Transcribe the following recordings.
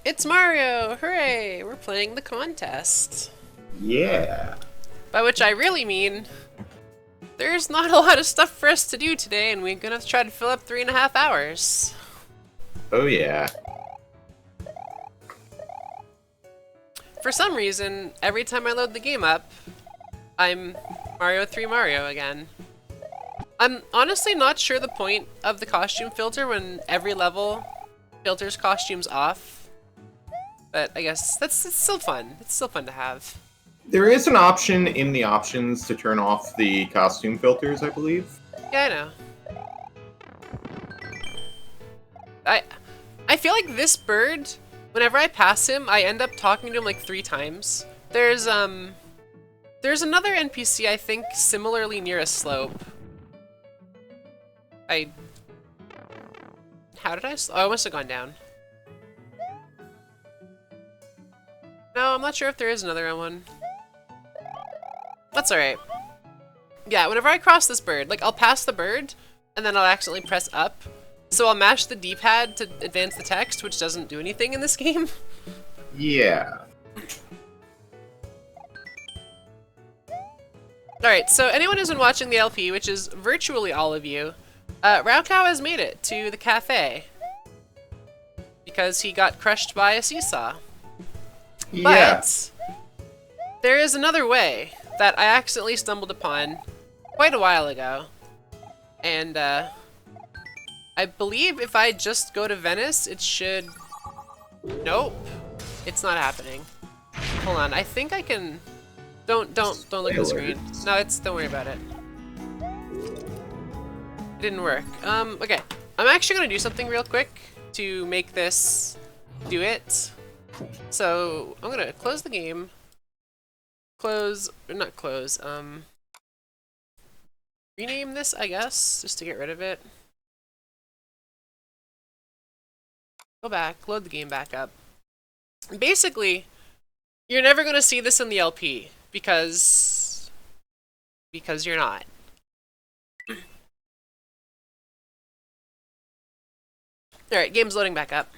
It's Mario! Hooray! We're playing the contest. Yeah. By which I really mean, there's not a lot of stuff for us to do today, and we're gonna try to fill up 3.5 hours. Oh yeah. For some reason, every time I load the game up, I'm Mario 3 Mario again. I'm honestly not sure the point of the costume filter when every level filters costumes off. But I guess it's still fun. It's still fun to have. There is an option in the options to turn off the costume filters, I believe. Yeah, I know. I feel like this bird, whenever I pass him, I end up talking to him like 3 times. There's another NPC I think similarly near a slope. How did I? Oh, I must have gone down. No, I'm not sure if there is another one. That's alright. Yeah, whenever I cross this bird, like I'll pass the bird, and then I'll accidentally press up. So I'll mash the D-pad to advance the text, which doesn't do anything in this game. Yeah. Alright, so anyone who's been watching the LP, which is virtually all of you, Raocow has made it to the cafe. Because he got crushed by a seesaw. Yeah. But there is another way that I accidentally stumbled upon quite a while ago. And I believe if I just go to Venice, it should... Nope. It's not happening. Hold on, I think I can... Don't look at the screen. No, don't worry about it. It didn't work. Okay. I'm actually gonna do something real quick to make this do it. So, I'm gonna close the game. Not close, rename this, I guess, just to get rid of it. Go back, load the game back up. Basically, you're never gonna see this in the LP, because you're not. Alright, game's loading back up.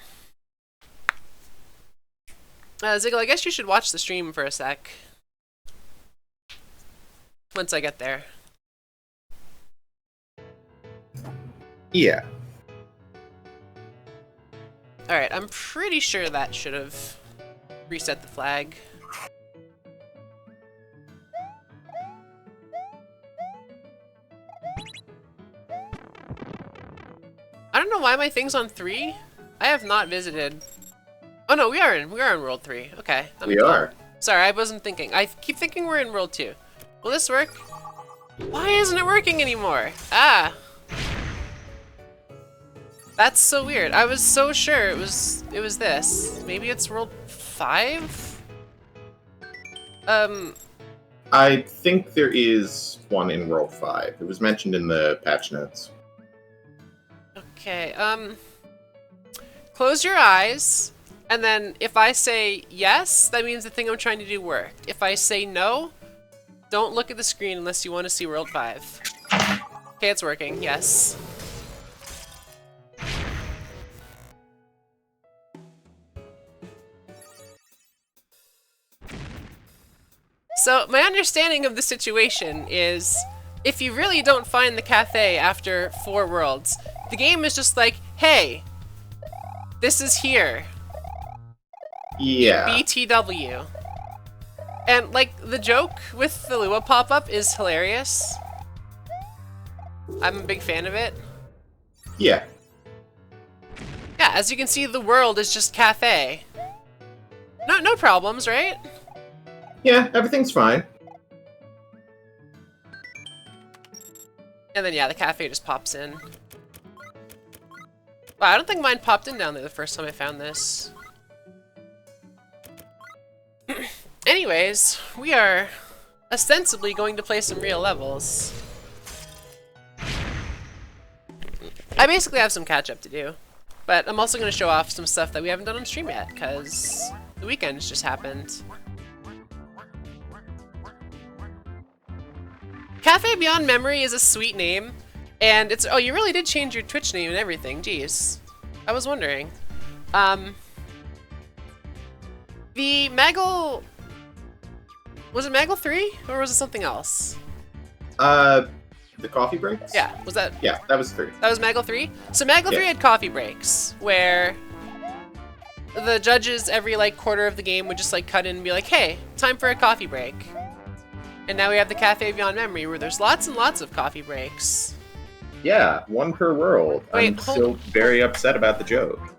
Ziggle, I guess you should watch the stream for a sec. Once I get there. Yeah. Alright, I'm pretty sure that should have reset the flag. I don't know why my thing's on 3. I have not visited. Oh no, we are in World 3. Okay. We are. Sorry, I wasn't thinking. I keep thinking we're in World 2. Will this work? Why isn't it working anymore? Ah! That's so weird. I was so sure it was this. Maybe it's World 5? I think there is one in World 5. It was mentioned in the patch notes. Okay, close your eyes, and then if I say yes, that means the thing I'm trying to do worked. If I say no, don't look at the screen unless you want to see World 5. Okay, it's working, yes. So, my understanding of the situation is, if you really don't find the cafe after 4 worlds, the game is just like, hey, this is here. Yeah. BTW. And, like, the joke with the Lua pop-up is hilarious. I'm a big fan of it. Yeah. Yeah, as you can see, the world is just cafe. No problems, right? Yeah, everything's fine. And then, yeah, the cafe just pops in. Wow, I don't think mine popped in down there the first time I found this. Anyways, we are ostensibly going to play some real levels. I basically have some catch-up to do. But I'm also going to show off some stuff that we haven't done on stream yet, because the weekend's just happened. Cafe Beyond Memory is a sweet name, and it's- oh, you really did change your Twitch name and everything, jeez. I was wondering. The MaGL... Was it MaGL 3? Or was it something else? The coffee breaks? Yeah, was that... Yeah, that was 3. That was MaGL 3? So MaGL 3 had coffee breaks, where the judges every, like, quarter of the game would just, like, cut in and be like, hey, time for a coffee break. And now we have the Cafe Beyond Memory, where there's lots and lots of coffee breaks. Yeah, 1 per world. Wait, I'm still very upset about the joke.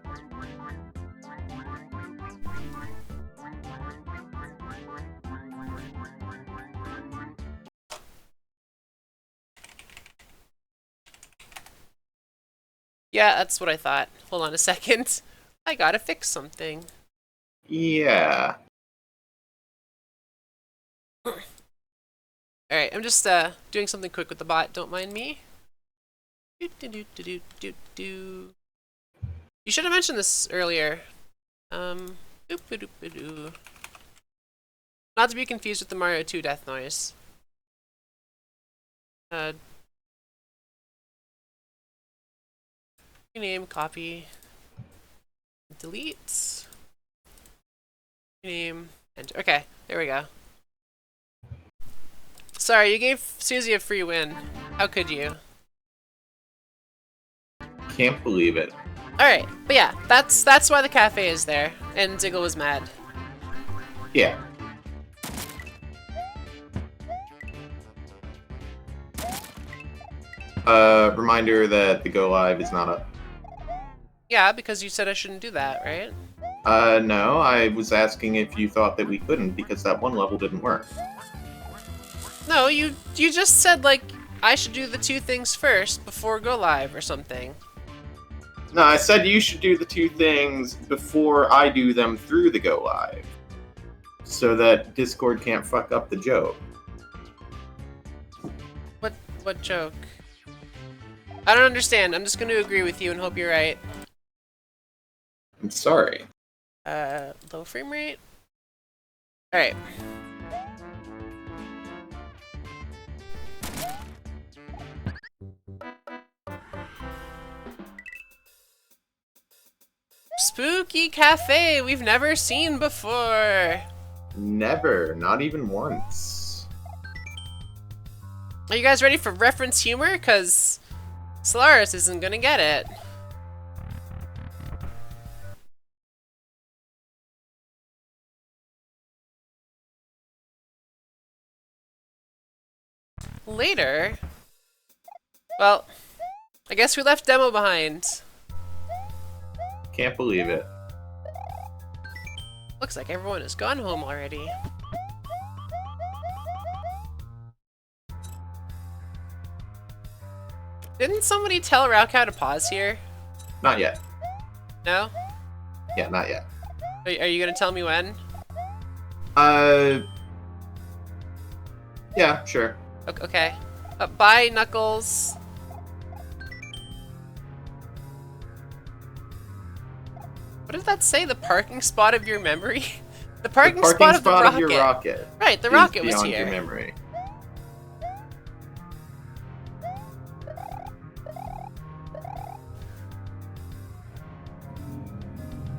Yeah, that's what I thought. Hold on a second. I gotta fix something. Yeah. Alright, I'm just doing something quick with the bot, don't mind me. You should have mentioned this earlier. Not to be confused with the Mario 2 death noise. Rename, copy, delete, rename, enter. Okay, there we go. Sorry, you gave Susie a free win. How could you? Can't believe it. Alright, but yeah, that's why the cafe is there, and Diggle was mad. Yeah. Reminder that the go live is not up. Yeah, because you said I shouldn't do that, right? No, I was asking if you thought that we couldn't because that one level didn't work. No, you just said, like, I should do the 2 things first before go live or something. No, I said you should do the 2 things before I do them through the go live. So that Discord can't fuck up the joke. What joke? I don't understand. I'm just going to agree with you and hope you're right. I'm sorry. Low frame rate? Alright. Spooky cafe we've never seen before. Never. Not even once. Are you guys ready for reference humor? Because Solaris isn't gonna get it. Later? Well, I guess we left Demo behind. Can't believe it. Looks like everyone has gone home already. Didn't somebody tell Raukau to pause here? Not yet. No? Yeah, not yet. Are you gonna tell me when? Yeah, sure. Okay. Bye, Knuckles. What did that say? The parking spot of your memory? The parking spot of the rocket. Of your rocket. Right, the rocket was beyond here. Your memory.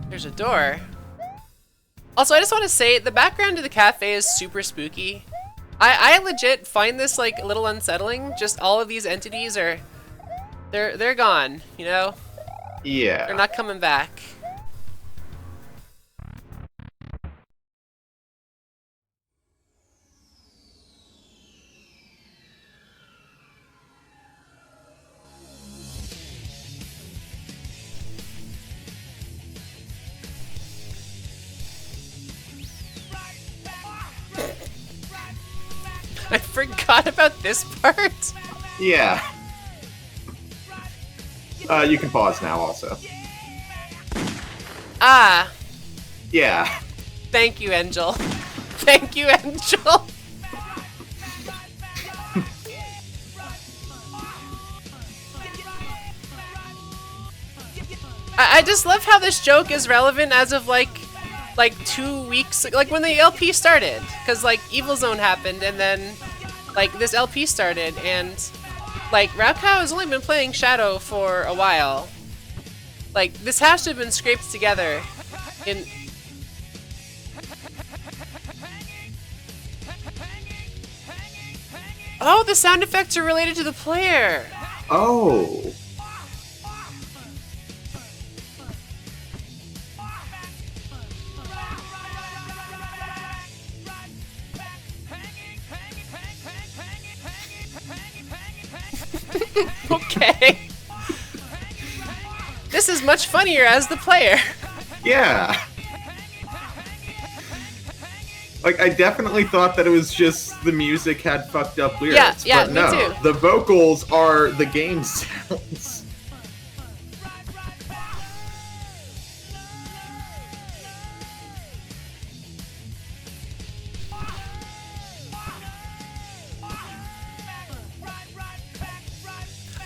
There's a door. Also, I just want to say, the background of the cafe is super spooky. I legit find this, like, a little unsettling. Just all of these entities are... They're gone, you know? Yeah. They're not coming back. I forgot about this part. Yeah. You can pause now also. Ah. Yeah. Thank you, Angel. Thank you, Angel. I just love how this joke is relevant as of like 2 weeks, like when the LP started, because like Evil Zone happened and then like this LP started, and like Raukau has only been playing Shadow for a while. Like this has to have been scraped together in Oh, the sound effects are related to the player! Oh. Okay. This is much funnier as the player. Yeah. Like, I definitely thought that it was just the music had fucked up lyrics. Yeah, but me no, too. the vocals are the game sounds.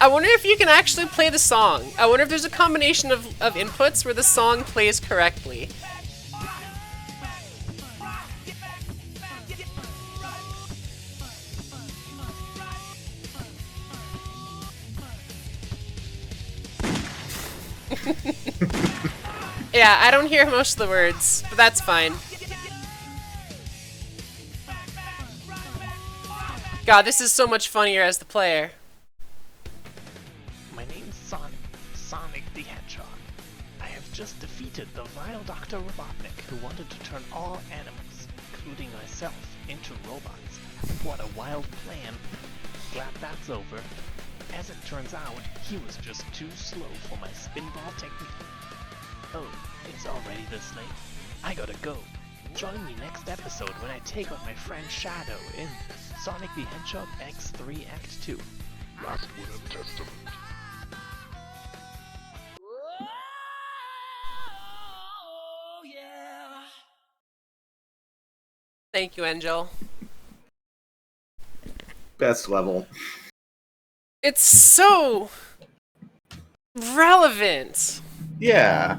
I wonder if you can actually play the song. I wonder if there's a combination of inputs where the song plays correctly. Yeah, I don't hear most of the words, but that's fine. God, this is so much funnier as the player. My name's Sonic. Sonic the Hedgehog. I have just defeated the vile Dr. Robotnik who wanted to turn all animals, including myself, into robots. What a wild plan. Glad that's over. As it turns out, he was just too slow for my spinball technique. Oh, it's already this late. I gotta go. Join me next episode when I take on my friend Shadow in Sonic the Hedgehog X3 Act 2. Last Word of Testament. Thank you, Angel. Best level. It's so relevant. Yeah.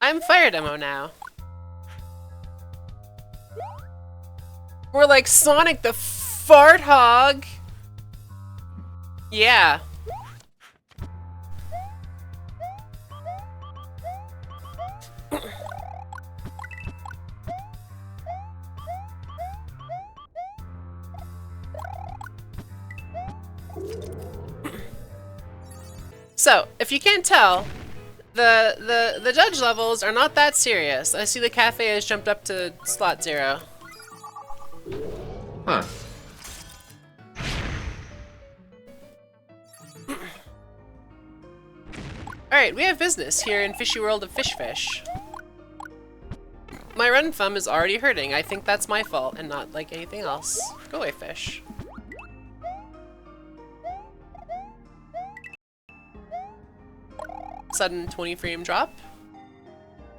I'm Fire Demo now. We're like Sonic the Fart Hog. Yeah. So, if you can't tell, the judge levels are not that serious. I see the cafe has jumped up to slot 0. Huh. Alright, we have business here in Fishy World of Fish Fish. My run thumb is already hurting. I think that's my fault and not like anything else. Go away, fish. Sudden 20 frame drop.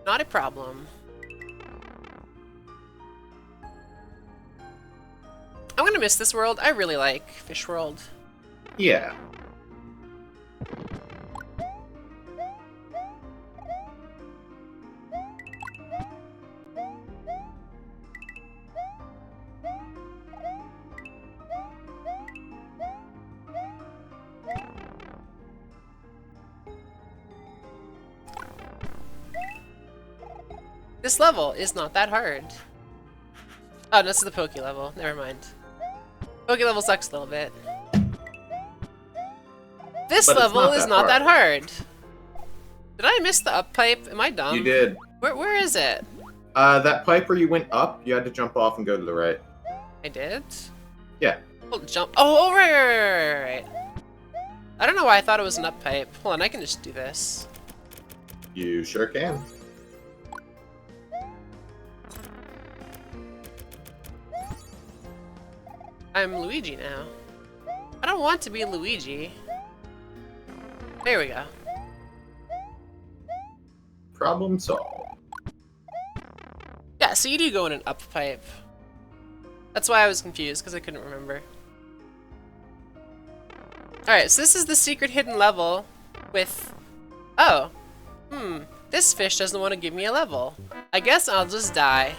Not a problem. I'm gonna miss this world. I really like Fish World. Yeah. This level is not that hard. Oh, this is the Poke level. Never mind. Poke level sucks a little bit. This But it's level not is that not that hard. hard. Did I miss the up pipe? Am I dumb? You did. Where is it? That pipe where you went up, you had to jump off and go to the right. I did? Yeah. Oh, jump. Oh, right. I don't know why I thought it was an up pipe. Hold on, I can just do this. You sure can. I'm Luigi now. I don't want to be Luigi. There we go. Problem solved. Yeah, so you do go in an up pipe. That's why I was confused, because I couldn't remember. Alright, so this is the secret hidden level with... Oh. This fish doesn't want to give me a level. I guess I'll just die.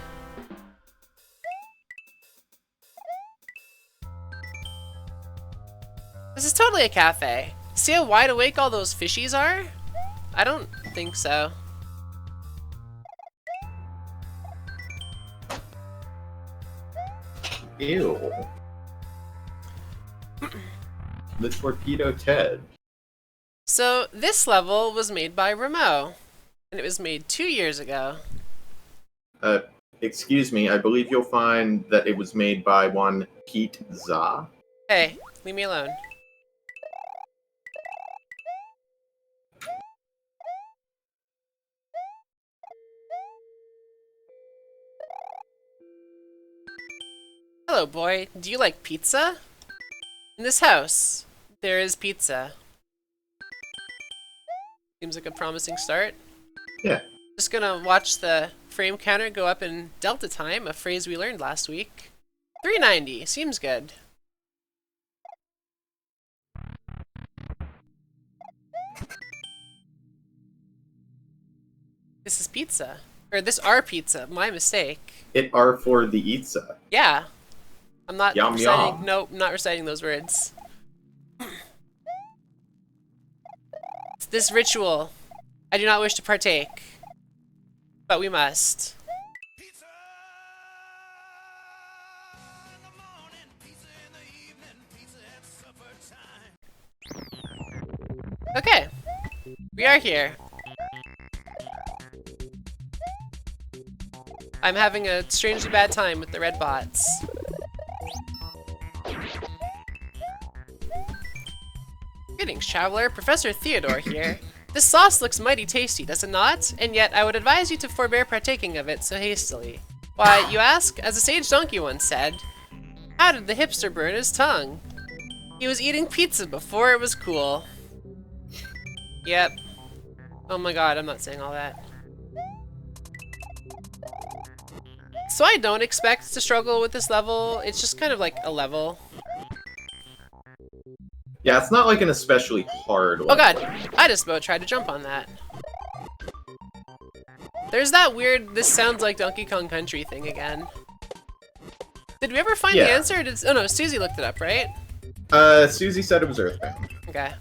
This is totally a cafe. See how wide awake all those fishies are? I don't think so. Ew. The Torpedo Ted. So this level was made by Remo, and it was made 2 years ago. Excuse me, I believe you'll find that it was made by one Pete Za. Hey, leave me alone. Hello, boy. Do you like pizza? In this house, there is pizza. Seems like a promising start. Yeah. Just gonna watch the frame counter go up in delta time, a phrase we learned last week. 390, seems good. This is pizza. Or this are pizza, my mistake. It are for the Itza. Yeah. I'm not Yum, reciting, yum. nope, not reciting those words. It's this ritual. I do not wish to partake. But we must. Pizza in the morning, pizza in the evening, pizza at supper time. Okay. We are here. I'm having a strangely bad time with the red bots. Greetings, traveler. Professor Theodore here. This sauce looks mighty tasty, does it not? And yet, I would advise you to forbear partaking of it so hastily. Why, you ask? As a sage donkey once said, how did the hipster burn his tongue? He was eating pizza before it was cool. Yep. Oh my god, I'm not saying all that. So I don't expect to struggle with this level. It's just kind of like a level. Yeah, it's not like an especially hard one. Oh god, I just about tried to jump on that. There's that weird, this sounds like Donkey Kong Country thing again. Did we ever find the answer? Oh no, Susie looked it up, right? Susie said it was Earthbound. Okay.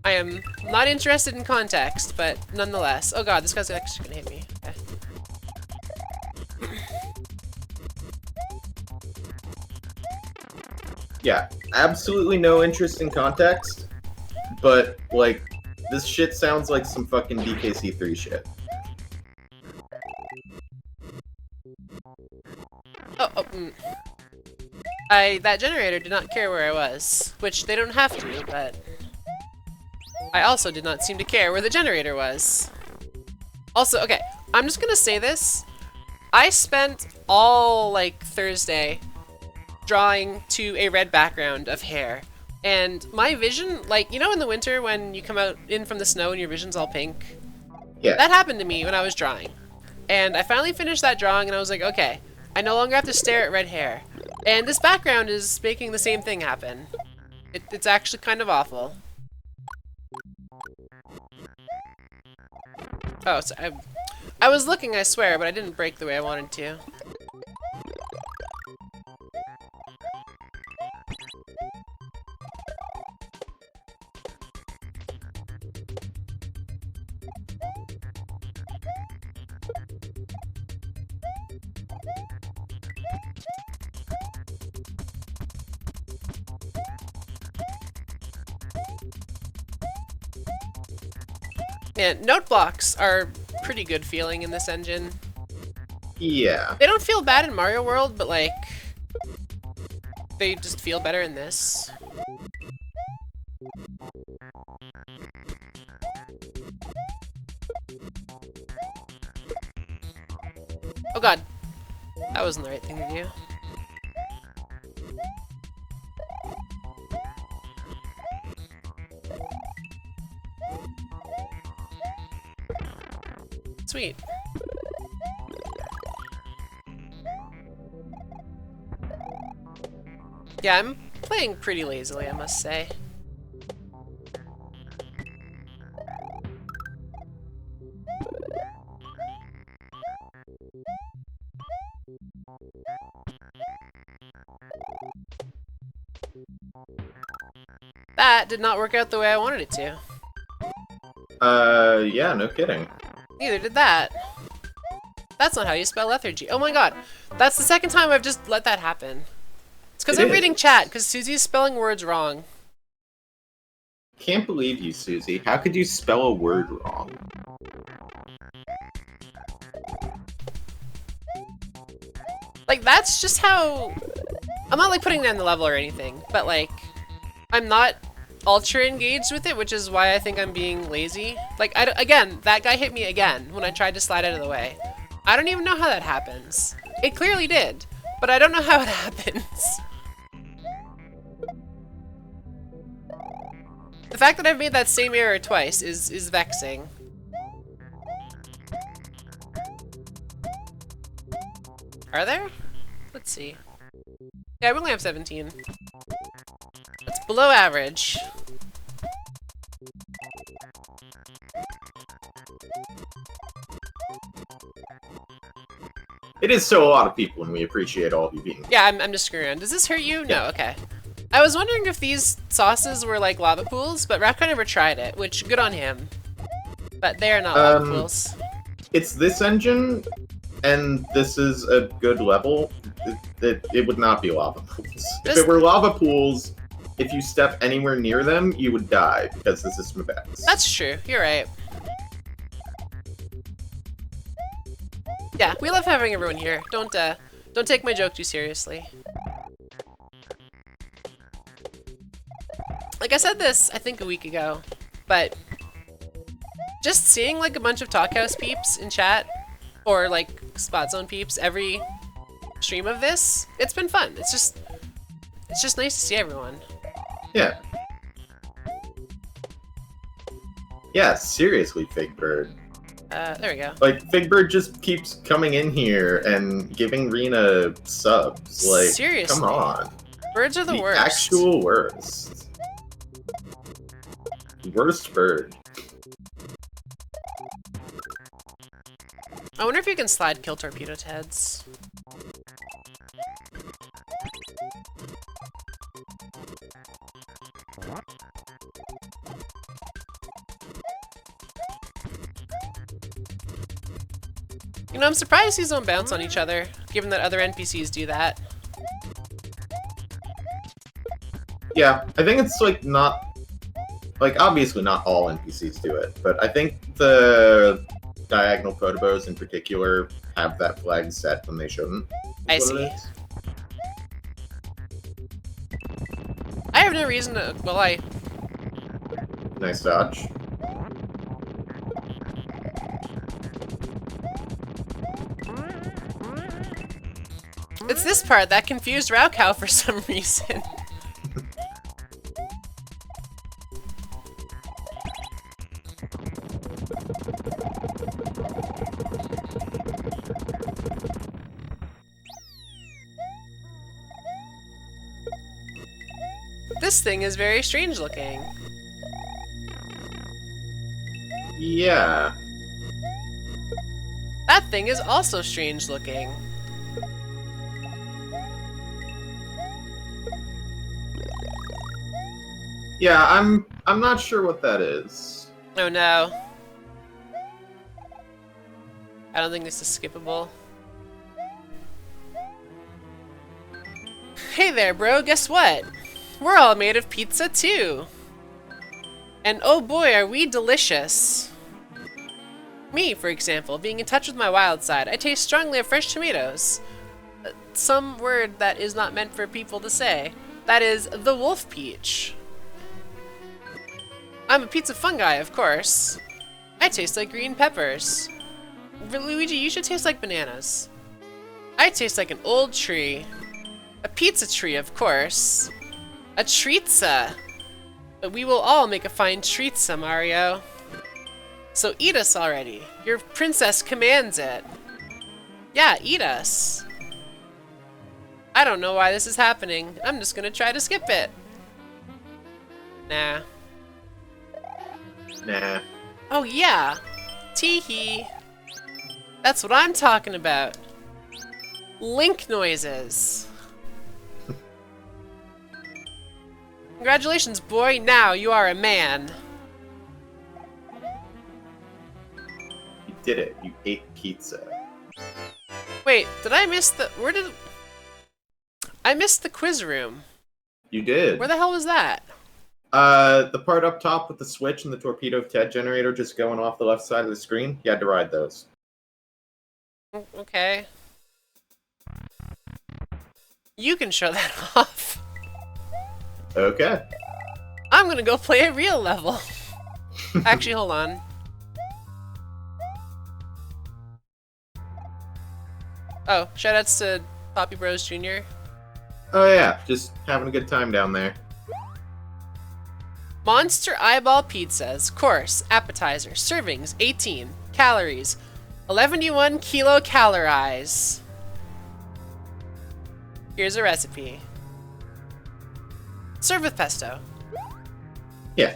I am not interested in context, but nonetheless. Oh god, this guy's actually gonna hit me. Okay. Yeah, absolutely no interest in context, but, like, this shit sounds like some fucking DKC3 shit. That generator did not care where I was, which they don't have to, but I also did not seem to care where the generator was. Also, okay, I'm just gonna say this. I spent all, like, Thursday drawing to a red background of hair. And my vision, like, you know in the winter when you come out in from the snow and your vision's all pink? Yeah. That happened to me when I was drawing. And I finally finished that drawing and I was like, okay, I no longer have to stare at red hair. And this background is making the same thing happen. It's actually kind of awful. Oh, so I was looking, I swear, but I didn't break the way I wanted to. Yeah, note blocks are pretty good feeling in this engine. Yeah. They don't feel bad in Mario World, but like, they just feel better in this. Oh god, that wasn't the right thing to do. Sweet. Yeah, I'm playing pretty lazily, I must say. That did not work out the way I wanted it to. Yeah, no kidding. Neither did that. That's not how you spell lethargy. Oh my god. That's the second time I've just let that happen. It's because It I'm reading is. chat, because Susie's spelling words wrong. Can't believe you, Susie. How could you spell a word wrong? Like, that's just how... I'm not, like, putting down the level or anything, but, like, I'm not ultra engaged with it, which is why I think I'm being lazy. Like, again, that guy hit me again when I tried to slide out of the way. I don't even know how that happens. It clearly did, but I don't know how it happens. The fact that I've made that same error twice is vexing. Are there? Let's see. Yeah, we only have 17. That's below average. It is still a lot of people, and we appreciate all of you being here. Yeah, I'm just screwing around. Does this hurt you? Yeah. No, okay. I was wondering if these sauces were like lava pools, but Rapka never tried it, which good on him. But they are not lava pools. It's this engine, and this is a good level. It would not be lava pools. If it were lava pools, if you step anywhere near them, you would die, because the system effects. That's true. You're right. Yeah, we love having everyone here. Don't take my joke too seriously. Like I said this, I think a week ago, but just seeing like a bunch of Talkhouse peeps in chat, or like Spot Zone peeps every stream of this, it's been fun. It's just nice to see everyone. Yeah. Yeah, seriously, Fig Bird. There we go. Like, Fig Bird just keeps coming in here and giving Rena subs. Like, Seriously. come on. Birds are the worst. Actual worst. Worst bird. I wonder if you can slide kill torpedo heads. You know, I'm surprised these don't bounce on each other, given that other NPCs do that. Yeah, I think it's, like, not... Like, obviously not all NPCs do it, but I think the diagonal Potobos in particular have that flag set when they shouldn't. I see. I have no reason to... Well, Nice dodge. It's this part that confused Raocow for some reason. This thing is very strange looking. Yeah. That thing is also strange looking. Yeah, I'm not sure what that is. Oh no. I don't think this is skippable. Hey there, bro, guess what? We're all made of pizza too. And oh boy, are we delicious. Me, for example, being in touch with my wild side, I taste strongly of fresh tomatoes. Some word that is not meant for people to say. That is the wolf peach. I'm a pizza fungi, of course. I taste like green peppers. Luigi, you should taste like bananas. I taste like an old tree. A pizza tree, of course. A treatza. But we will all make a fine treatza, Mario. So eat us already. Your princess commands it. Yeah, eat us. I don't know why this is happening. I'm just gonna try to skip it. Nah. Nah. Oh yeah. Tee-hee. That's what I'm talking about. Link noises. Congratulations, boy. Now you are a man. You did it. You ate pizza. Wait, did I miss the... Where did... I missed the quiz room. You did. Where the hell was that? The part up top with the switch and the torpedo TED generator just going off the left side of the screen. You had to ride those. Okay. You can show that off. Okay. I'm gonna go play a real level. Actually, hold on. Oh, shoutouts to Poppy Bros Jr. Oh yeah, just having a good time down there. Monster Eyeball Pizzas. Course, appetizer, servings, 18. Calories, 11.1 kilocalories. Here's a recipe. Serve with pesto. Yeah.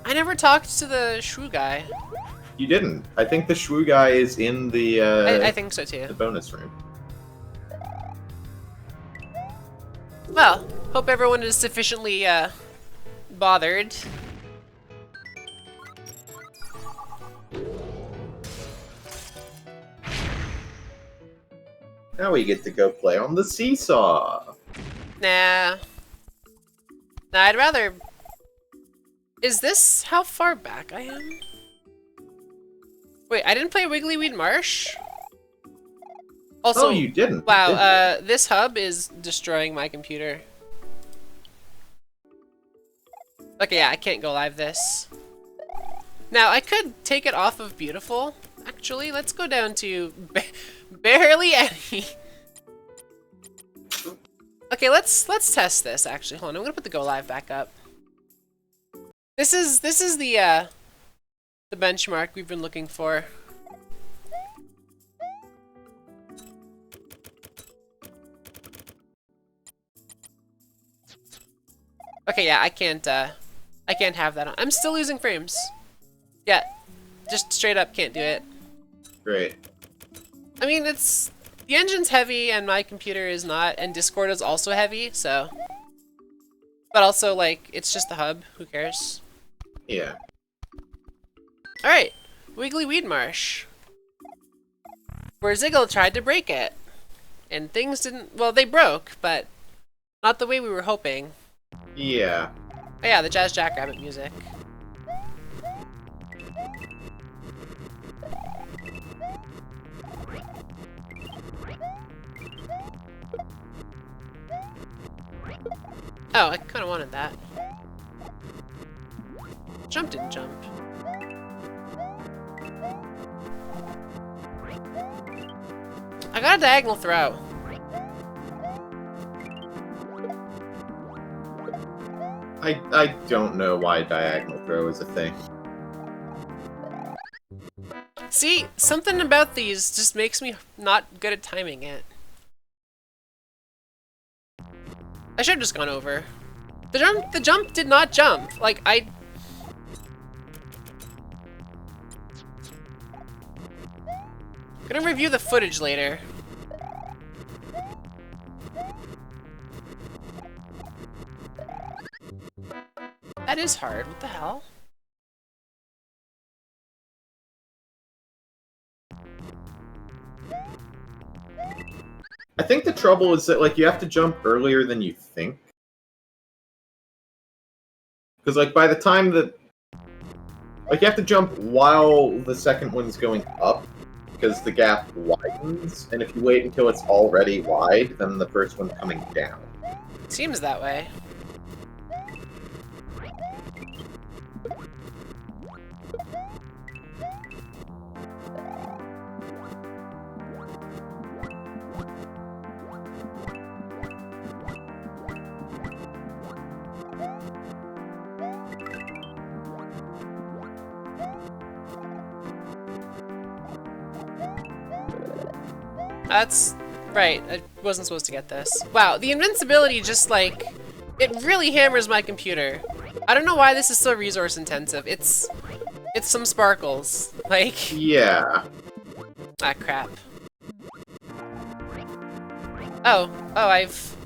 I never talked to the shrew guy. You didn't. I think the shrew guy is in the I think so too. the bonus room. Well, hope everyone is sufficiently bothered. Now we get to go play on the seesaw. Nah. Nah, I'd rather... Is this how far back I am? Wait, I didn't play Wiggly Weed Marsh? Also, Oh, you didn't. wow, this hub is destroying my computer. Okay, yeah, I can't go live this. Now, I could take it off of Beautiful. Actually, let's go down to barely any. Okay, let's test this. Actually, hold on. I'm gonna put the go live back up. This is the benchmark we've been looking for. Okay, yeah, I can't have that on. I'm still losing frames. Yeah, just straight up can't do it. Great. I mean, the engine's heavy and my computer is not, and Discord is also heavy, so. But also, like, it's just the hub. Who cares? Yeah. Alright, Wiggly Weed Marsh. Where Ziggle tried to break it. And things didn't, well, they broke, but not the way we were hoping. Yeah. Oh yeah, the Jazz Jackrabbit music. Oh, I kind of wanted that. Jump didn't jump. I got a diagonal throw. I don't know why diagonal throw is a thing. See, something about these just makes me not good at timing it. I should have just gone over. The jump did not jump. Like, gonna review the footage later. That is hard. What the hell? I think the trouble is that, like, you have to jump earlier than you think. Because, like, by the time that... Like, you have to jump while the second one's going up, because the gap widens, and if you wait until it's already wide, then the first one's coming down. Seems that way. That's right. I wasn't supposed to get this. Wow, the invincibility just like it really hammers my computer. I don't know why this is so resource intensive. It's some sparkles. Like Yeah. ah crap.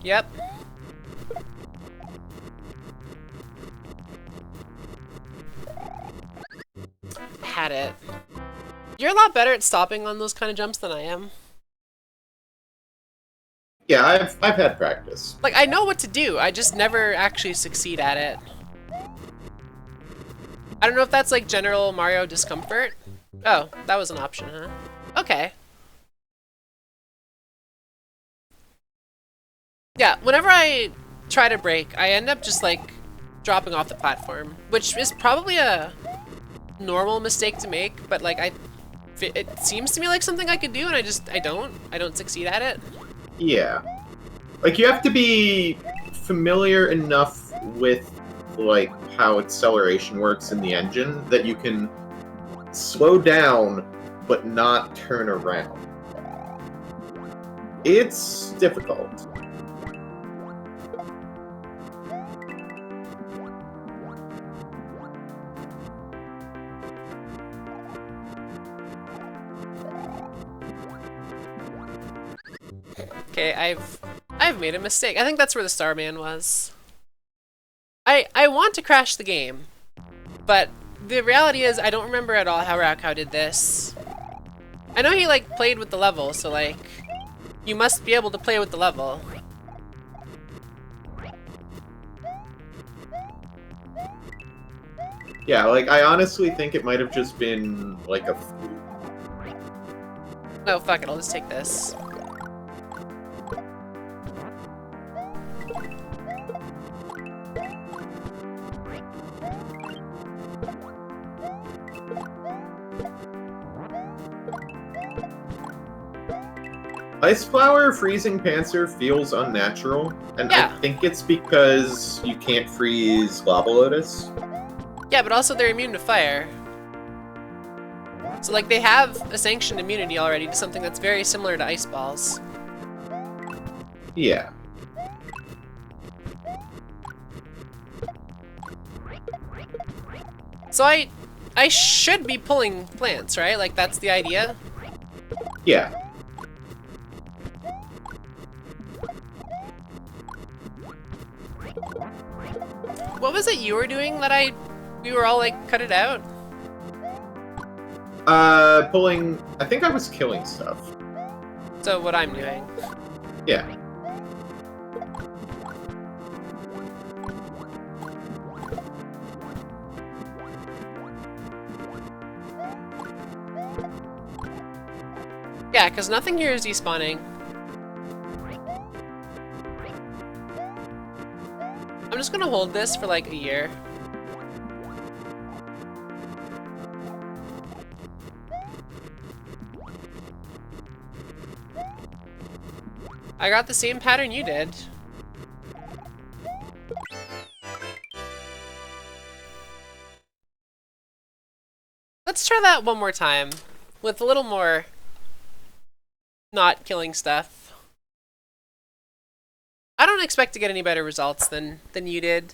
Yep. Had it. You're a lot better at stopping on those kind of jumps than I am. Yeah, I've had practice. Like, I know what to do, I just never actually succeed at it. I don't know if that's like general Mario discomfort. Oh, that was an option, huh? Okay. Yeah, whenever I try to brake, I end up just like dropping off the platform, which is probably a normal mistake to make, but like it seems to me like something I could do, and I don't succeed at it. Yeah. Like, you have to be familiar enough with, like, how acceleration works in the engine that you can slow down but not turn around. It's difficult. Okay, I've made a mistake. I think that's where the Starman was. I want to crash the game, but the reality is I don't remember at all how Rakow did this. I know he like played with the level, so like you must be able to play with the level. Yeah, like, I honestly think it might have just been, like, a fluke. No, fuck it, I'll just take this. Ice Flower freezing Panzer feels unnatural, and Yeah. I think it's because you can't freeze Lava Lotus. Yeah, but also they're immune to fire. So like they have a sanctioned immunity already to something that's very similar to ice balls. Yeah. So I should be pulling plants, right? Like that's the idea. Yeah. What was it you were doing that we were all like cut it out? Pulling... I think I was killing stuff. So what I'm doing. Yeah. Yeah, because nothing here is despawning. I'm just gonna hold this for like a year. I got the same pattern you did. Let's try that one more time with a little more not killing stuff. I don't expect to get any better results than you did,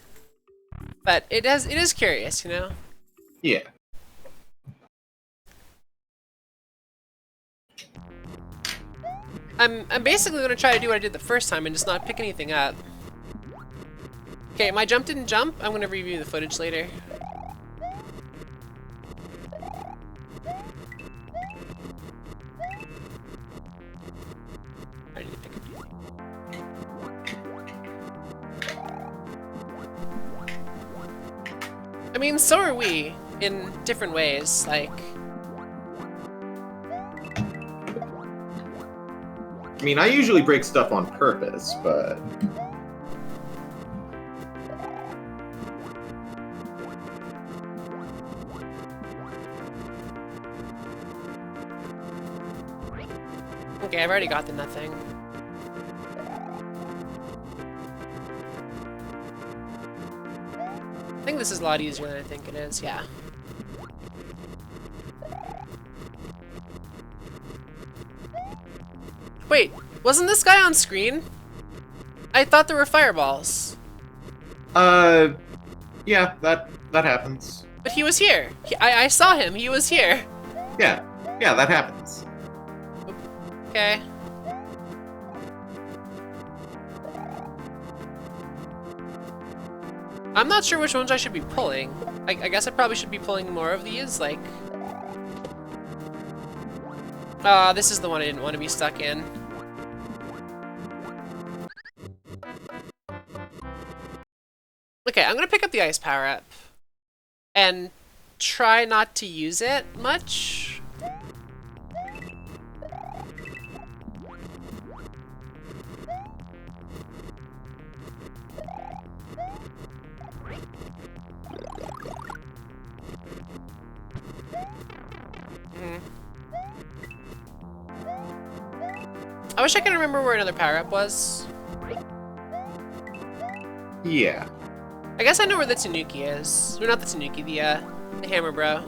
but it is curious, you know? Yeah. I'm basically gonna try to do what I did the first time and just not pick anything up. Okay, my jump didn't jump. I'm gonna review the footage later. I need to pick up. I mean, so are we, in different ways, like... I mean, I usually break stuff on purpose, but... Okay, I've already got the nothing. I think this is a lot easier than I think it is, yeah. Wait, wasn't this guy on screen? I thought there were fireballs. Yeah, that happens. But he was here. I saw him, he was here. Yeah, that happens. Okay. I'm not sure which ones I should be pulling. I guess I probably should be pulling more of these, like... This is the one I didn't want to be stuck in. Okay, I'm gonna pick up the ice power-up. And try not to use it much. I wish I could remember where another power-up was. Yeah. I guess I know where the Tanuki is. Or not the Tanuki, the Hammer Bro.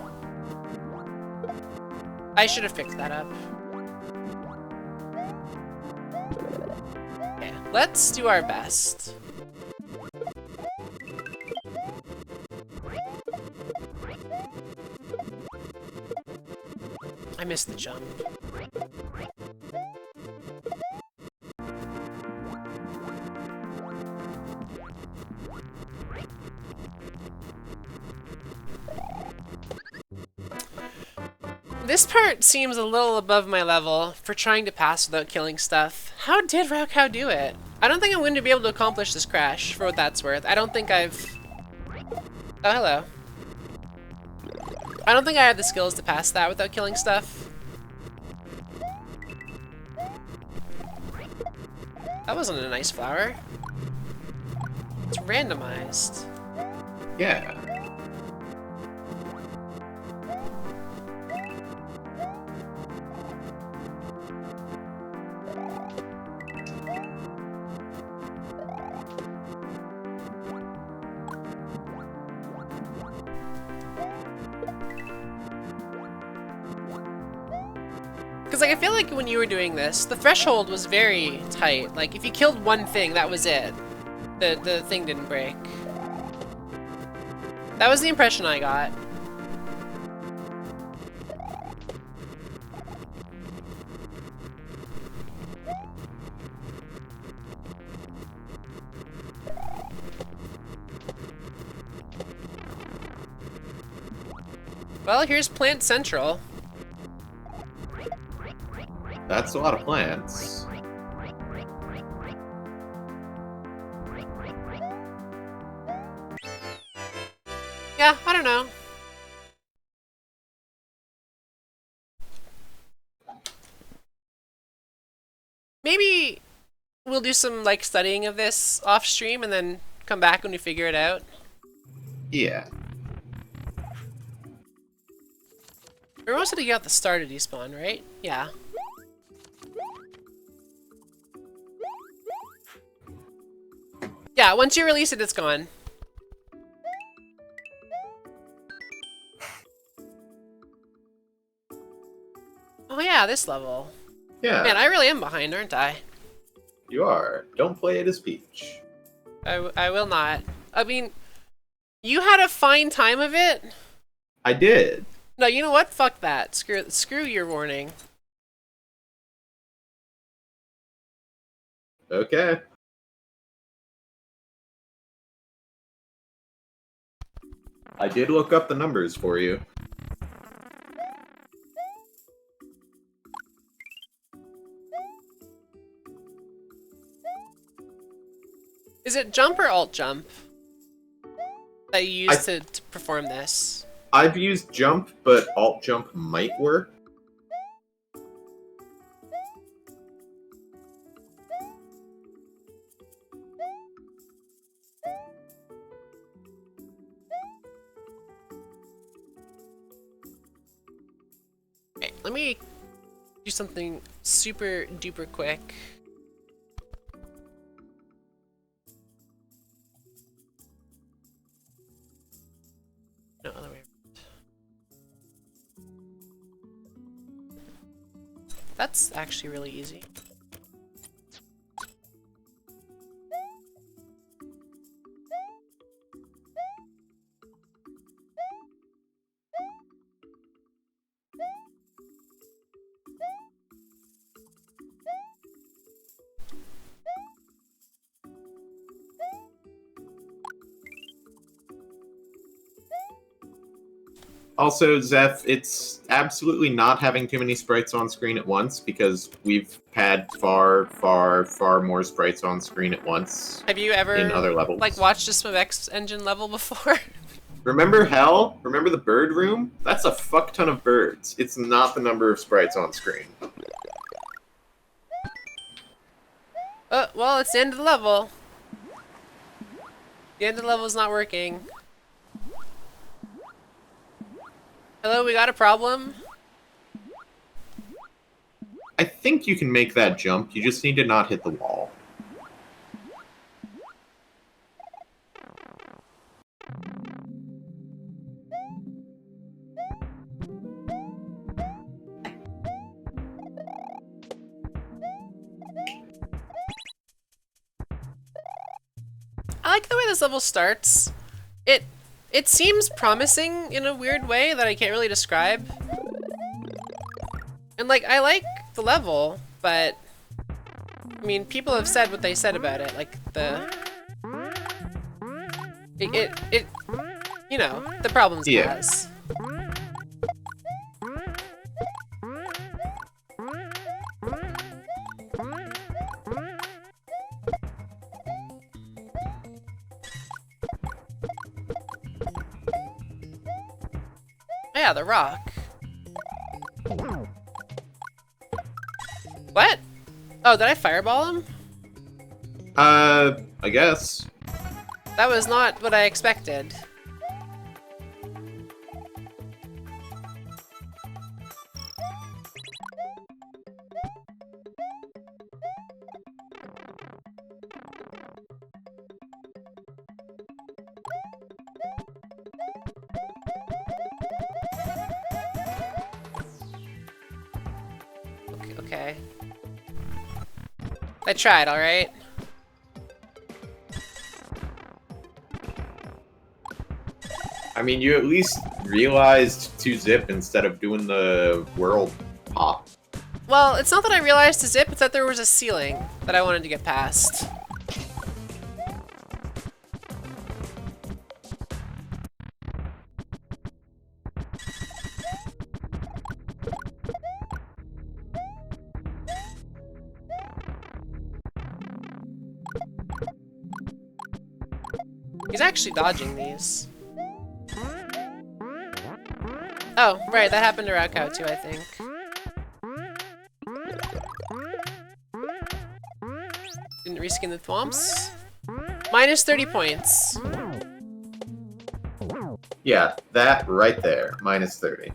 I should have picked that up. Okay, let's do our best. I missed the jump. This part seems a little above my level for trying to pass without killing stuff. How did Raocow do it? I don't think I'm going to be able to accomplish this crash, for what that's worth. I don't think I've... Oh, hello. I don't think I have the skills to pass that without killing stuff. That wasn't a nice flower. It's randomized. Yeah. Because, like, I feel like when you were doing this, the threshold was very tight. Like, if you killed one thing, that was it. The thing didn't break. That was the impression I got. Well, here's Plant Central. That's a lot of plants. Yeah, I don't know. Maybe we'll do some, like, studying of this off stream and then come back when we figure it out. Yeah. We're supposed to get out the star to despawn, right? Yeah. Yeah, once you release it, it's gone. Oh yeah, this level. Yeah. Man, I really am behind, aren't I? You are. Don't play it as Peach. I will not. I mean, you had a fine time of it? I did. No, you know what? Fuck that. Screw your warning. Okay. I did look up the numbers for you. Is it jump or alt jump that you use to perform this? I've used jump, but alt jump might work. Okay, let me do something super duper quick. No, other way. That's actually really easy. Also, Zeph, it's absolutely not having too many sprites on screen at once because we've had far, far, far more sprites on screen at once Have you ever in other levels. like watched a Swim X engine level before? Remember Hell? Remember the bird room? That's a fuck ton of birds. It's not the number of sprites on screen. Well, it's the end of the level. The end of the level is not working. Hello, we got a problem? I think you can make that jump. You just need to not hit the wall. I like the way this level starts. It seems promising in a weird way that I can't really describe. And like, I like the level, but I mean, people have said what they said about it. Like you know, the problems it has. Yeah, the rock. What? Oh, did I fireball him? I guess. That was not what I expected. Okay. I tried, alright? I mean, you at least realized to zip instead of doing the world pop. Well, it's not that I realized to zip, it's that there was a ceiling that I wanted to get past. He's actually dodging these. Oh, right, that happened to Raocow too, I think. Didn't reskin the thwomps. Minus 30 points. Yeah, that right there. Minus 30.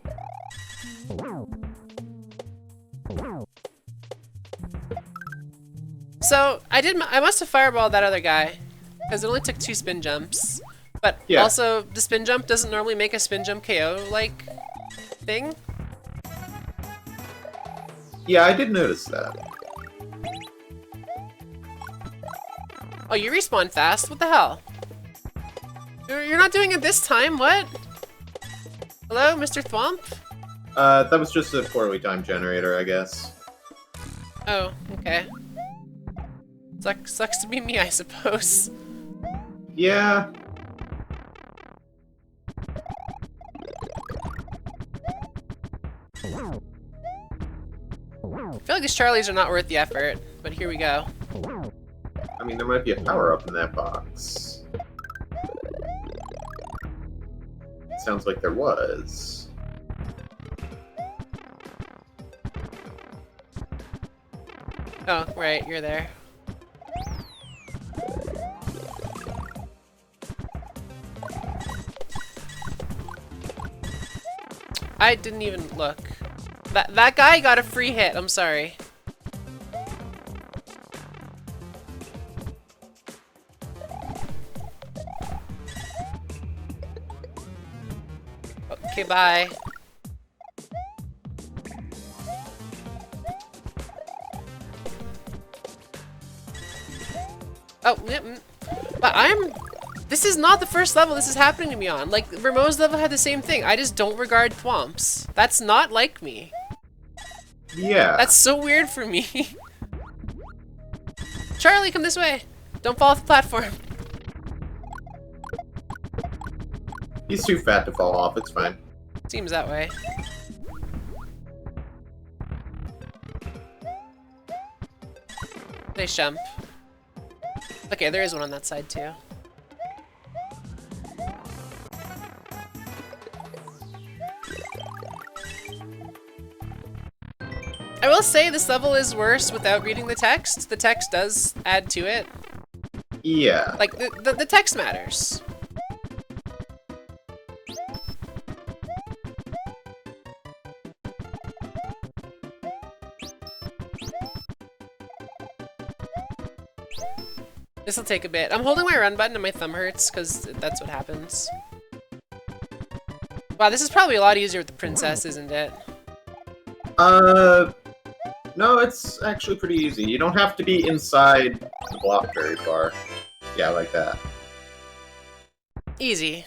So, I must have fireballed that other guy. Because it only took 2 spin jumps. But Yeah. also, the spin jump doesn't normally make a spin jump KO-like thing. Yeah, I did notice that. Oh, you respawn fast? What the hell? You're not doing it this time, what? Hello, Mr. Thwomp? That was just a poorly timed generator, I guess. Oh, okay. Sucks to be me, I suppose. Yeah. I feel like these Charlies are not worth the effort, but here we go. I mean, there might be a power-up in that box. Sounds like there was. Oh, right, you're there. I didn't even look. That guy got a free hit, I'm sorry. Okay, bye. Oh, but this is not the first level this is happening to me on. Like, Rameau's level had the same thing. I just don't regard thwomps. That's not like me. Yeah. That's so weird for me. Charlie, come this way. Don't fall off the platform. He's too fat to fall off, it's fine. Seems that way. Nice jump. Okay, there is one on that side too. I will say this level is worse without reading the text. The text does add to it. Yeah. Like, the text matters. This'll take a bit. I'm holding my run button and my thumb hurts, because that's what happens. Wow, this is probably a lot easier with the princess, isn't it? No, it's actually pretty easy. You don't have to be inside the block very far. Yeah, like that. Easy.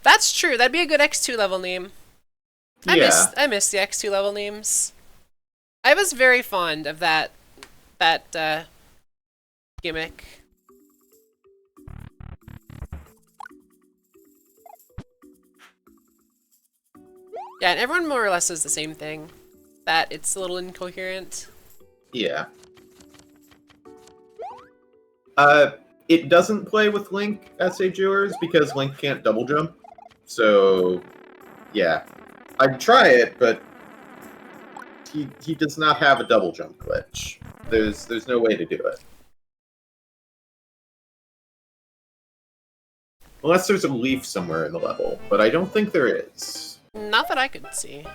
That's true. That'd be a good X2 level name. Yeah. I miss the X2 level names. I was very fond of that gimmick. Yeah, and everyone more or less says the same thing. That it's a little incoherent. Yeah. It doesn't play with Link, SA Viewers, because Link can't double jump. So, yeah. I'd try it, but he does not have a double jump glitch. There's no way to do it. Unless there's a leaf somewhere in the level, but I don't think there is. Not that I could see.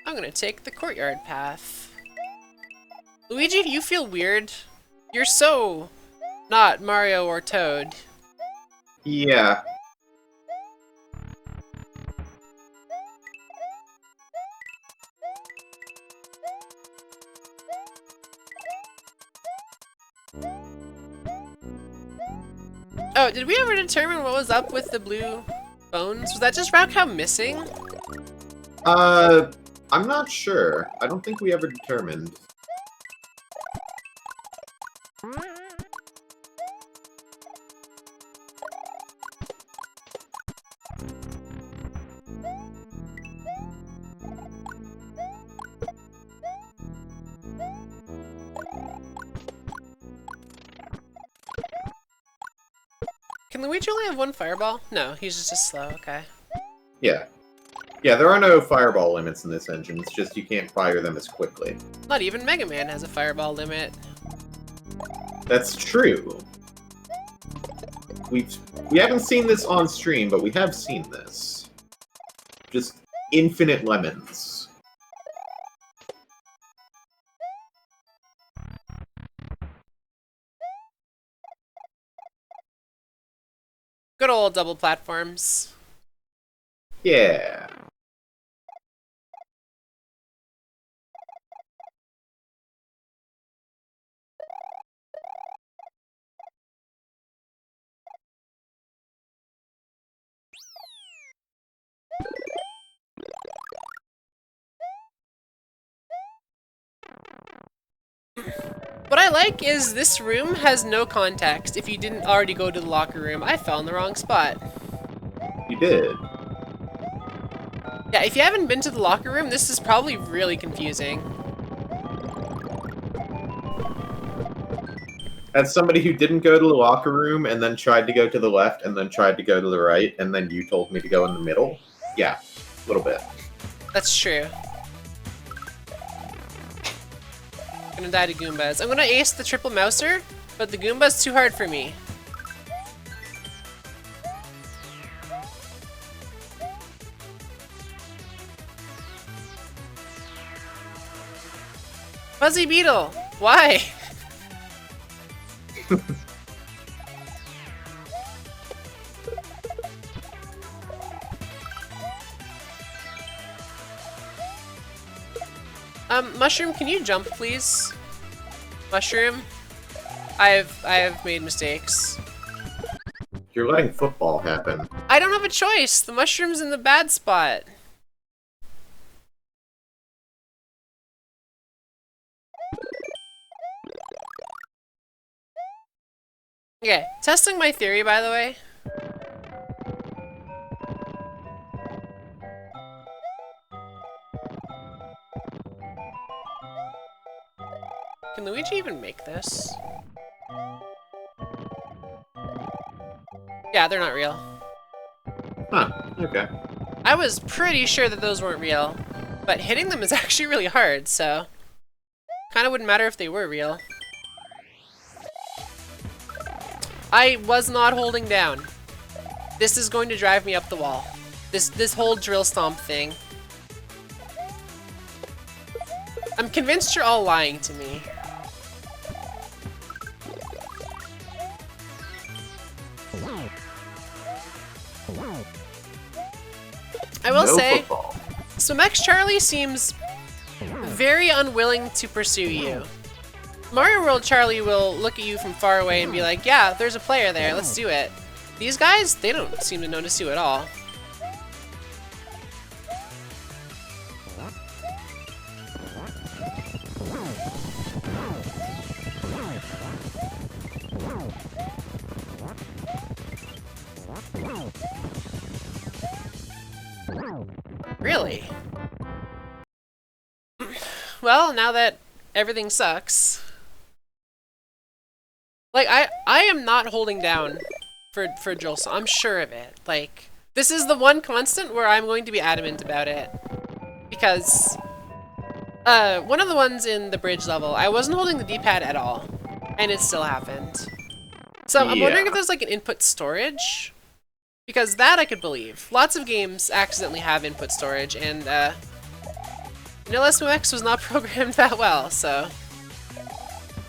I'm gonna take the courtyard path. Luigi, do you feel weird? You're so not Mario or Toad. Yeah. Oh, did we ever determine what was up with the blue bones? Was that just Raocow missing? I'm not sure. I don't think we ever determined. Can Luigi only have one fireball? No, he's just slow, okay. Yeah. Yeah, there are no fireball limits in this engine, it's just you can't fire them as quickly. Not even Mega Man has a fireball limit. That's true. We haven't seen this on stream, but we have seen this. Just infinite lemons. Good old double platforms. Yeah. What I like is this room has no context if you didn't already go to the locker room. I fell in the wrong spot. You did. Yeah, if you haven't been to the locker room, this is probably really confusing. As somebody who didn't go to the locker room and then tried to go to the left and then tried to go to the right and then you told me to go in the middle, yeah, a little bit. That's true. I'm gonna die to Goombas. I'm gonna ace the triple mouser, but the Goomba's too hard for me. Fuzzy Beetle! Why? Mushroom, can you jump, please? Mushroom? I have made mistakes. You're letting football happen. I don't have a choice! The mushroom's in the bad spot. Okay, testing my theory, by the way. Can Luigi even make this? Yeah, they're not real. Huh, okay. I was pretty sure that those weren't real, but hitting them is actually really hard, so kind of wouldn't matter if they were real. I was not holding down. This is going to drive me up the wall. This whole drill stomp thing. I'm convinced you're all lying to me. I will No say, football. so Max Charlie seems very unwilling to pursue you. Mario World Charlie will look at you from far away and be like, yeah, there's a player there, let's do it. These guys, they don't seem to notice you at all. Really? Well, now that everything sucks. Like, I am not holding down for Joel, so I'm sure of it. Like, this is the one constant where I'm going to be adamant about it. Because, one of the ones in the bridge level, I wasn't holding the D-pad at all. And it still happened. So I'm wondering if there's like an input storage. Because that I could believe. Lots of games accidentally have input storage, and No Less MX was not programmed that well, so...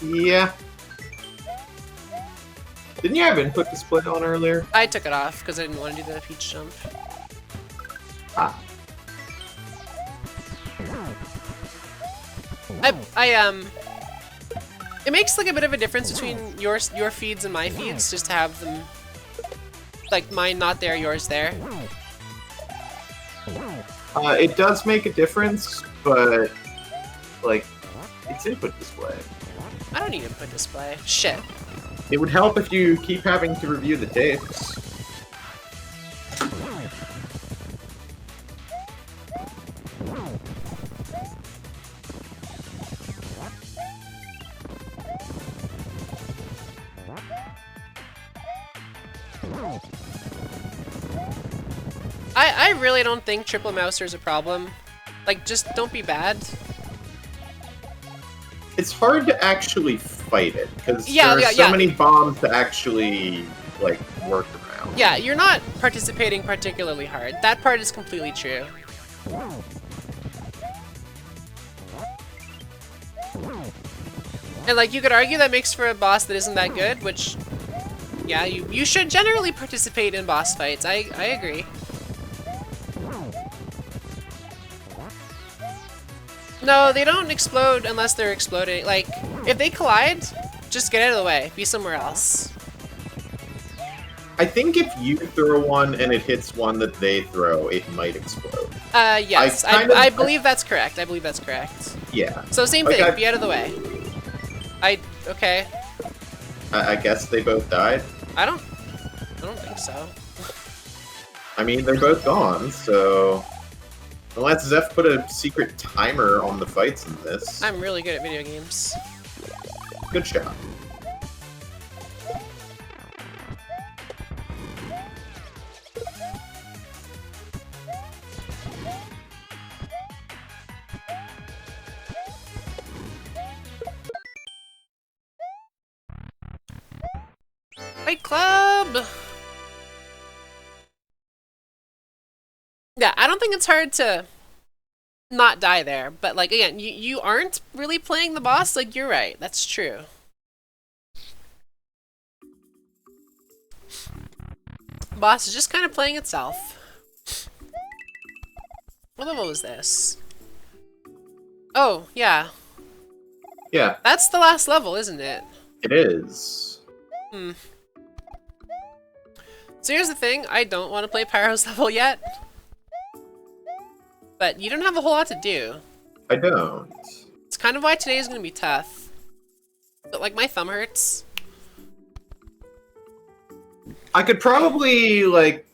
Yeah. Didn't you have input display on earlier? I took it off, because I didn't want to do the peach jump. Ah. It makes like a bit of a difference between your feeds and my feeds, just to have them... Like, mine not there, yours there. It does make a difference, but, like, it's input display. I don't need input display. Shit. It would help if you keep having to review the tapes. I really don't think triple mouser's a problem. Like, just don't be bad. It's hard to actually fight it, because Yeah, there are yeah. so many bombs to actually, like, work around. Yeah, you're not participating particularly hard. That part is completely true. And like, you could argue that makes for a boss that isn't that good, which, yeah, you should generally participate in boss fights. I agree. No, they don't explode unless they're exploding. Like, if they collide, just get out of the way. Be somewhere else. I think if you throw one and it hits one that they throw, it might explode. Yes. I believe that's correct. I believe that's correct. Yeah. So same thing, be out of the way. Okay. I guess they both died. I don't think so. I mean, they're both gone, so... Unless Zeph put a secret timer on the fights in this. I'm really good at video games. Good shot. Fight Club! Yeah, I don't think it's hard to not die there, but like, again, you aren't really playing the boss, like, you're right, that's true. Boss is just kind of playing itself. What level was this? Oh, yeah. Yeah. That's the last level, isn't it? It is. Hmm. So here's the thing, I don't want to play Pyro's level yet. But you don't have a whole lot to do. I don't. It's kind of why today is going to be tough. But like, my thumb hurts. I could probably, like,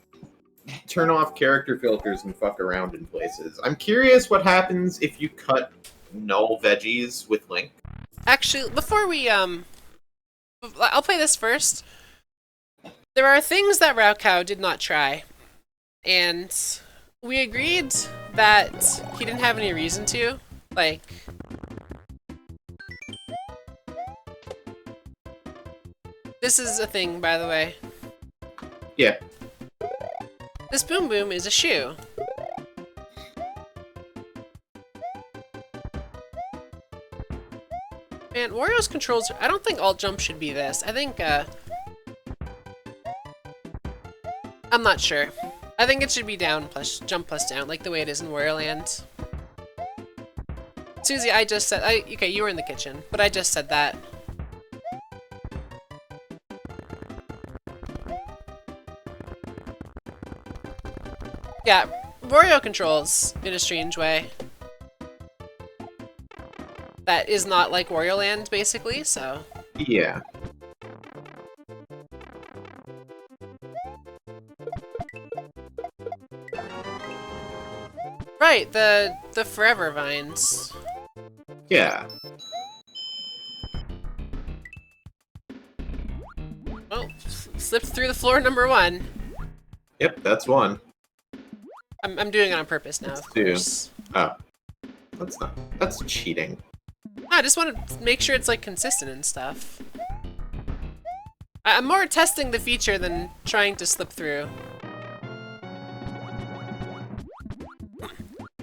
turn off character filters and fuck around in places. I'm curious what happens if you cut null veggies with Link. Actually, before we, I'll play this first. There are things that Raukau did not try, and we agreed that he didn't have any reason to. Like, this is a thing, by the way. Yeah. This Boom Boom is a shoe. Man, Wario's controls, I don't think alt jump should be this. I think, I'm not sure. I think it should be down plus, jump plus down, like the way it is in Wario Land. Susie, I just said, okay, you were in the kitchen, but I just said that. Yeah, Wario controls in a strange way. That is not like Wario Land, basically, so... Yeah. Right, the forever vines. Yeah. Oh, slipped through the floor number 1. Yep, that's one. I'm doing it on purpose now, of course. Oh. That's cheating. I just want to make sure it's, like, consistent and stuff. I'm more testing the feature than trying to slip through.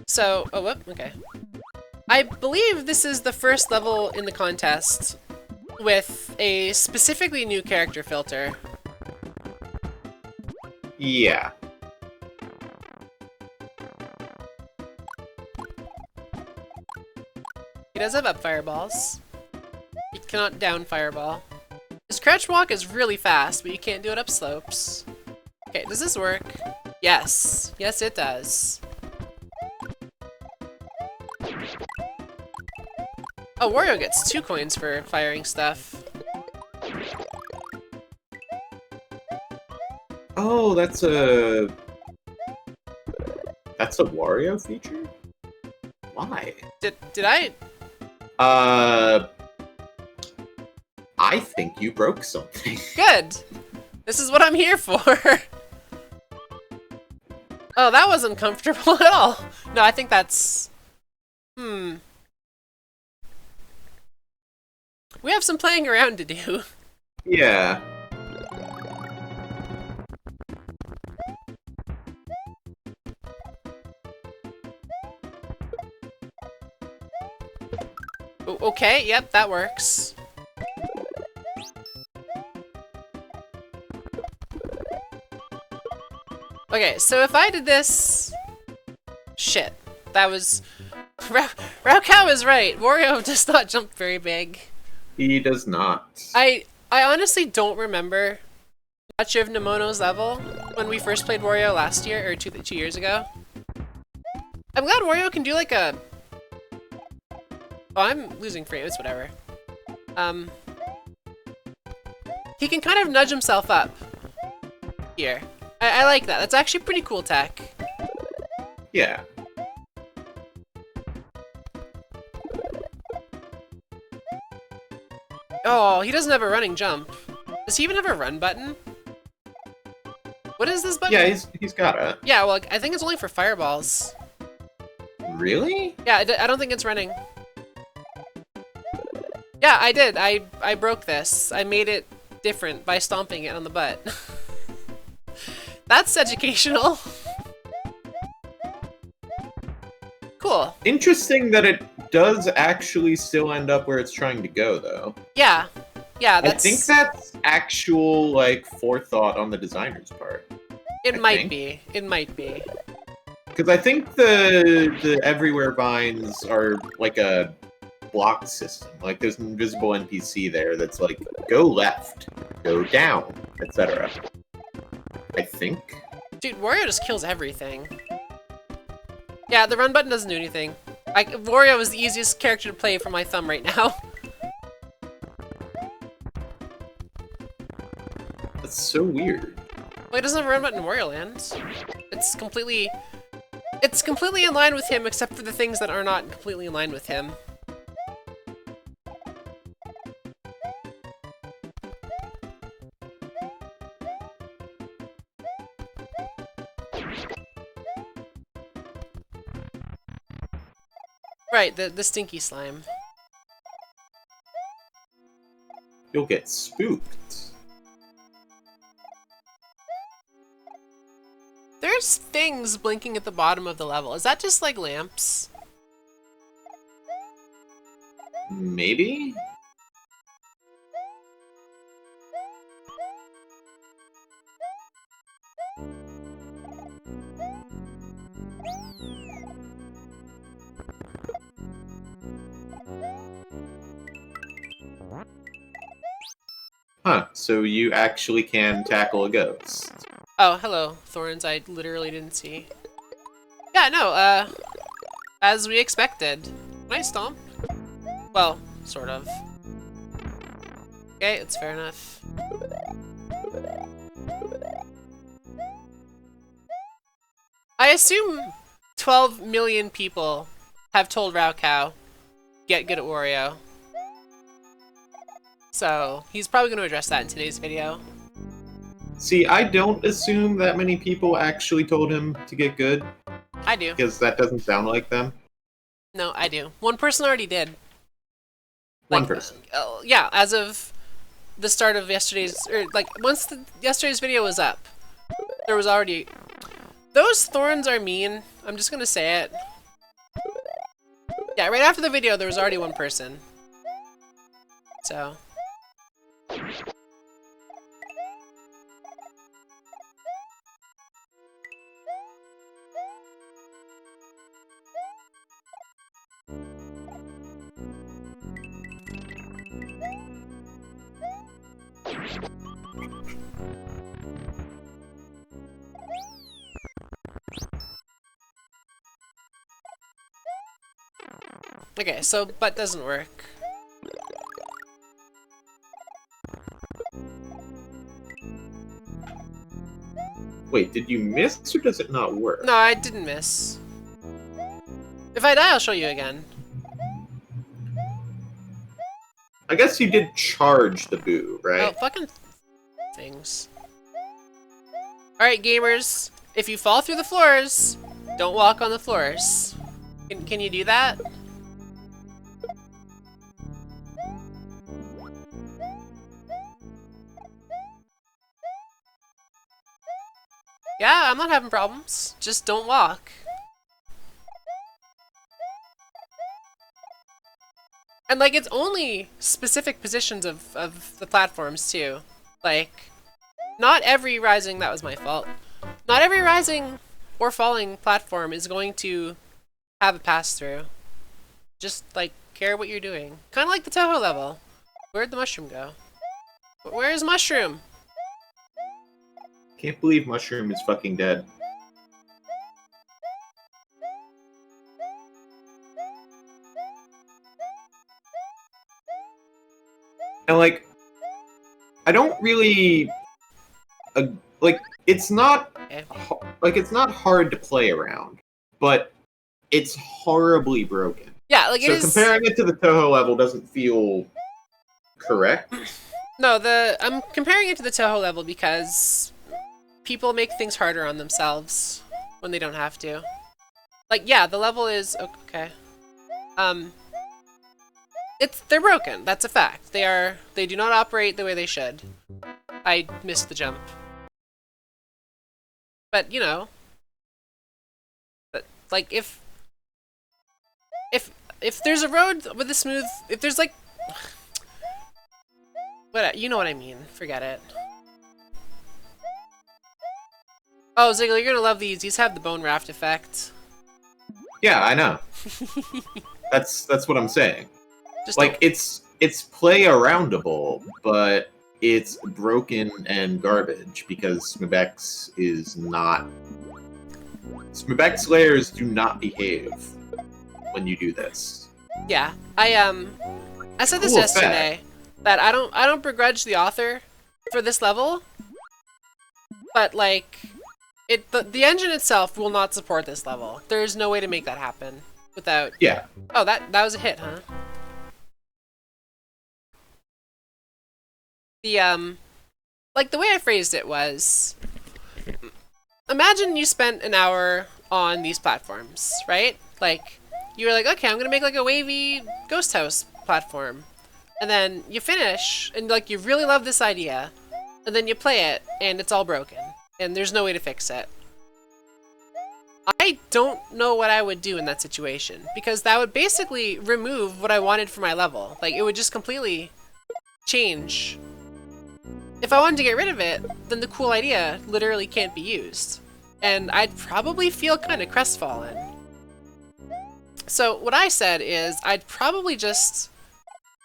So, oh, whoop, okay. I believe this is the first level in the contest with a specifically new character filter. Yeah. He does have up fireballs. He cannot down fireball. His crouch walk is really fast, but you can't do it up slopes. Okay, does this work? Yes. Yes, it does. Oh, Wario gets 2 coins for firing stuff. Oh, that's a Wario feature? Why? Did I? I think you broke something. Good! This is what I'm here for! Oh, that wasn't comfortable at all! No, I think that's... We have some playing around to do. Yeah. Okay, yep, that works. Okay, so if I did this... Shit. That was... Raukau is right. Wario does not jump very big. He does not. I honestly don't remember much of Nemono's level when we first played Wario last year, or two years ago. I'm glad Wario can do like a... Oh, I'm losing frames, whatever. He can kind of nudge himself up. Here. I like that. That's actually pretty cool tech. Yeah. Oh, he doesn't have a running jump. Does he even have a run button? What is this button? Yeah, he's got it. Yeah, well, I think it's only for fireballs. Really? Yeah, I don't think it's running. Yeah, I did. I broke this. I made it different by stomping it on the butt. That's educational. Cool. Interesting that it does actually still end up where it's trying to go, though. Yeah. Yeah, that's... I think that's actual, like, forethought on the designer's part. It might be. It might be. Because I think the everywhere vines are like a block system. Like, there's an invisible NPC there that's like, go left, go down, etc. I think. Dude, Wario just kills everything. Yeah, the run button doesn't do anything. Wario is the easiest character to play for my thumb right now. That's so weird. Well, he doesn't have a run button in Wario Land. It's completely in line with him, except for the things that are not completely in line with him. Right, the stinky slime. You'll get spooked. There's things blinking at the bottom of the level. Is that just like lamps? Maybe? Huh, so you actually can tackle a ghost. Oh, hello, Thorns. I literally didn't see. Yeah, no, as we expected. Nice stomp. Well, sort of. Okay, it's fair enough. I assume 12 million people have told Raocow, get good at Wario. So, he's probably going to address that in today's video. See, I don't assume that many people actually told him to get good, I do. because that doesn't sound like them. No, I do. One person already did. One person. Yeah, as of the start of yesterday's, or like once yesterday's video was up, there was already. Those thorns are mean. I'm just gonna say it. Yeah, right after the video, there was already one person. So. Okay, so butt doesn't work. Wait, did you miss, or does it not work? No, I didn't miss. If I die, I'll show you again. I guess you did charge the boo, right? Oh, fucking things. Alright, gamers. If you fall through the floors, don't walk on the floors. Can you do that? Yeah, I'm not having problems. Just don't walk. And like, it's only specific positions of the platforms too. Like, not every rising, that was my fault. Not every rising or falling platform is going to have a pass through. Just like, care what you're doing. Kind of like the Toho level. Where'd the mushroom go? Where's Mushroom? Can't believe Mushroom is fucking dead. And like, I don't really, like, it's not, Okay. like, it's not hard to play around, but it's horribly broken. Yeah, like So it is. comparing it to the Toho level doesn't feel correct. No, I'm comparing it to the Toho level because people make things harder on themselves when they don't have to. Like, yeah, the level is okay. They're broken. That's a fact. They do not operate the way they should. I missed the jump. But, you know, like if there's a road with a smooth, if there's like, what, you know what I mean. Forget it. Oh, Ziggler, you're gonna love these. These have the bone raft effect. Yeah, I know. That's what I'm saying. Just Like, it's play aroundable, but it's broken and garbage because Smebex is not. Smebex layers do not behave when you do this. yeah, I said this Cool yesterday that I don't begrudge the author for this level, But like, the engine itself will not support this level. There's no way to make that happen without. Yeah. Oh, that was a hit, huh? The like the way I phrased it was, imagine you spent an hour on these platforms, right? Like, you were like, okay, I'm gonna make like a wavy ghost house platform. And then you finish, and like you really love this idea, and then you play it, and it's all broken, and there's no way to fix it. I don't know what I would do in that situation, because that would basically remove what I wanted for my level. Like, it would just completely change. If I wanted to get rid of it, then the cool idea literally can't be used. And I'd probably feel kind of crestfallen. So what I said is, I'd probably just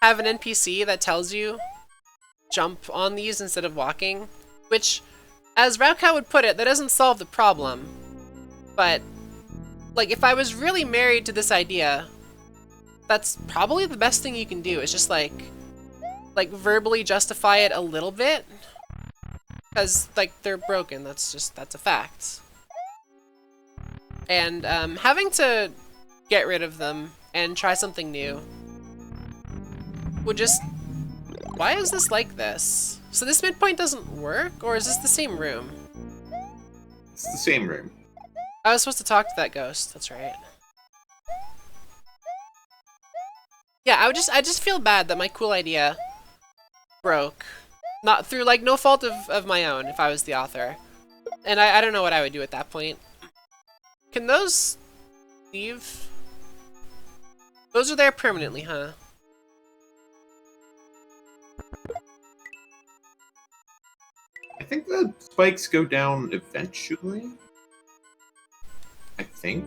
have an NPC that tells you jump on these instead of walking, which, as Raocow would put it, that doesn't solve the problem. But like, if I was really married to this idea, that's probably the best thing you can do, is just like verbally justify it a little bit, because like they're broken. That's a fact. And having to get rid of them and try something new would just... Why is this like this? So this midpoint doesn't work, or is this the same room? It's the same room. I was supposed to talk to that ghost, that's right. Yeah, I just feel bad that my cool idea broke. Not through, like, no fault of my own, if I was the author. And I don't know what I would do at that point. Can those leave? Those are there permanently, huh? I think the spikes go down eventually. I think.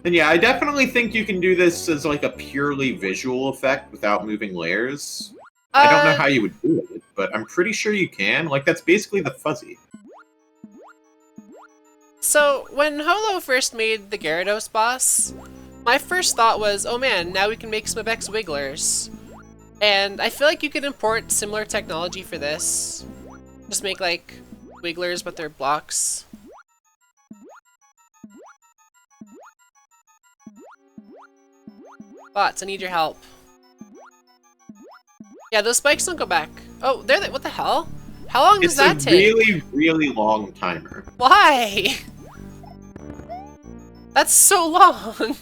And yeah, I definitely think you can do this as like a purely visual effect without moving layers. I don't know how you would do it, but I'm pretty sure you can. Like, that's basically the fuzzy. So, when Holo first made the Gyarados boss, my first thought was, oh man, now we can make some X Wigglers. And I feel like you could import similar technology for this. Just make, like, Wigglers, but they're blocks. Bots, I need your help. Yeah, those spikes don't go back. Oh, what the hell? How long does that take? It's a really, really long timer. Why? That's so long!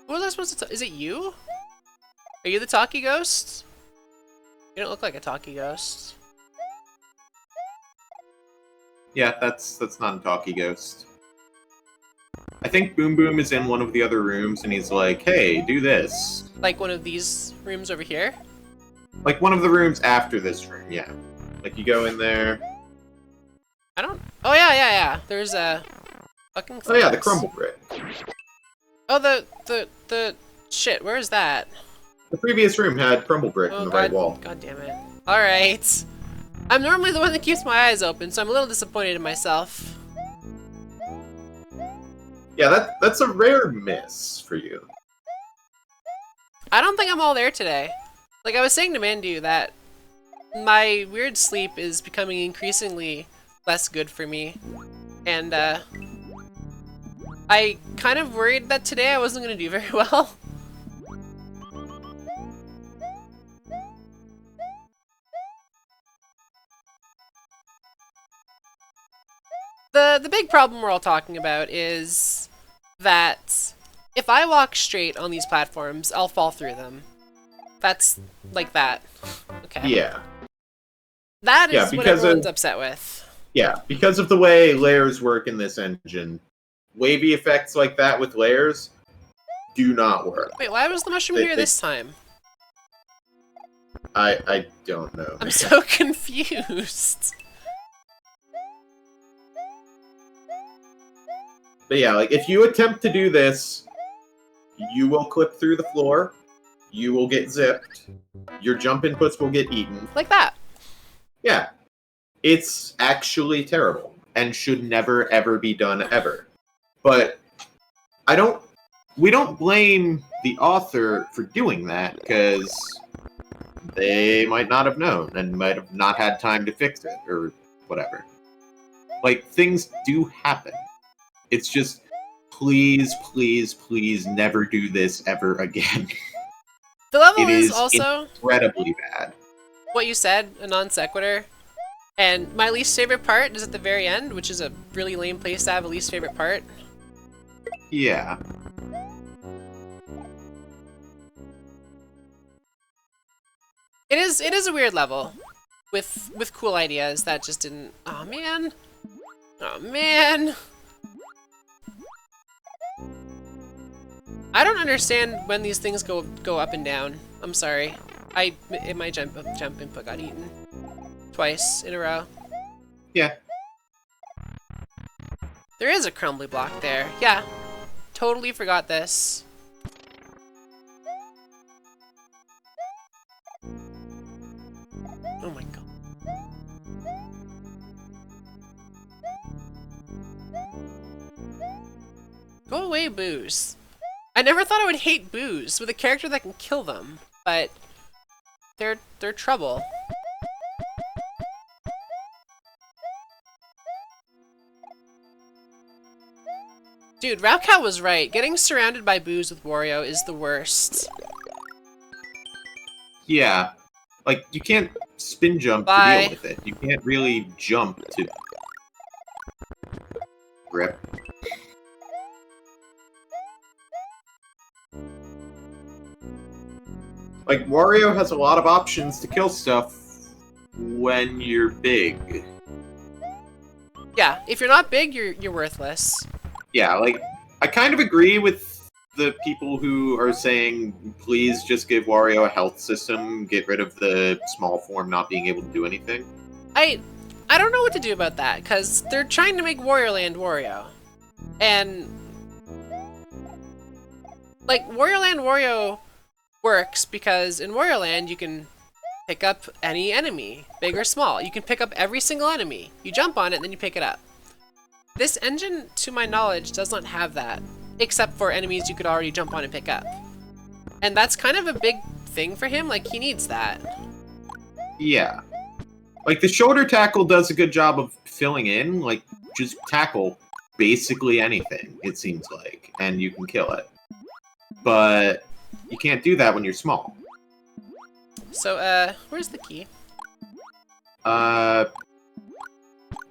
What was I supposed to is it you? Are you the talkie ghost? You don't look like a talkie ghost. Yeah, that's not a talkie ghost. I think Boom Boom is in one of the other rooms, and he's like, hey, do this. Like one of these rooms over here? Like one of the rooms after this room, yeah. Like you go in there. I don't... Oh yeah. There's a... fucking... Oh yeah, the crumble brick. Oh, the... Shit, where is that? The previous room had crumble brick Oh, in the right wall. God damn it. Alright. I'm normally the one that keeps my eyes open, so I'm a little disappointed in myself. Yeah, that's a rare miss for you. I don't think I'm all there today. Like, I was saying to Mandu that my weird sleep is becoming increasingly less good for me. And, I kind of worried that today I wasn't going to do very well. The big problem we're all talking about is that if I walk straight on these platforms, I'll fall through them. That's like that. Okay. Yeah. That is what because everyone's upset with. Yeah, because of the way layers work in this engine, wavy effects like that with layers do not work. Wait, why was the mushroom here this time? I don't know. I'm so confused. But yeah, like, if you attempt to do this, you will clip through the floor. you will get zipped. Your jump inputs will get eaten. Like that. Yeah. It's actually terrible and should never ever be done ever. But we don't blame the author for doing that because they might not have known and might have not had time to fix it or whatever. Like, things do happen. It's just, please, please, please never do this ever again. The level It is is also incredibly bad. what you said, a non sequitur. And my least favorite part is at the very end, which is a really lame place to have a least favorite part. Yeah. It is a weird level with cool ideas that just didn't. Oh man. Oh man. I don't understand when these things go up and down. I'm sorry. My jump input got eaten twice in a row. Yeah. There is a crumbly block there. Yeah. Totally forgot this. Oh my god. Go away, Booze. I never thought I would hate Booze with a character that can kill them, but they're trouble. Dude, Rapcat was right. Getting surrounded by Booze with Wario is the worst. Yeah. Like, you can't spin jump Bye. to deal with it. You can't really jump to grip. Like, Wario has a lot of options to kill stuff when you're big. Yeah, if you're not big, you're worthless. Yeah, like, I kind of agree with the people who are saying, please just give Wario a health system, get rid of the small form not being able to do anything. I don't know what to do about that, because they're trying to make Wario Land Wario. And like, Wario Land Wario works because in Wario Land you can pick up any enemy, big or small. You can pick up every single enemy. You jump on it, then you pick it up. This engine, to my knowledge, does not have that, except for enemies you could already jump on and pick up. And that's kind of a big thing for him, like, he needs that. Yeah. Like, the shoulder tackle does a good job of filling in, like, just tackle basically anything, it seems like, and you can kill it. But you can't do that when you're small. So, where's the key? I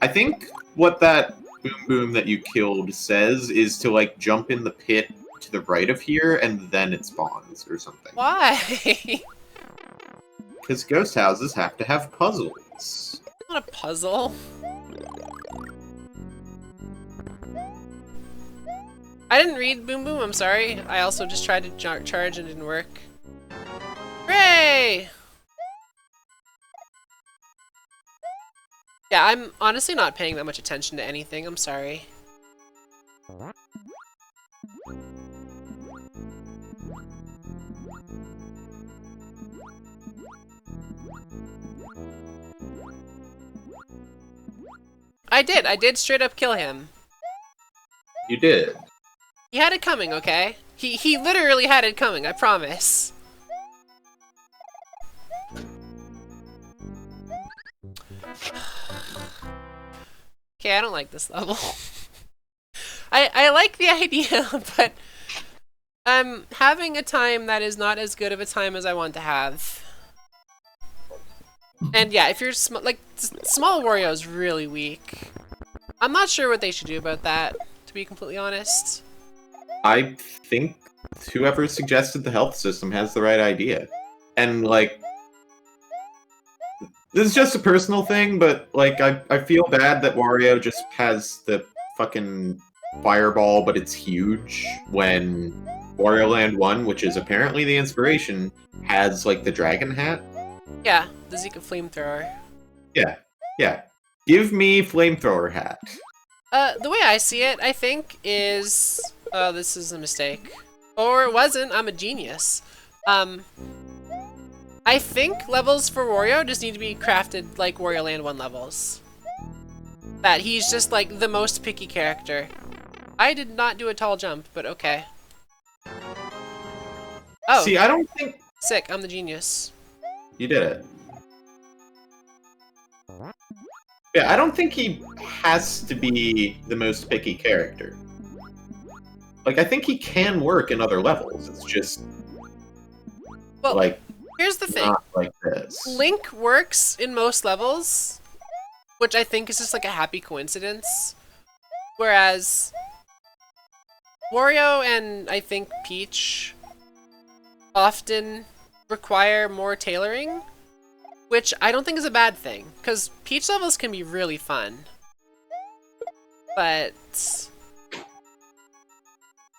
think what that Boom Boom that you killed says is to, like, jump in the pit to the right of here, and then it spawns, or something. Why? Because ghost houses have to have puzzles. Not a puzzle. I didn't read Boom Boom, I'm sorry. I also just tried to charge and it didn't work. Hooray! Yeah, I'm honestly not paying that much attention to anything, I'm sorry. I did straight up kill him. You did. He had it coming, okay? He literally had it coming, I promise. Okay, I don't like this level. I like the idea, but I'm having a time that is not as good of a time as I want to have. And yeah, if you're like, small Wario is really weak. I'm not sure what they should do about that, to be completely honest. I think whoever suggested the health system has the right idea. And, like, this is just a personal thing, but, like, I feel bad that Wario just has the fucking fireball, but it's huge, when Wario Land 1, which is apparently the inspiration, has, like, the dragon hat. Yeah, the Zika flamethrower. Yeah. Give me flamethrower hat. The way I see it, I think, is... Oh, this is a mistake. Or it wasn't, I'm a genius. I think levels for Wario just need to be crafted like Wario Land 1 levels. That he's just like the most picky character. I did not do a tall jump, but okay. Oh, See, I don't think sick, I'm the genius. you did it. Yeah, I don't think he has to be the most picky character. Like, I think he can work in other levels. It's just, Well, like, here's the thing. not like this. Link works in most levels, which I think is just like a happy coincidence. Whereas Wario and I think Peach often require more tailoring, which I don't think is a bad thing, because Peach levels can be really fun. But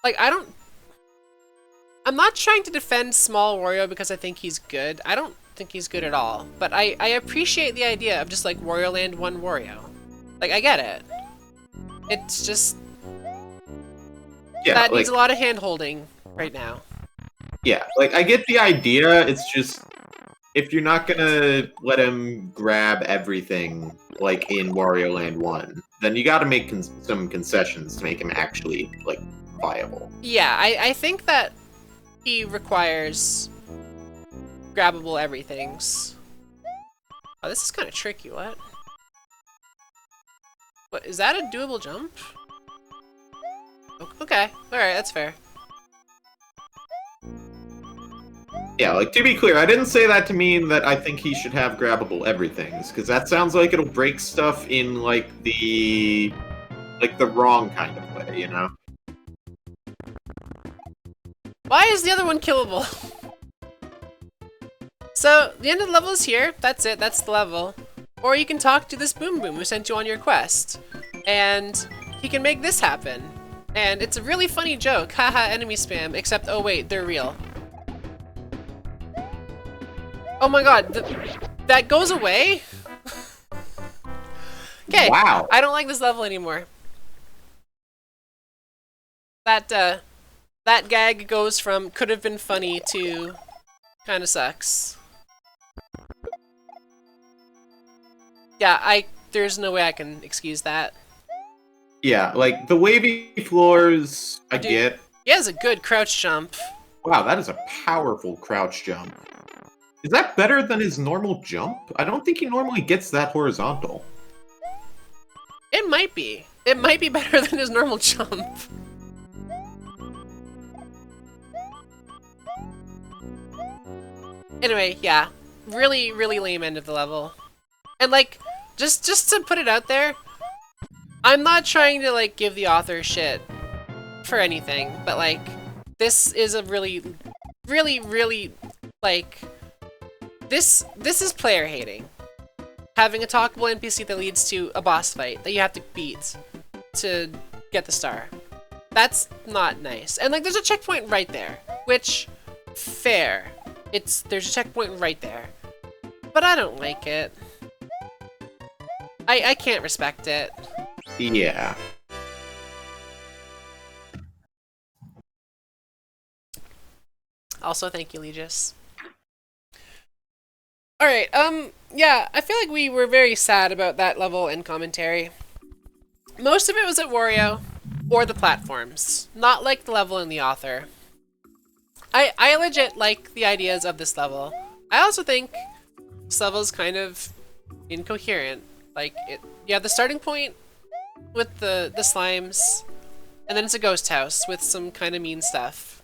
like, I'm not trying to defend small Wario because I think he's good. I don't think he's good at all. But I appreciate the idea of just like Wario Land 1 Wario. Like, I get it. It's just Yeah, that like, needs a lot of hand holding right now. yeah, like, I get the idea, it's just, if you're not gonna let him grab everything, like in Wario Land 1, then you gotta make some concessions to make him actually, like, viable. Yeah, I think that he requires grabbable everythings. Oh, this is kind of tricky, what? What, is that a doable jump? Okay, alright, that's fair. Yeah, like, to be clear, I didn't say that to mean that I think he should have grabbable everythings, because that sounds like it'll break stuff in, like, the wrong kind of way, you know? Why is the other one killable? So, the end of the level is here. That's it, that's the level. Or you can talk to this Boom Boom who sent you on your quest. And he can make this happen. And it's a really funny joke. Haha, enemy spam. Except, oh wait, they're real. Oh my god, that goes away? Okay, Wow. I don't like this level anymore. That gag goes from could have been funny to kinda sucks. Yeah, there's no way I can excuse that. Yeah, like, the wavy floors, I Dude. get. He has a good crouch jump. Wow, that is a powerful crouch jump. Is that better than his normal jump? I don't think he normally gets that horizontal. It might be. It might be better than his normal jump. Anyway, yeah. Really, really lame end of the level. And like, just to put it out there, I'm not trying to like give the author shit for anything, but like, this is a really, really, like, this is player hating. Having a talkable NPC that leads to a boss fight that you have to beat to get the star. That's not nice. And like, there's a checkpoint right there, which, fair. There's a checkpoint right there. But I don't like it. I can't respect it. Yeah. Also, thank you, Legis. Alright, yeah, I feel like we were very sad about that level and commentary. Most of it was at Wario, or the platforms, not like the level and the author. I legit like the ideas of this level. I also think this level is kind of incoherent. Like, yeah, the starting point with the slimes, and then it's a ghost house with some kind of mean stuff.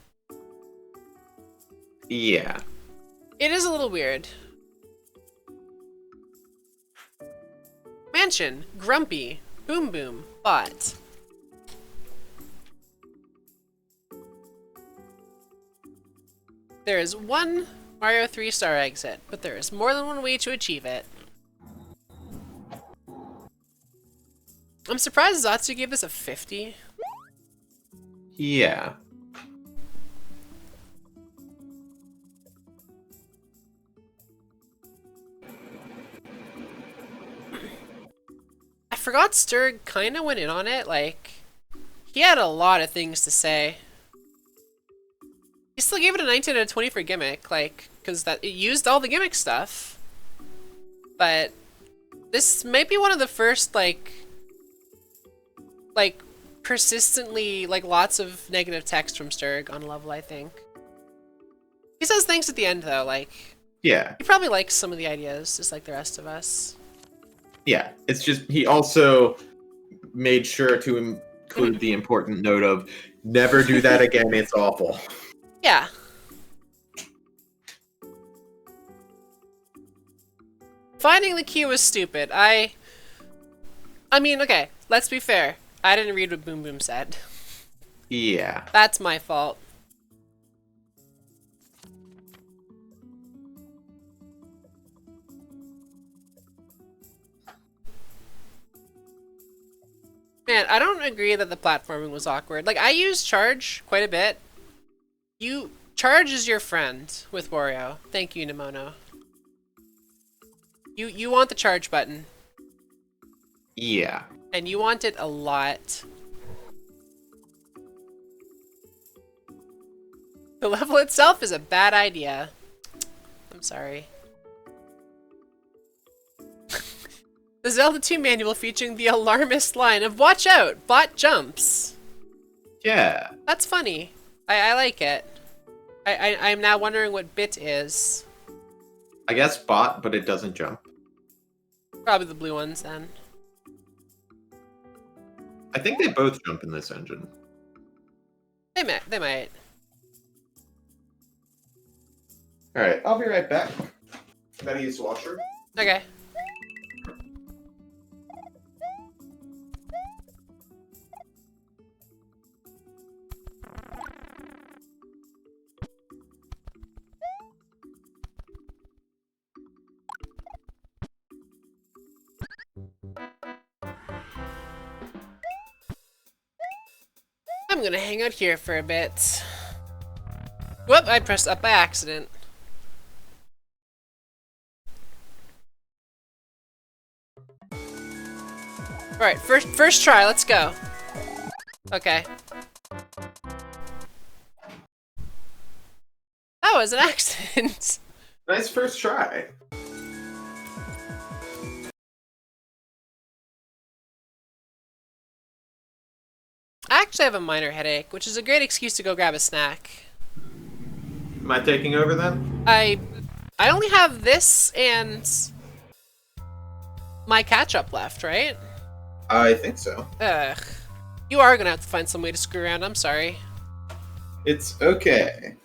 Yeah. It is a little weird. Mansion, Grumpy, Boom Boom, Bot. There is one Mario 3 star exit, but there is more than one way to achieve it. I'm surprised Zatsu gave this a 50. Yeah. I forgot Sturg kinda went in on it, like, he had a lot of things to say. He still gave it a 19 out of 20 for gimmick, like, because that it used all the gimmick stuff. But this might be one of the first, like persistently, like, lots of negative text from Sturg on a level, I think. He says things at the end, though, like... Yeah. He probably likes some of the ideas, just like the rest of us. Yeah, it's just, he also made sure to include the important note of, never do that again, it's awful. Yeah. Finding the key was stupid. I mean, okay, let's be fair. I didn't read what Boom Boom said. Yeah. That's my fault. Man, I don't agree that the platforming was awkward. Like, I use charge quite a bit. Charge is your friend with Wario. Thank you, Nemono. You want the charge button. Yeah. And you want it a lot. The level itself is a bad idea. I'm sorry. The Zelda 2 manual featuring the alarmist line of "Watch out, bot jumps." Yeah. That's funny. I like it. I'm now wondering what bit is. I guess bot, but it doesn't jump. Probably the blue ones then. I think they both jump in this engine. They might. Alright, I'll be right back. Gotta use the washer. Okay. I'm gonna hang out here for a bit. Whoop, I pressed up by accident. Alright, first try, let's go. Okay. That was an accident. Nice first try. I actually have a minor headache, which is a great excuse to go grab a snack. Am I taking over then? I only have this and my catch-up left, right? I think so. Ugh. You are gonna have to find some way to screw around, I'm sorry. It's okay.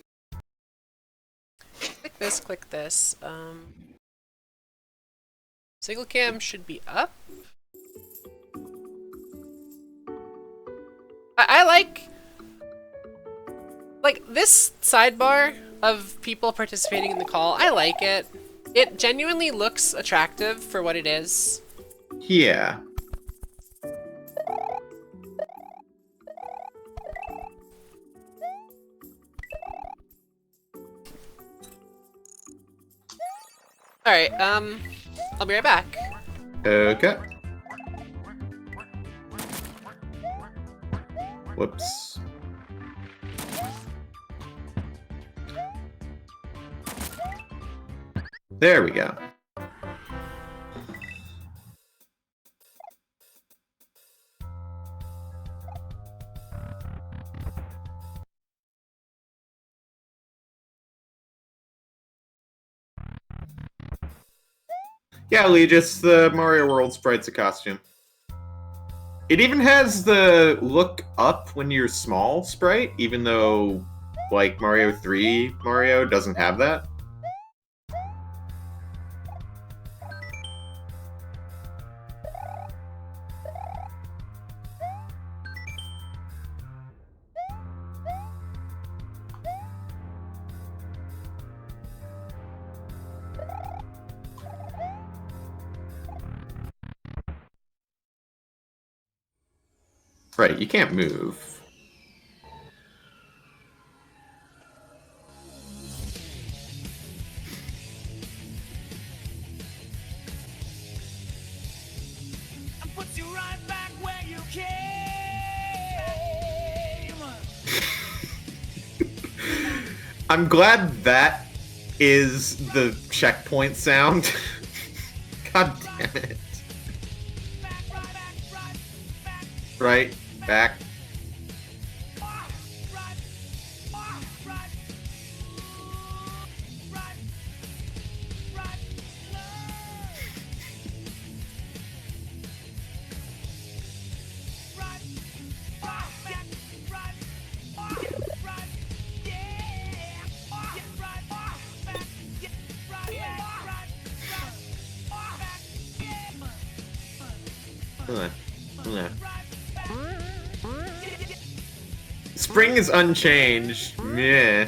Click this. Single cam should be up. I like this sidebar of people participating in the call. I like it. It genuinely looks attractive for what it is. Yeah. Alright, I'll be right back. Okay. Whoops. There we go. Yeah, Lee, just the Mario World Sprites costume. It even has the look up when you're small sprite, even though, like, Mario 3 Mario doesn't have that. Right, you can't move. And puts you right back where you came. I'm glad that is the checkpoint sound. God damn it. Right, back. Spring is unchanged. Meh.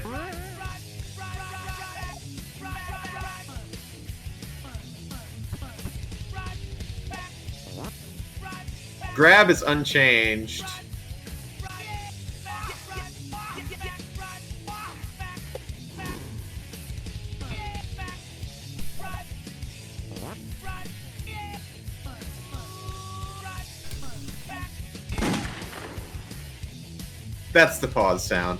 Grab is unchanged. That's the pause sound.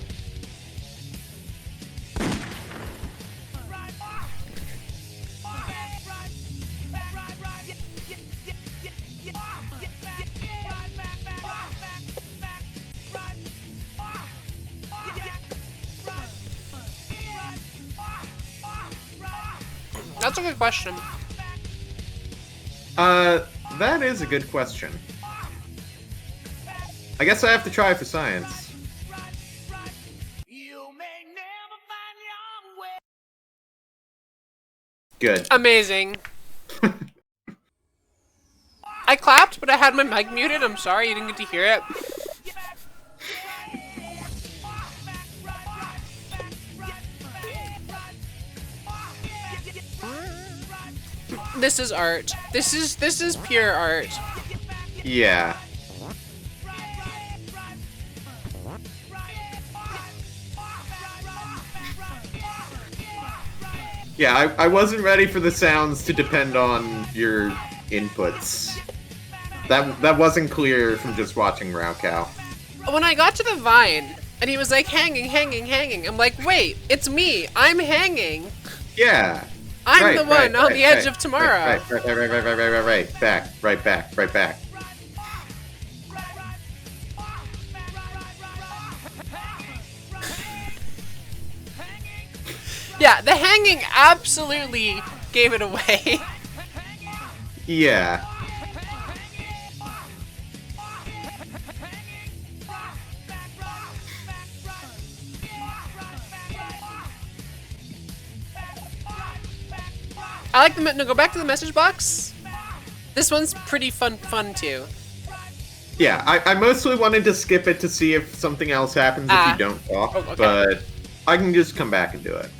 That's a good question. That is a good question. I guess I have to try for science. You may never find your way. Good. Amazing. I clapped, but I had my mic muted. I'm sorry you didn't get to hear it. This is art. This is pure art. Yeah. Yeah, I wasn't ready for the sounds to depend on your inputs. That wasn't clear from just watching Raocow. When I got to the vine, and he was like, hanging, hanging, hanging, I'm like, wait, it's me. I'm hanging. Yeah. I'm the one on the edge of tomorrow. Right. Back. Yeah, the hanging absolutely gave it away. Yeah. I like the no. Go back to the message box. This one's pretty fun too. Yeah, I mostly wanted to skip it to see if something else happens if you don't talk, okay. but I can just come back and do it.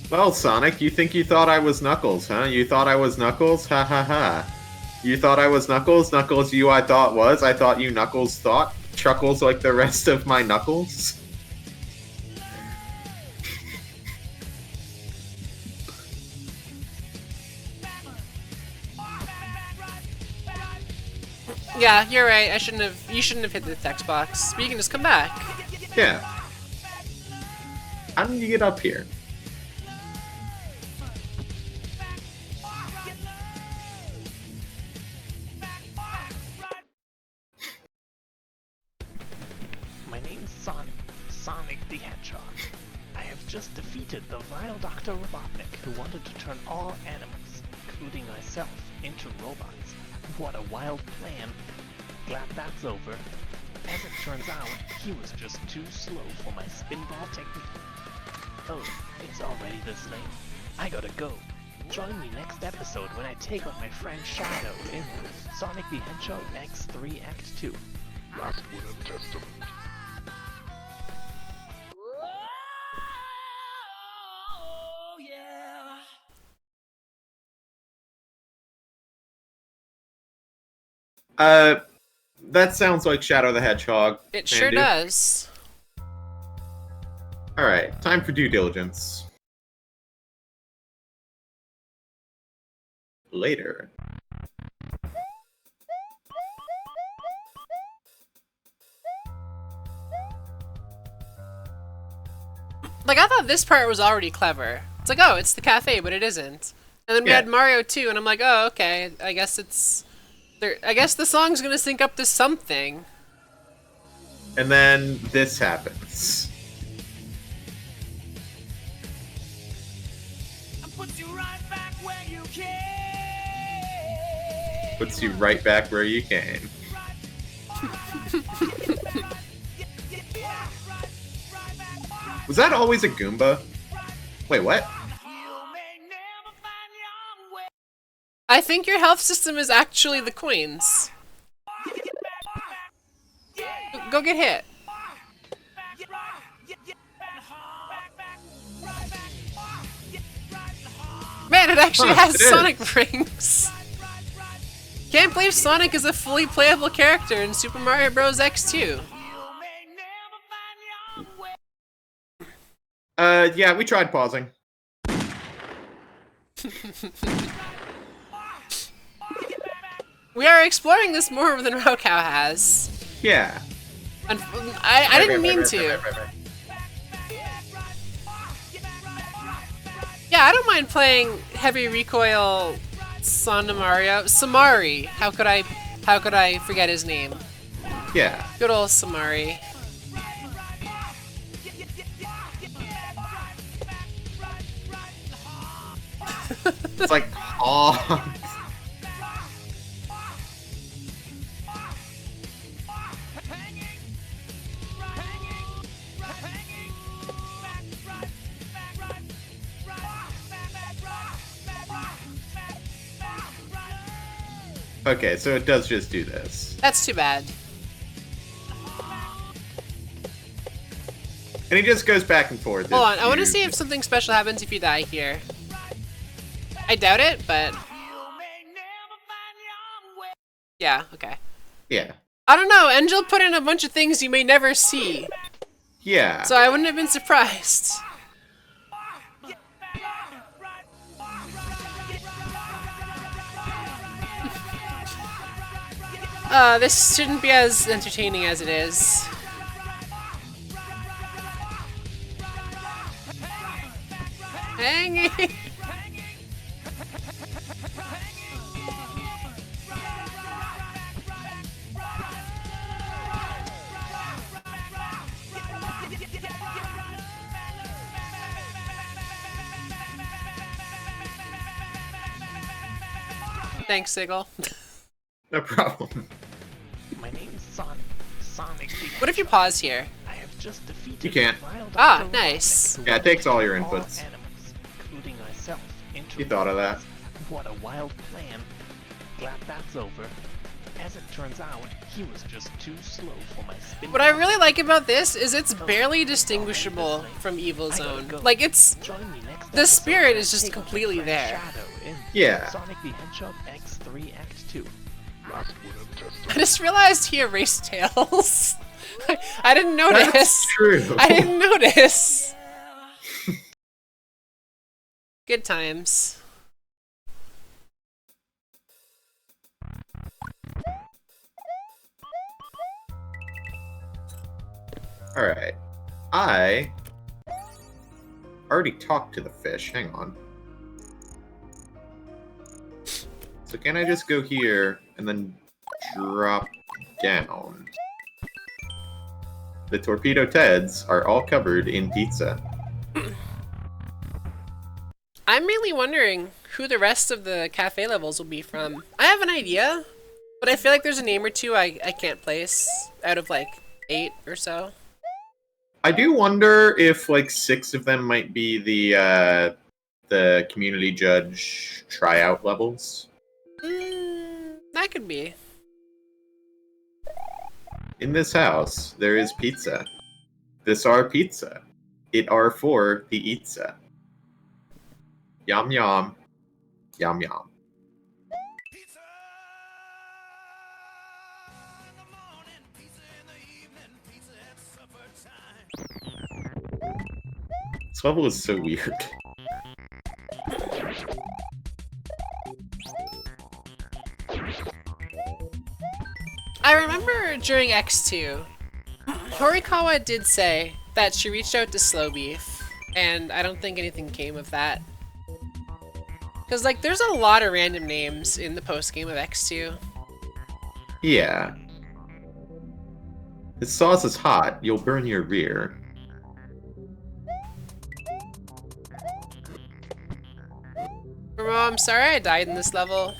Well, Sonic, you think you thought I was Knuckles, huh? You thought I was Knuckles? Ha ha ha. You thought I was Knuckles? Knuckles you I thought was. I thought you Knuckles thought. Chuckles like the rest of my Knuckles. Yeah, you're right. You shouldn't have hit the text box. But you can just come back. Yeah. How did you get up here? My name's Sonic the Hedgehog. I have just defeated the vile Dr. Robotnik who wanted to turn all animals, including myself, into robots. What a wild plan. Glad that's over. As it turns out, he was just too slow for my spinball technique. Oh, it's already this late. I gotta go. Join me next episode when I take on my friend Shadow in Sonic the Hedgehog X3 Act 2. Last Wooden Testament. Oh, yeah. That sounds like Shadow the Hedgehog. It sure Andy. does. Alright, time for due diligence. Later. Like, I thought this part was already clever. It's like, oh, it's the cafe, but it isn't. And then we had Mario 2, and I'm like, oh, okay, I guess it's... I guess the song's gonna sync up to something. And then this happens. Puts you right back where you came. Puts you right back where you came. Was that always a Goomba? Wait, what? I think your health system is actually the coins. Go get hit. Man, it actually has Sonic rings. Can't believe Sonic is a fully playable character in Super Mario Bros. X2. Yeah, we tried pausing. We are exploring this more than Raocow has. Yeah. And I didn't mean to. Yeah, I don't mind playing heavy recoil Son of Mario. Samari. How could I forget his name? Yeah. Good old Samari. It's like, oh. Okay, so it does just do this. That's too bad. And he just goes back and forth. Hold on, I want to see if something special happens if you die here. I doubt it, but... Yeah, okay. Yeah. I don't know, Angel put in a bunch of things you may never see. Yeah. So I wouldn't have been surprised. This shouldn't be as entertaining as it is. Hanging! Thanks, Sigil. No problem. My name is Sonic. Sonic the What if you pause here? I have just defeated You can't. the wild Ah, Dr. nice. Robotnik, Yeah, it takes all your who wanted inputs. all animals, including myself, into You thought of that. robots. What a wild plan. Glad that's over. As it turns out, he was just too slow for my spin. What I really like about this is it's barely distinguishable from Evil Zone. Like, it's... Join me next The episode spirit as is just I take on my completely friend there. Shadow in Yeah. Sonic the Hedgehog X3 Act 2. I just realized he erased Tails. I didn't notice. That's true. I didn't notice. Good times. Alright. I already talked to the fish. Hang on. So can I just go here and then drop down? The Torpedo Teds are all covered in pizza. I'm mainly wondering who the rest of the cafe levels will be from. I have an idea, but I feel like there's a name or two I can't place out of like 8 or so. I do wonder if like 6 of them might be the community judge tryout levels. That could be. In this house, there is pizza. This are pizza. It are for the eatsa. Yum yum. Yum yum. Pizza in the morning, pizza in the evening, pizza at supper time. This level is so weird. I remember during X2, Horikawa did say that she reached out to Slow Beef and I don't think anything came of that. Because, like, there's a lot of random names in the post-game of X2. Yeah. This sauce is hot. You'll burn your rear. Bro, I'm sorry I died in this level.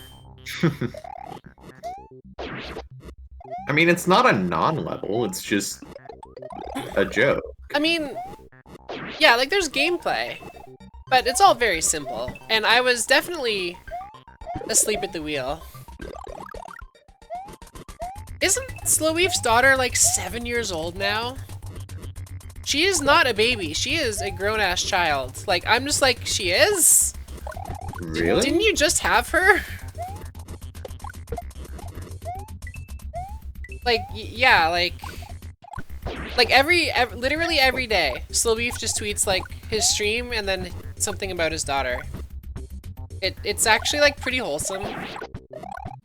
I mean, it's not a non-level. It's just a joke. I mean, yeah, like, there's gameplay. But it's all very simple. And I was definitely asleep at the wheel. Isn't Sloweef's daughter, like, 7 years old now? She is not a baby. She is a grown-ass child. Like, I'm just like, she is? Really? Didn't you just have her? Like, yeah, like literally every day, Sloweef just tweets, like, his stream and then something about his daughter. It's actually, like, pretty wholesome.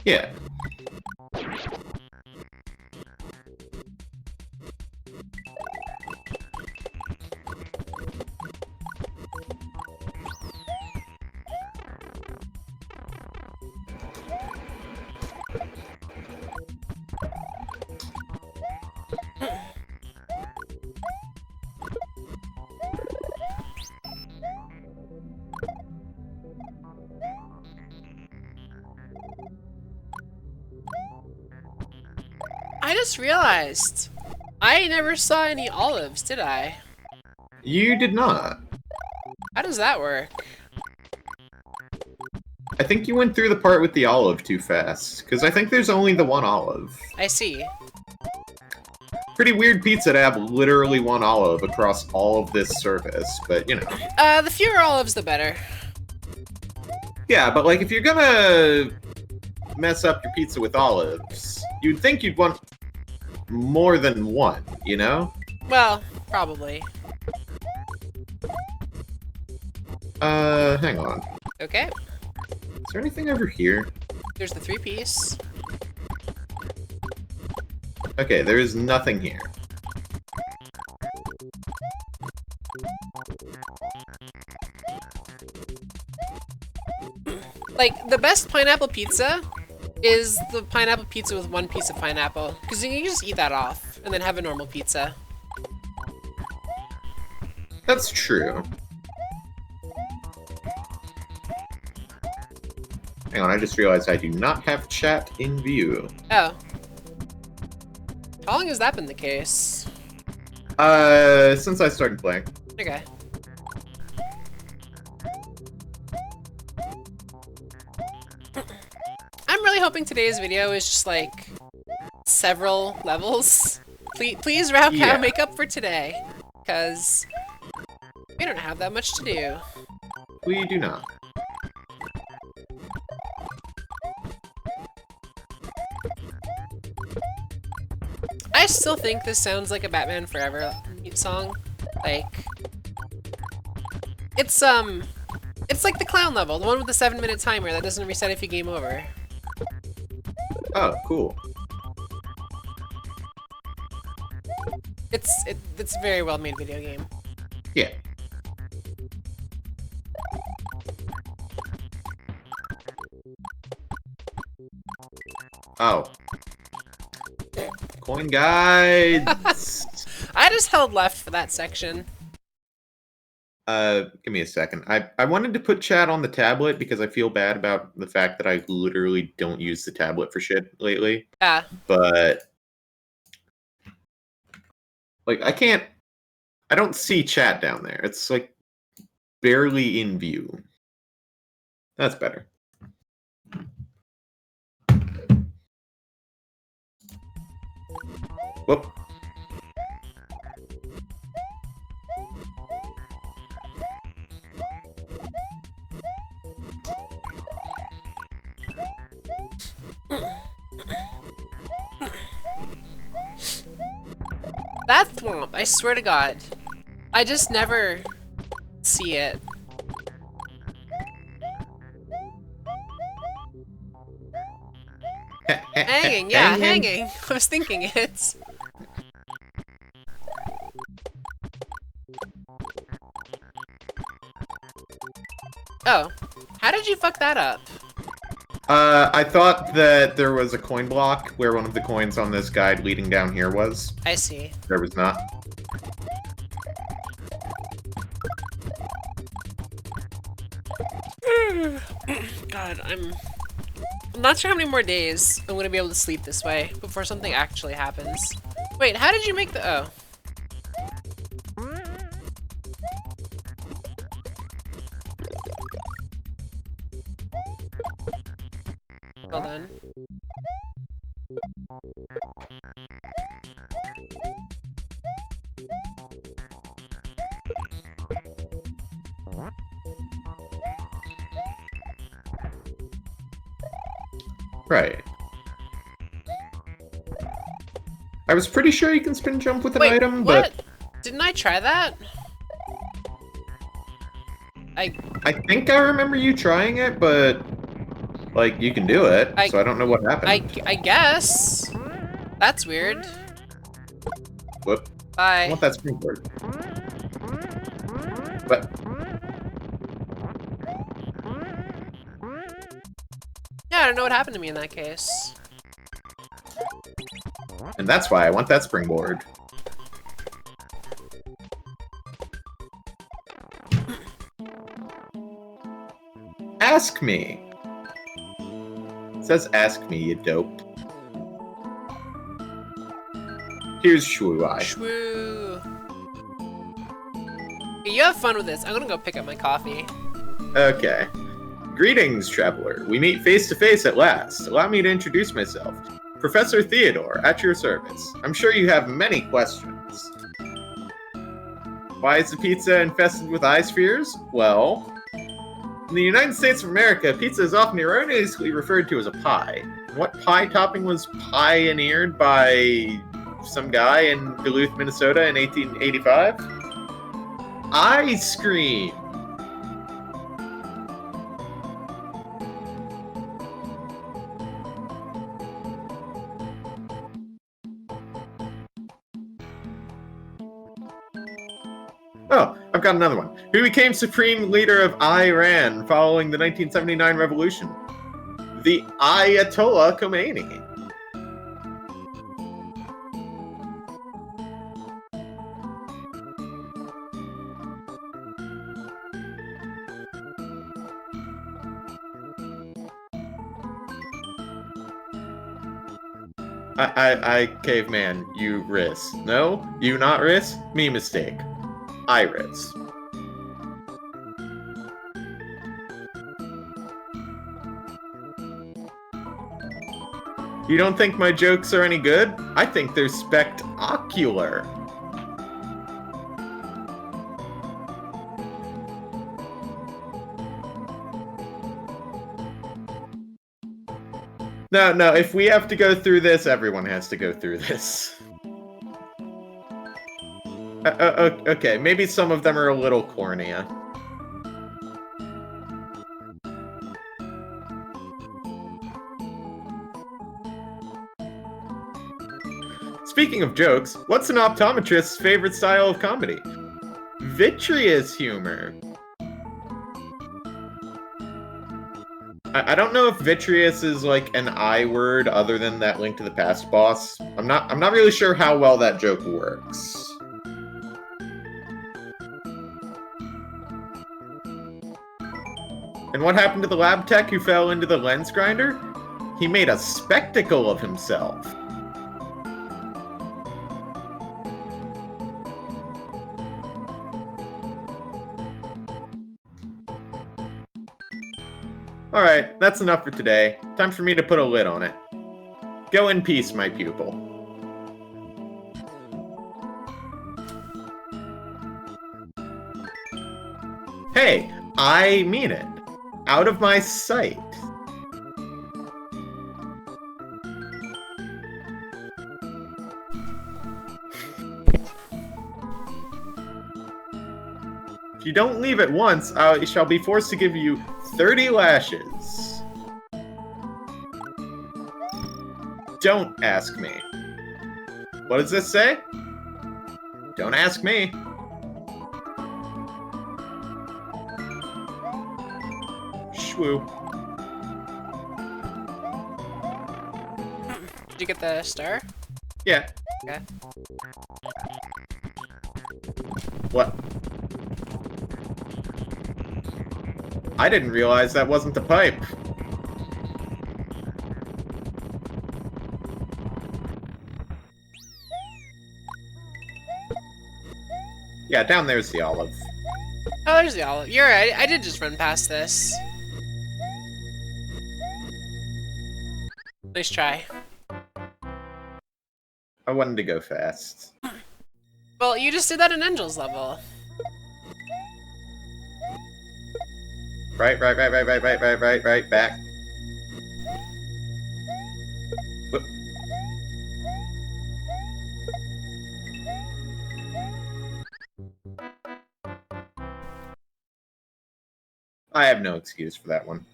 Yeah. I just realized, I never saw any olives, did I? You did not. How does that work? I think you went through the part with the olive too fast, because I think there's only the one olive. I see. Pretty weird pizza to have literally one olive across all of this surface, but you know. The fewer olives, the better. Yeah, but like if you're gonna mess up your pizza with olives, you'd think you'd want more than one, you know? Well, probably. Hang on. Okay. Is there anything over here? There's the 3-piece. Okay, there is nothing here. Like, the best pineapple pizza is the pineapple pizza with 1 piece of pineapple. Because you can just eat that off, and then have a normal pizza. That's true. Hang on, I just realized I do not have chat in view. Oh. How long has that been the case? Since I started playing. Okay. I'm really hoping today's video is just like several levels. Please Rao Cow, Yeah. make up for today, because we don't have that much to do. We do not. I still think this sounds like a Batman Forever song. Like, it's like the clown level, the one with the 7-minute timer that doesn't reset if you game over. Oh, cool. It's a very well made video game. Yeah. Oh. Coin guides! I just held left for that section. Give me a second. I wanted to put chat on the tablet because I feel bad about the fact that I literally don't use the tablet for shit lately. Yeah. But like I don't see chat down there. It's like barely in view. That's better. Whoop. That thwomp, I swear to God. I just never see it. Hanging, yeah, hanging. I was thinking it. Oh, how did you fuck that up? I thought that there was a coin block where one of the coins on this guide leading down here was. I see. There was not. God, I'm not sure how many more days I'm gonna be able to sleep this way before something actually happens. Wait, how did you make the... Oh. Well done. Right. I was pretty sure you can spin jump with an Wait, item, what? but Didn't I try that? I think I remember you trying it, but like you can do it, so I don't know what happened. I guess. That's weird. Whoop. I Bye. want that springboard. But Yeah, I don't know what happened to me in that case. and that's why I want that springboard. Ask me. It says ask me, you dope. Here's Shuai. Shwoo. Okay, you have fun with this. I'm gonna go pick up my coffee. Okay. Greetings, traveler. We meet face to face at last. Allow me to introduce myself. Professor Theodore, at your service. I'm sure you have many questions. Why is the pizza infested with eye spheres? Well, in the United States of America, pizza is often erroneously referred to as a pie. What pie topping was pioneered by some guy in Duluth, Minnesota in 1885? Ice cream! Oh, I've got another one. Who became supreme leader of Iran following the 1979 revolution? The Ayatollah Khomeini. I caveman, you Riss. No? You not Riss? Me mistake. Iris. You don't think my jokes are any good? I think they're spectacular. No, if we have to go through this, everyone has to go through this. Okay, maybe some of them are a little cornea. Speaking of jokes, what's an optometrist's favorite style of comedy? Vitreous humor. I don't know if vitreous is like an I word other than that Link to the Past boss. I'm not really sure how well that joke works. And what happened to the lab tech who fell into the lens grinder? He made a spectacle of himself. Alright, that's enough for today. Time for me to put a lid on it. Go in peace, my pupil. Hey, I mean it. Out of my sight. If you don't leave at once, I shall be forced to give you 30 lashes. Don't ask me. What does this say? Don't ask me. Shwoo. Did you get the star? Yeah. Okay. What? I didn't realize that wasn't the pipe. Yeah, down there's the olive. Oh, there's the olive. You're right. I did just run past this. Nice try. I wanted to go fast. Well, you just did that in Angel's level. Right, back. Whoop. I have no excuse for that one.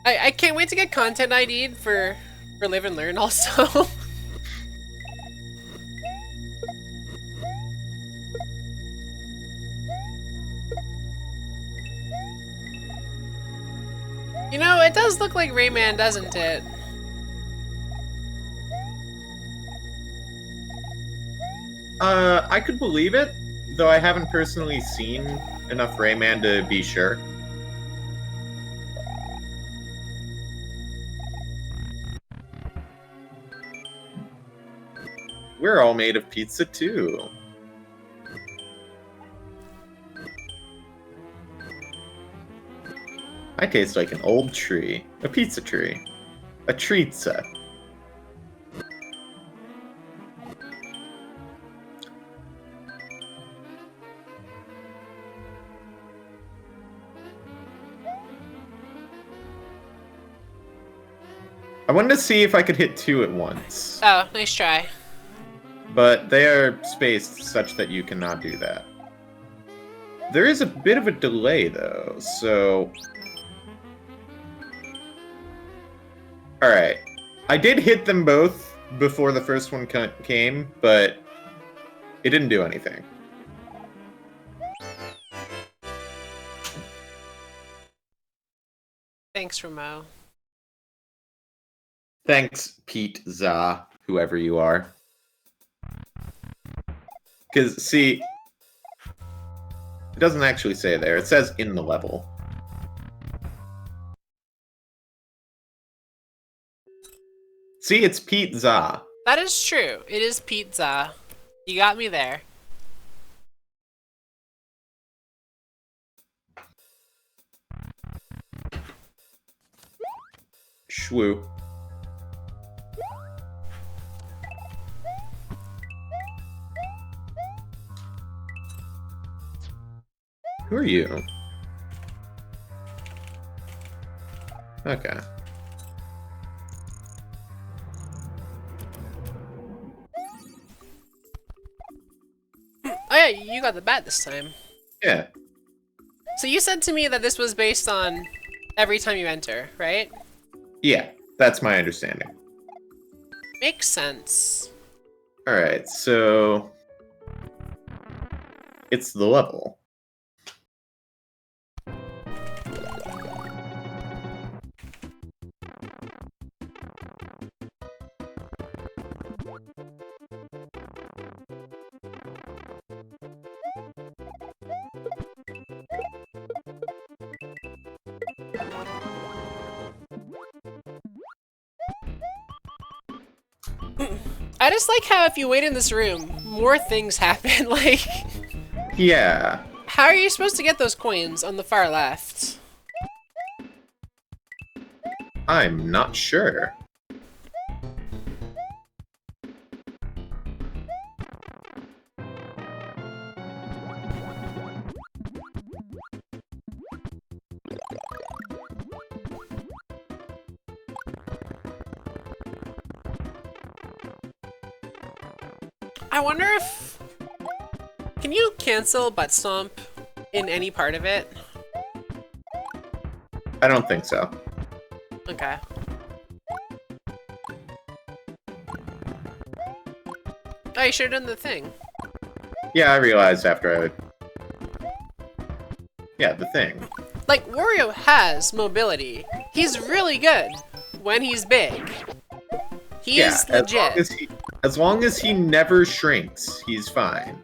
I can't wait to get content ID'd for Live and Learn also. You know, it does look like Rayman, doesn't it? I could believe it, though I haven't personally seen enough Rayman to be sure. We're all made of pizza, too. I taste like an old tree. A pizza tree. A treatza. I wanted to see if I could hit two at once. Oh, nice try. But they are spaced such that you cannot do that. There is a bit of a delay, though, so... Alright. I did hit them both before the first one came, but it didn't do anything. Thanks, Ramo. Thanks, Pete Za, whoever you are. Because, see, it doesn't actually say there. It says in the level. See, it's Pete Za. That is true. It is pizza. You got me there. Shwoo. Who are you? Okay. Oh yeah, you got the bat this time. Yeah. So you said to me that this was based on every time you enter, right? Yeah, that's my understanding. Makes sense. Alright, so... It's the level. I just like how if you wait in this room, more things happen. Like, Yeah. how are you supposed to get those coins on the far left? I'm not sure. I wonder if... Can you cancel Butt Stomp in any part of it? I don't think so. Okay. Oh, you should have done the thing. Yeah, I realized after I... Yeah, the thing. Like, Wario has mobility. He's really good when he's big. He's legit. As long as he never shrinks, he's fine.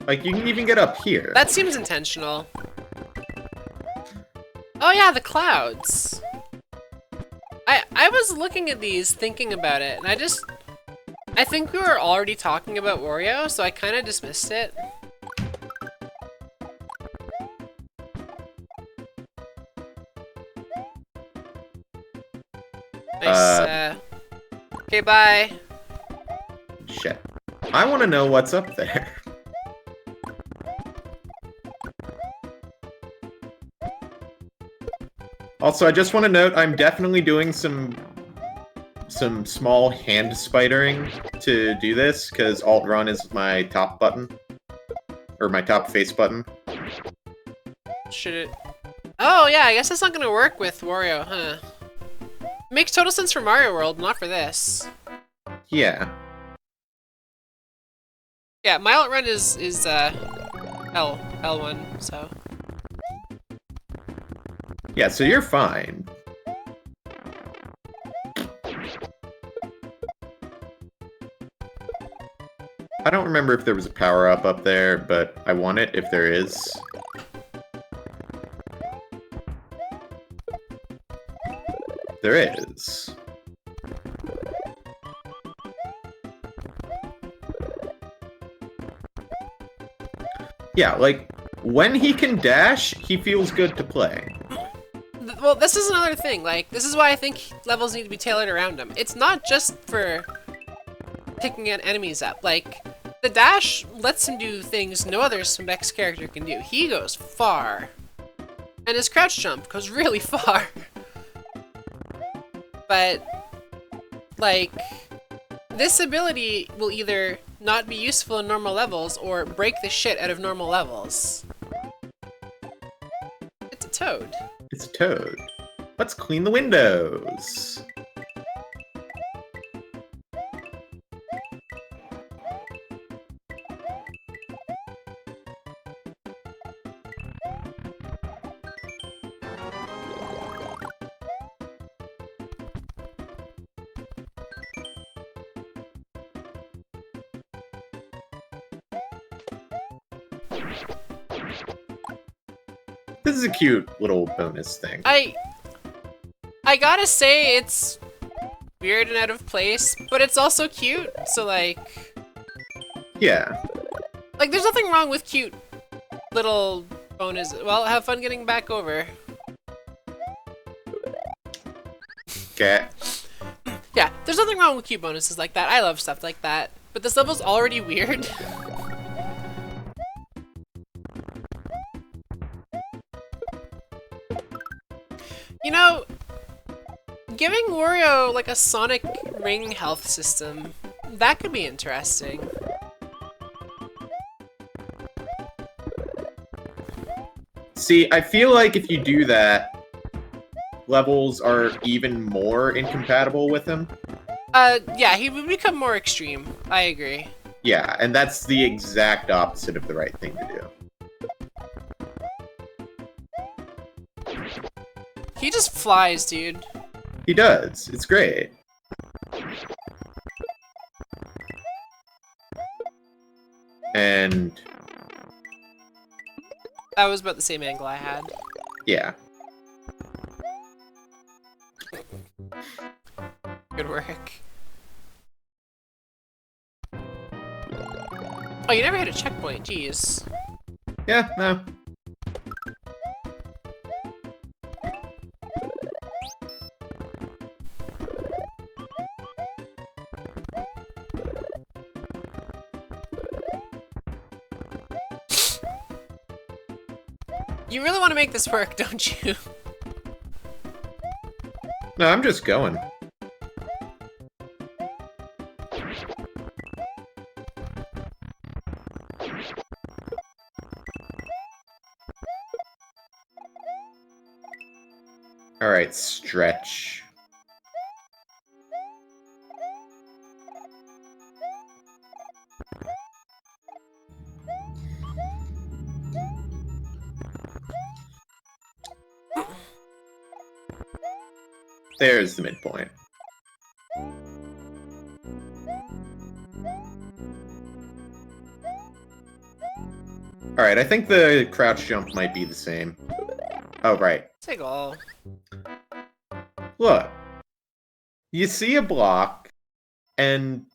Like, you can even get up here. That seems intentional. Oh yeah, the clouds. I was looking at these, thinking about it, and I think we were already talking about Wario, so I kind of dismissed it. Nice, okay, bye. Shit. I want to know what's up there. Also, I just want to note I'm definitely doing some small hand spidering to do this, because Alt-Run is my top button. Or my top face button. Should it? Oh yeah, I guess that's not gonna work with Wario, huh? Makes total sense for Mario World, not for this. Yeah. Yeah, my Alt-Run is L1, so. Yeah, so you're fine. I don't remember if there was a power-up up there, but I want it if there is. There is. Yeah, like, when he can dash, he feels good to play. Well, this is another thing, like, this is why I think levels need to be tailored around him. It's not just for picking enemies up, like, the dash lets him do things no other X character can do. He goes far. And his crouch jump goes really far. But, like, this ability will either not be useful in normal levels or break the shit out of normal levels. It's a toad. It's a toad. Let's clean the windows. This is a cute little bonus thing. I gotta say, it's weird and out of place, but it's also cute, so like... Yeah. Like, there's nothing wrong with cute little bonuses. Well, have fun getting back over. Okay. Yeah, there's nothing wrong with cute bonuses like that. I love stuff like that. But this level's already weird. You know, giving Wario like a Sonic Ring health system, that could be interesting. See, I feel like if you do that, levels are even more incompatible with him. Yeah, he would become more extreme. I agree. Yeah, and that's the exact opposite of the right thing to do. He just flies, dude. He does. It's great. And... that was about the same angle I had. yeah. Good work. Oh, you never hit a checkpoint, jeez. Yeah, no. You really want to make this work, don't you? No, I'm just going. Alright, stretch. There's the midpoint. Alright, I think the crouch jump might be the same. Oh, right. Take all. Look. You see a block, and...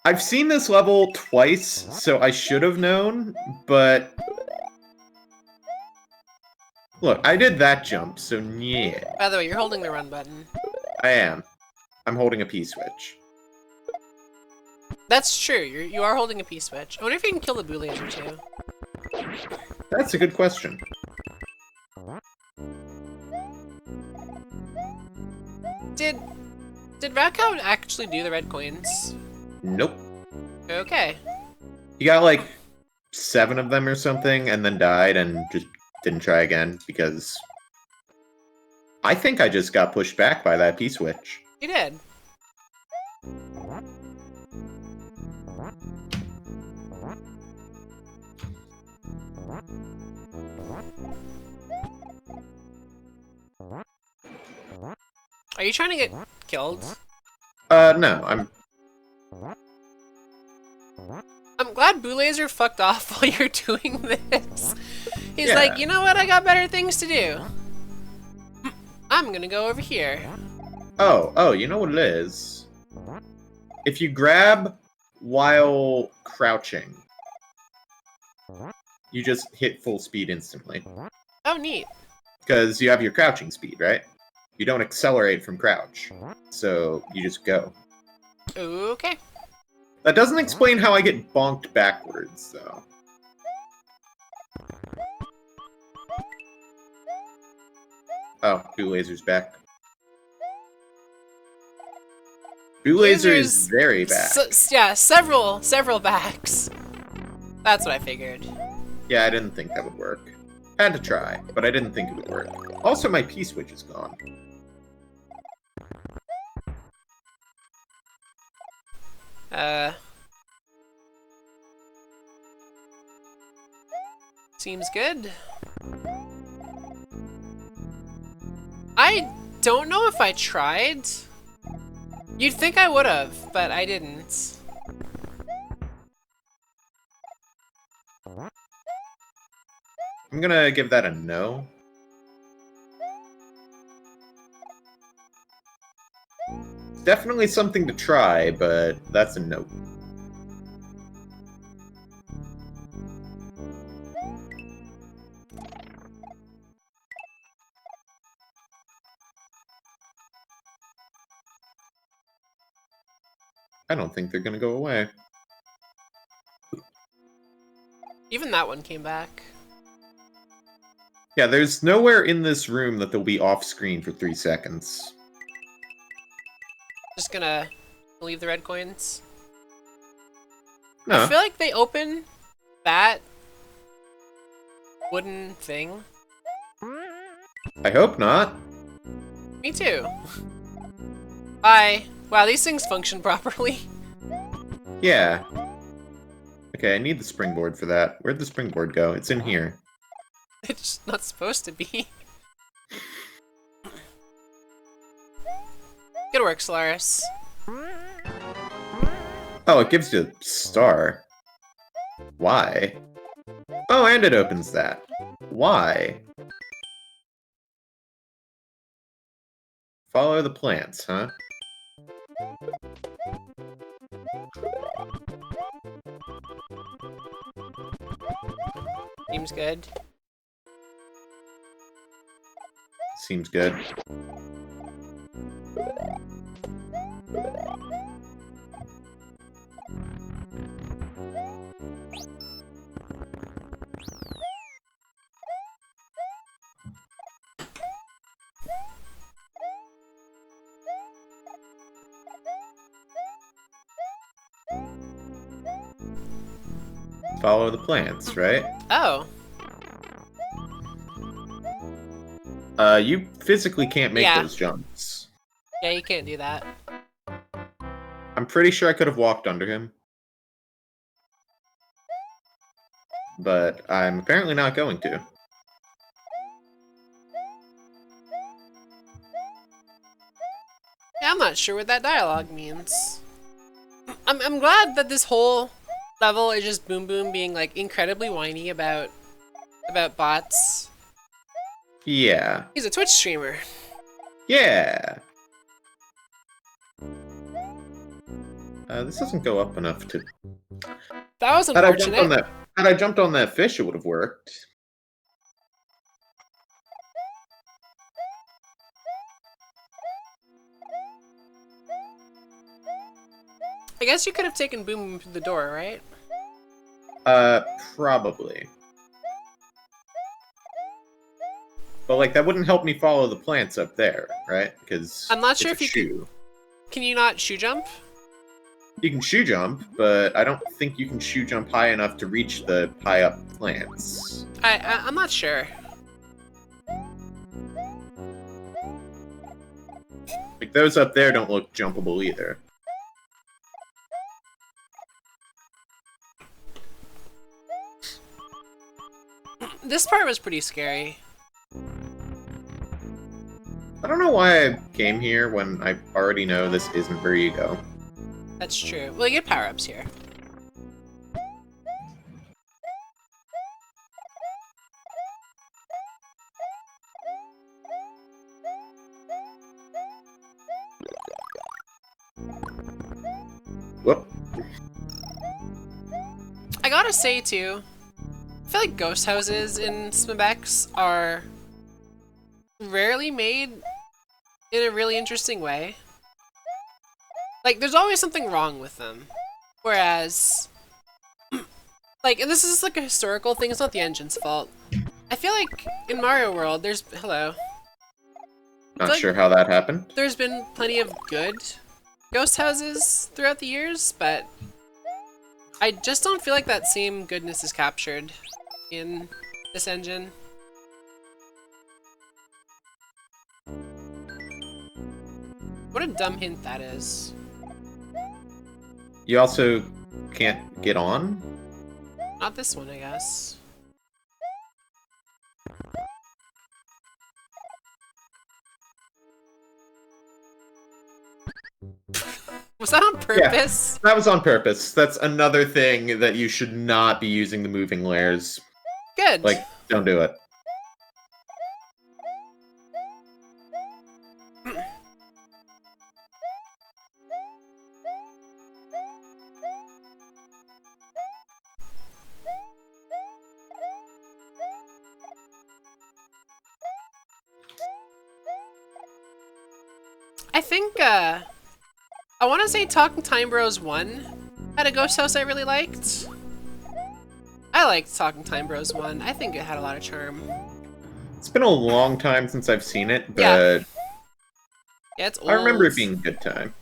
I've seen this level twice, so I should have known, but... Look, I did that jump, so yeah. By the way, you're holding the run button. I am. I'm holding a P-switch. That's true. You are holding a P-switch. I wonder if you can kill the Boo Laser too. That's a good question. Did Ratcow actually do the red coins? Nope. Okay. He got like 7 of them or something, and then died, and just didn't try again, because... I think I just got pushed back by that P-switch. You did. Are you trying to get killed? No, I'm glad Boo Laser fucked off while you're doing this. He's Yeah. like, you know what? I got better things to do. I'm gonna go over here. Oh, you know what it is? If you grab while crouching, you just hit full speed instantly. Oh, neat. Because you have your crouching speed, right? You don't accelerate from crouch. So you just go. Okay. That doesn't explain how I get bonked backwards, though. Oh, Boo Laser's back. Boo Laser is very back. Yeah, several backs. That's what I figured. Yeah, I didn't think that would work. Had to try, but I didn't think it would work. Also, my P-switch is gone. Seems good. I don't know if I tried. You'd think I would have, but I didn't. I'm gonna give that a no. Definitely something to try, but that's a no. I don't think they're gonna go away. Even that one came back. Yeah, there's nowhere in this room that they'll be off-screen for 3 seconds. Just gonna leave the red coins. No. I feel like they open that wooden thing. I hope not. Me too. Bye. Wow, these things function properly. Yeah. Okay, I need the springboard for that. Where'd the springboard go? It's in here. It's not supposed to be. Good work, Solaris. Oh, it gives you a star. Why? Oh, and it opens that. Why? Follow the plants, huh? Seems good. Seems good. Follow the plants, right? Oh. You physically can't make Yeah. those jumps. Yeah, you can't do that. I'm pretty sure I could have walked under him. But I'm apparently not going to. not sure what that dialogue means. I'm glad that this whole level is just Boom Boom being like incredibly whiny about bots. Yeah. He's a Twitch streamer. Yeah. This doesn't go up enough to. That was unfortunate. Had I jumped on that fish, it would have worked. I guess you could have taken Boom Boom through the door, right? Probably. But like that wouldn't help me follow the plants up there, right? Because I'm not sure if you can you not shoe jump? You can shoe jump, but I don't think you can shoe jump high enough to reach the high up plants. I'm not sure. Like those up there don't look jumpable either. This part was pretty scary. I don't know why I came here when I already know this isn't where you go. That's true. Well, you get power-ups here. Whoop. I gotta say, too, I feel like ghost houses in SMBX are rarely made in a really interesting way. Like, there's always something wrong with them. Whereas, like, and this is like a historical thing, it's not the engine's fault. I feel like in Mario World, hello. Not sure how that happened. There's been plenty of good ghost houses throughout the years, but I just don't feel like that same goodness is captured in this engine. What a dumb hint that is. You also can't get on? Not this one, I guess. Was that on purpose? Yeah, that was on purpose. That's another thing that you should not be using the moving layers. Good. Like, don't do it. I think, I want to say Talking Time Bros 1 had a ghost house I really liked. I liked Talking Time Bros 1. I think it had a lot of charm. It's been a long time since I've seen it, but yeah, it's old. I remember it being a good time.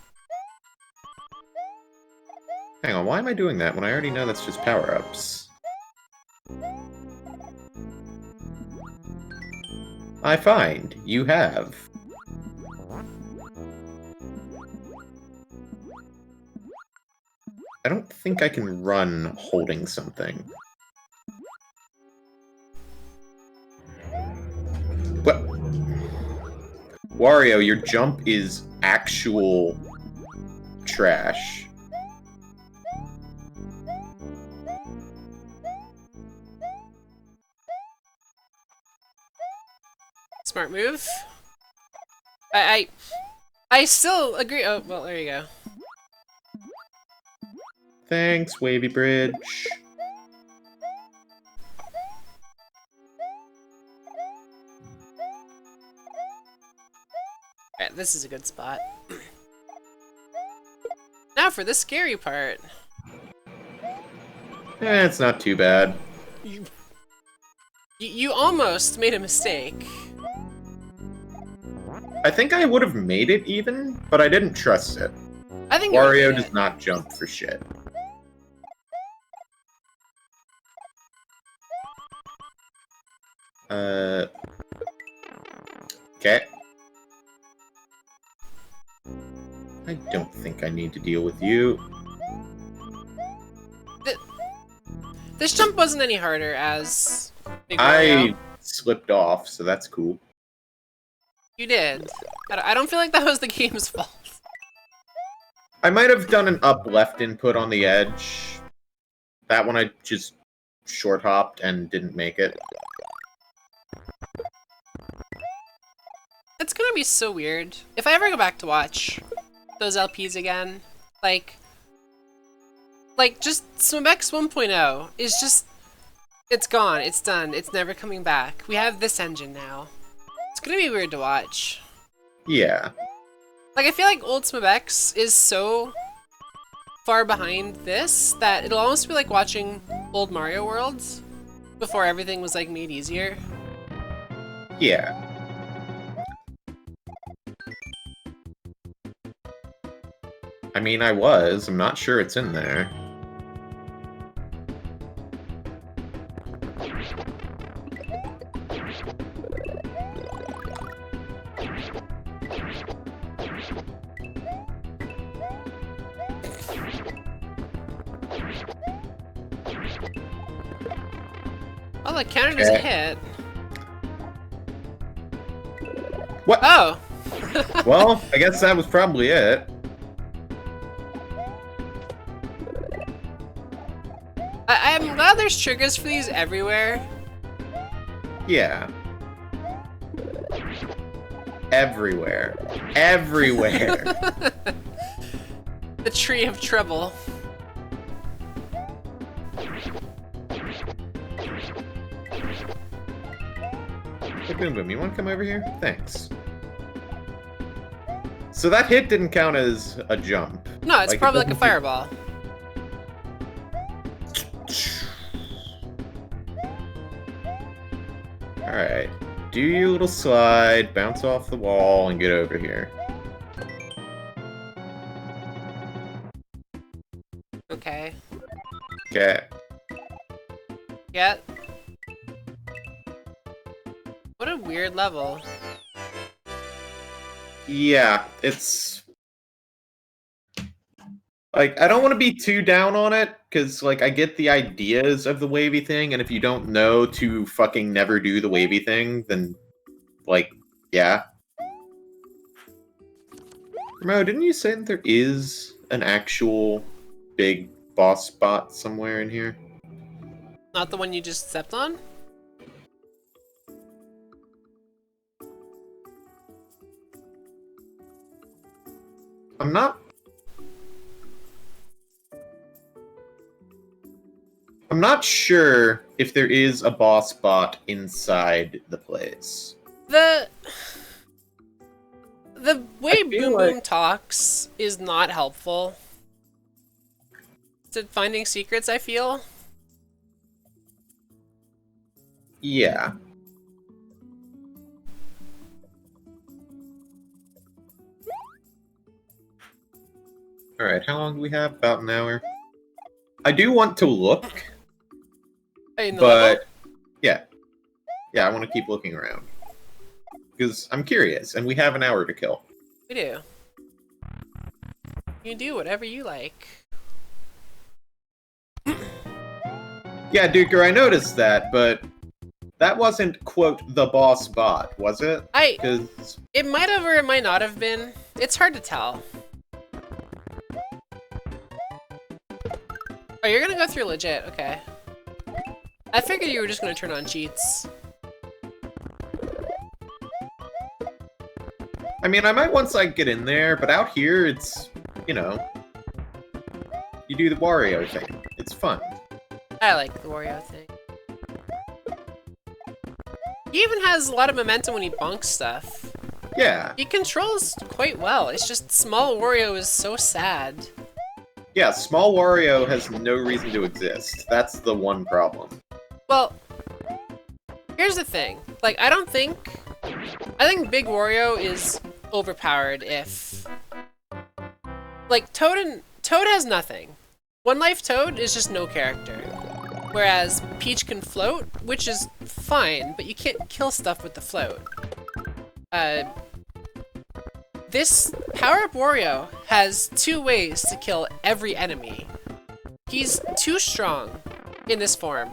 Hang on, why am I doing that when I already know that's just power-ups? I find you have. I don't think I can run holding something. What? Wario, your jump is actual trash. Smart move. I still agree. Oh, well, there you go. Thanks, Wavy Bridge. Alright, this is a good spot. Now for the scary part. It's not too bad. You almost made a mistake. I think I would have made it even, but I didn't trust it. I think Wario does not jump for shit. Okay. I don't think I need to deal with you. This jump wasn't any harder as Big Mario. I slipped off, so that's cool. You did. I don't feel like that was the game's fault. I might have done an up left input on the edge. That one I just short hopped and didn't make it. It's gonna be so weird. If I ever go back to watch those LPs again, like just SwimX 1.0 is just, it's gone, it's done, it's never coming back. We have this engine now. It's gonna be weird to watch. Yeah. Like, I feel like old SwimX is so far behind this that it'll almost be like watching old Mario worlds before everything was like made easier. Yeah. I mean, I'm not sure it's in there. Oh, that counted as a hit. What? Oh! Well, I guess that was probably it. I'm glad there's triggers for these everywhere. Yeah. Everywhere. Everywhere. The tree of trouble. Hey, Boom Boom, you want to come over here? Thanks. So that hit didn't count as a jump. No, it's probably like a doesn't fireball. Alright. Do your little slide, bounce off the wall, and get over here. Okay. Okay. Get. What a weird level. Yeah, it's... Like, I don't want to be too down on it, because, like, I get the ideas of the wavy thing, and if you don't know to fucking never do the wavy thing, then, like, yeah. Mo, didn't you say that there is an actual big boss spot somewhere in here? Not the one you just stepped on? I'm not sure if there is a boss bot inside the place. The way I feel Boom like- Boom talks is not helpful to finding secrets, I feel. Yeah. Alright, how long do we have? About an hour. I do want to look, Hey, in the but level? yeah. Yeah, I want to keep looking around. Because I'm curious, and we have an hour to kill. We do. You can do whatever you like. Yeah, Duker, I noticed that, but that wasn't, quote, the boss bot, was it? Because... It might have or it might not have been. It's hard to tell. Oh, you're gonna go through legit, okay. I figured you were just gonna turn on cheats. I mean, I might once I get in there, but out here, it's, you know... You do the Wario thing. It's fun. I like the Wario thing. He even has a lot of momentum when he bonks stuff. Yeah. He controls quite well. It's just small Wario is so sad. Yeah, small Wario has no reason to exist. That's the one problem. Well, here's the thing. Like, I think Big Wario is overpowered if... Like, Toad has nothing. One Life Toad is just no character. Whereas Peach can float, which is fine, but you can't kill stuff with the float. This Power-Up Wario has 2 ways to kill every enemy. He's too strong in this form,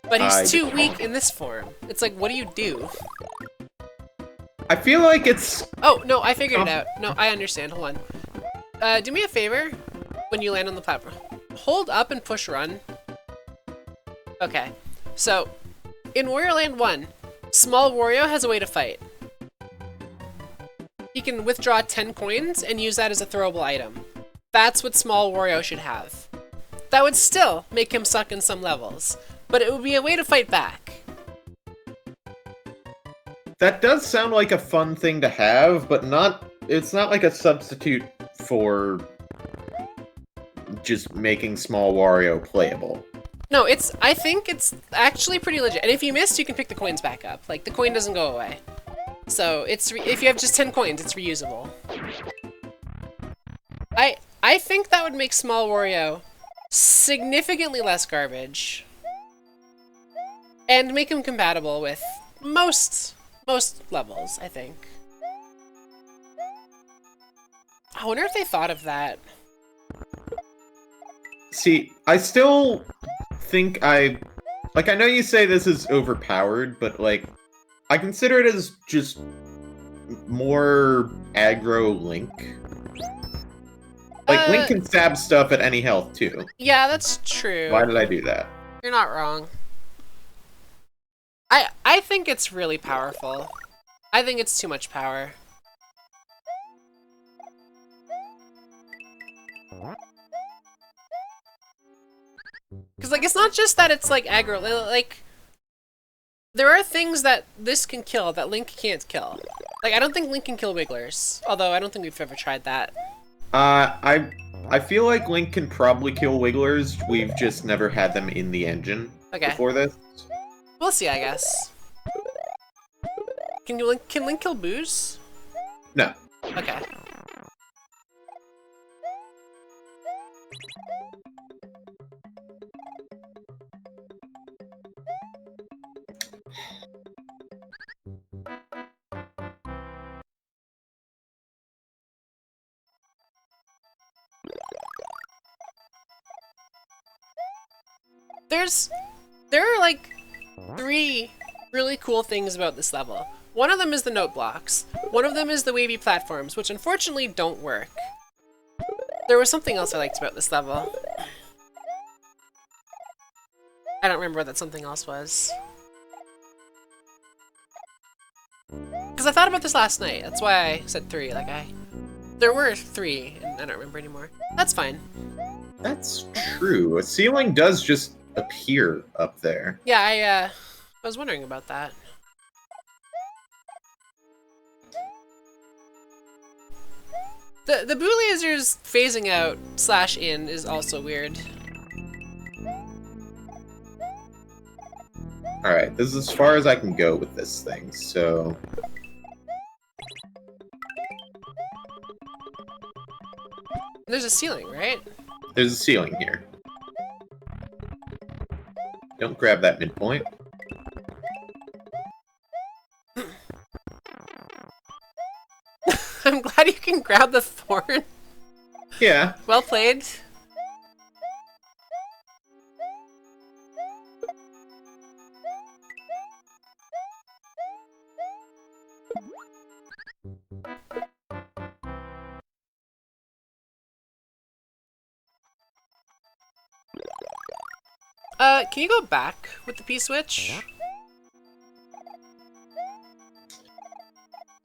but he's too weak in this form. It's like, what do you do? I feel like it's... Oh, no, I figured it out. No, I understand. Hold on. Do me a favor when you land on the platform. Hold up and push run. Okay, so in Wario Land 1, Small Wario has a way to fight. He can withdraw 10 coins and use that as a throwable item. That's what Small Wario should have. That would still make him suck in some levels, but it would be a way to fight back. That does sound like a fun thing to have, but it's not like a substitute for just making Small Wario playable. No, I think it's actually pretty legit. And if you missed, you can pick the coins back up. Like, the coin doesn't go away. So, if you have just 10 coins, it's reusable. I think that would make Small Wario significantly less garbage. And make him compatible with most levels, I think. I wonder if they thought of that. See, I still think I know you say this is overpowered, but like, I consider it as just more aggro Link. Like, Link can stab stuff at any health, too. Yeah, that's true. Why did I do that? You're not wrong. I think it's really powerful. I think it's too much power. Because, like, it's not just that it's, like, aggro. Like, there are things that this can kill that Link can't kill. Like, I don't think Link can kill Wigglers. Although, I don't think we've ever tried that. I feel like Link can probably kill Wigglers. We've just never had them in the engine before this. We'll see, I guess. Can Link kill Boos? No. Okay. There are like 3 really cool things about this level. One of them is the note blocks. One of them is the wavy platforms, which unfortunately don't work. There was something else I liked about this level. I don't remember what that something else was. Because I thought about this last night. That's why I said 3. There were 3, and I don't remember anymore. That's fine. That's true. A ceiling does just appear up there. Yeah, I was wondering about that. The Boo Lasers phasing out /in is also weird. Alright, this is as far as I can go with this thing, so... There's a ceiling, right? There's a ceiling here. Don't grab that midpoint. I'm glad you can grab the thorn. Yeah. Well played. Can you go back with the P-switch?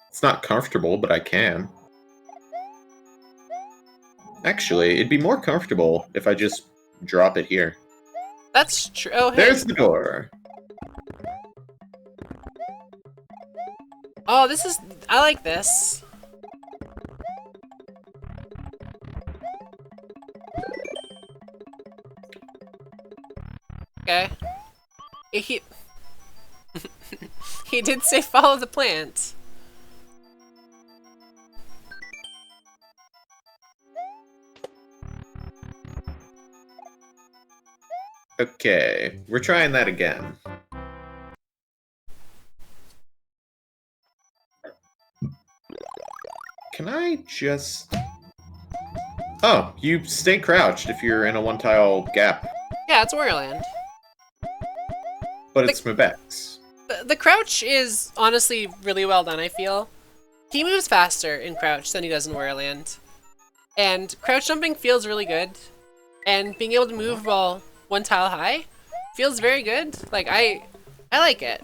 It's not comfortable, but I can. Actually, it'd be more comfortable if I just drop it here. That's true. Oh, hey. There's the door. Oh, I like this. Okay. He he did say follow the plant. Okay, we're trying that again. Can I just... Oh, you stay crouched if you're in a one-tile gap. Yeah, it's Wario Land. But it's Mabex. The crouch is honestly really well done, I feel. He moves faster in crouch than he does in Wario Land. And crouch jumping feels really good. And being able to move while one tile high feels very good. Like, I like it.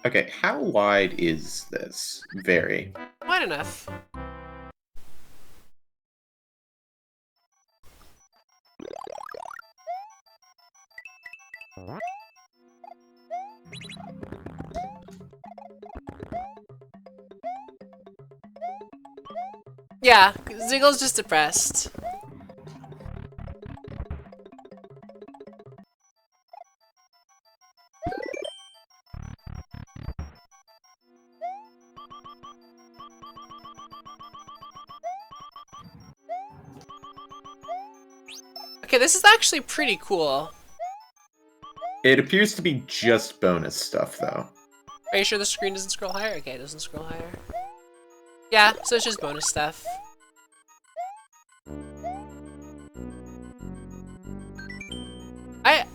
Okay, how wide is this? Very. Wide enough. Yeah, Ziggle's just depressed. Okay, this is actually pretty cool. It appears to be just bonus stuff, though. Are you sure the screen doesn't scroll higher? Okay, it doesn't scroll higher. Yeah, so it's just bonus stuff.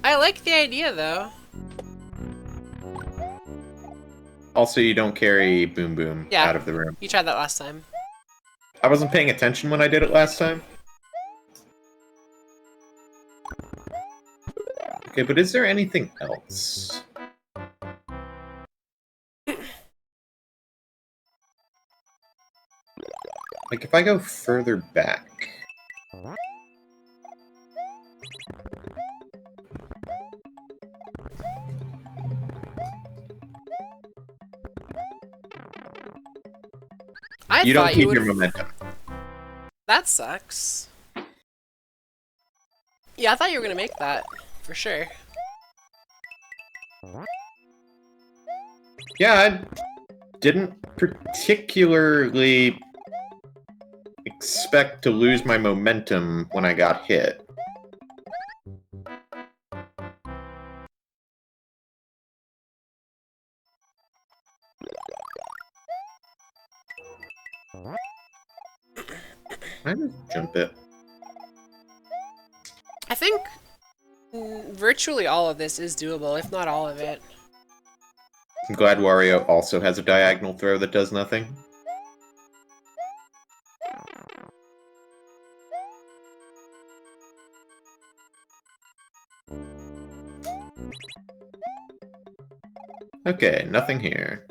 I like the idea, though. Also, you don't carry Boom Boom Yeah. out of the room. You tried that last time. I wasn't paying attention when I did it last time. Okay, but is there anything else? Like, if I go further back... You don't keep your momentum. That sucks. Yeah, I thought you were gonna make that, for sure. Yeah, I didn't particularly expect to lose my momentum when I got hit. I just jump it. I think virtually all of this is doable, if not all of it. I'm glad Wario also has a diagonal throw that does nothing. Okay, nothing here.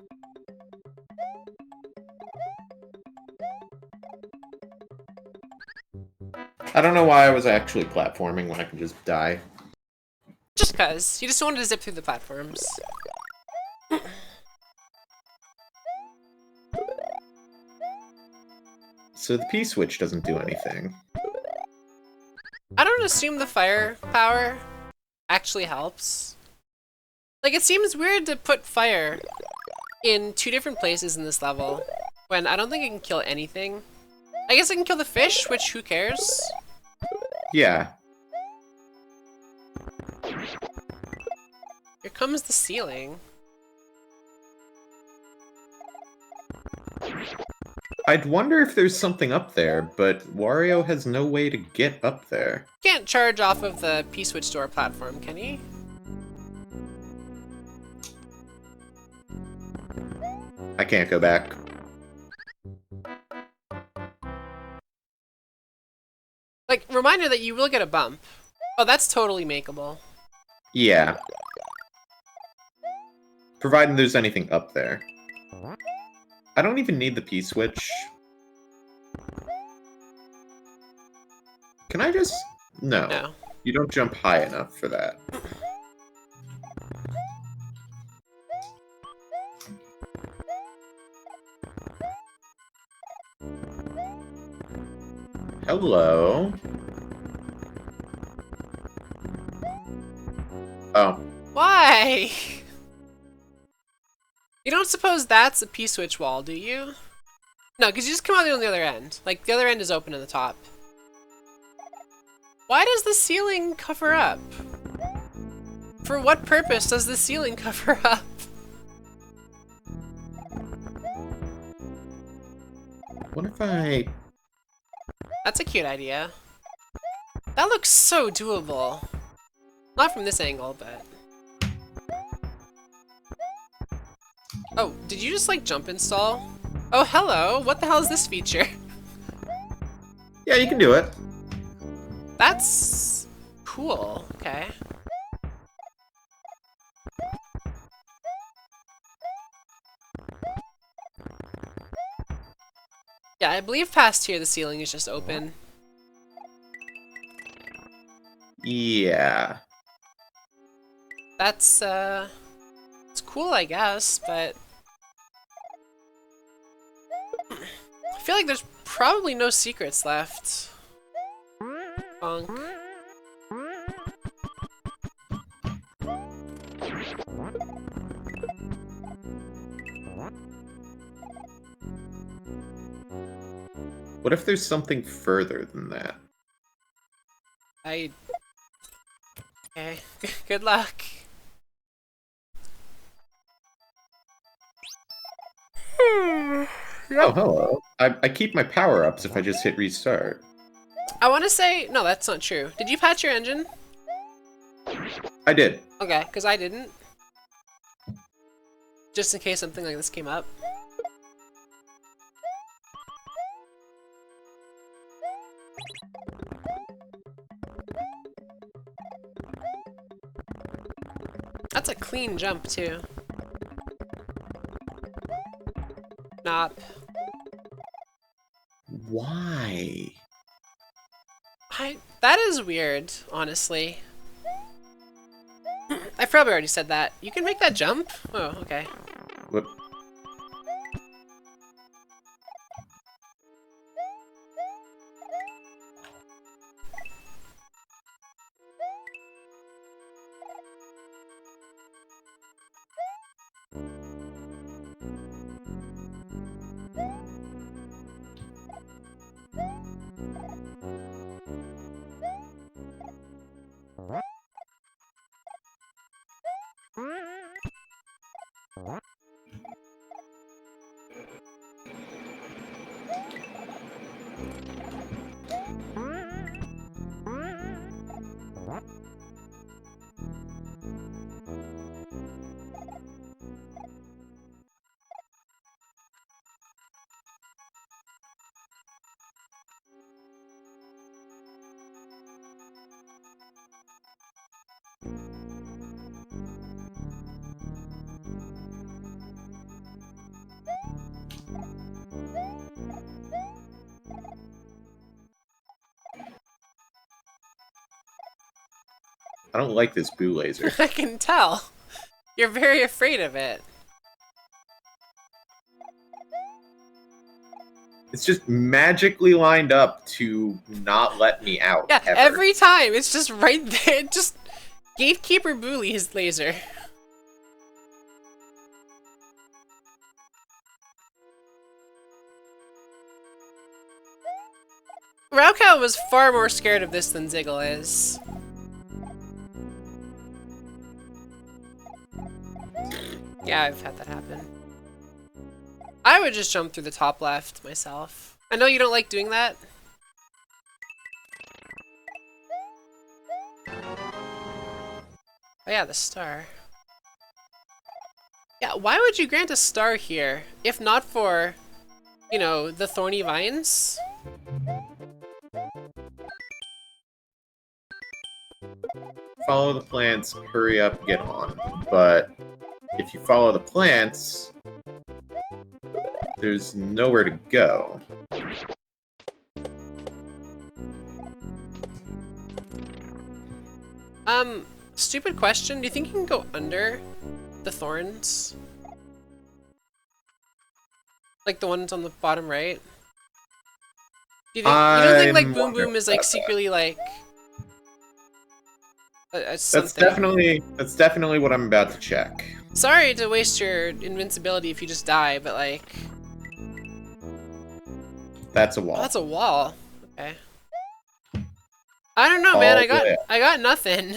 I don't know why I was actually platforming when I could just die. Just cause. You just wanted to zip through the platforms. So the P-switch doesn't do anything. I don't assume the fire power actually helps. Like, it seems weird to put fire in two different places in this level, when I don't think it can kill anything. I guess it can kill the fish, which who cares? Yeah. Here comes the ceiling. I'd wonder if there's something up there, but Wario has no way to get up there. Can't charge off of the P-switch door platform, can he? I can't go back. Like, reminder that you will get a bump. Oh, that's totally makeable. Yeah. Providing there's anything up there. I don't even need the P-switch. Can I just... No. No. You don't jump high enough for that. Hello. Oh. Why? You don't suppose that's a P-switch wall, do you? No, because you just come out on the other end. Like, the other end is open in the top. Why does the ceiling cover up? For what purpose does the ceiling cover up? What if I... That's a cute idea. That looks so doable. Not from this angle, but... Oh, did you just like jump install? Oh, hello! What the hell is this feature? Yeah, you can do it. That's... cool. Okay. Yeah, I believe past here the ceiling is just open. Yeah. That's, it's cool, I guess, but... I feel like there's probably no secrets left. Bonk. What if there's something further than that? Okay. Good luck. Oh, hello. I keep my power-ups if I just hit restart. I want to say... No, that's not true. Did you patch your engine? I did. Okay, because I didn't. Just in case something like this came up. That's a clean jump, too. Nop. Why? That is weird, honestly. I probably already said that. You can make that jump? Oh, okay. What? I don't like this boo laser. I can tell. You're very afraid of it. It's just magically lined up to not let me out. Yeah, ever. every time. It's just right there. It just Gatekeeper Bully his laser. Raocow was far more scared of this than Ziggle is. Yeah, I've had that happen. I would just jump through the top left myself. I know you don't like doing that. Oh yeah, the star. Yeah, why would you grant a star here, if not for, you know, the thorny vines? Follow the plants, hurry up, get on. But if you follow the plants, there's nowhere to go. Stupid question. Do you think you can go under the thorns? Like the ones on the bottom right? Do you don't think like Boom Boom is like secretly like That's definitely what I'm about to check. Sorry to waste your invincibility if you just die, but like That's a wall. oh, that's a wall. Okay. I don't know, man. I got nothing.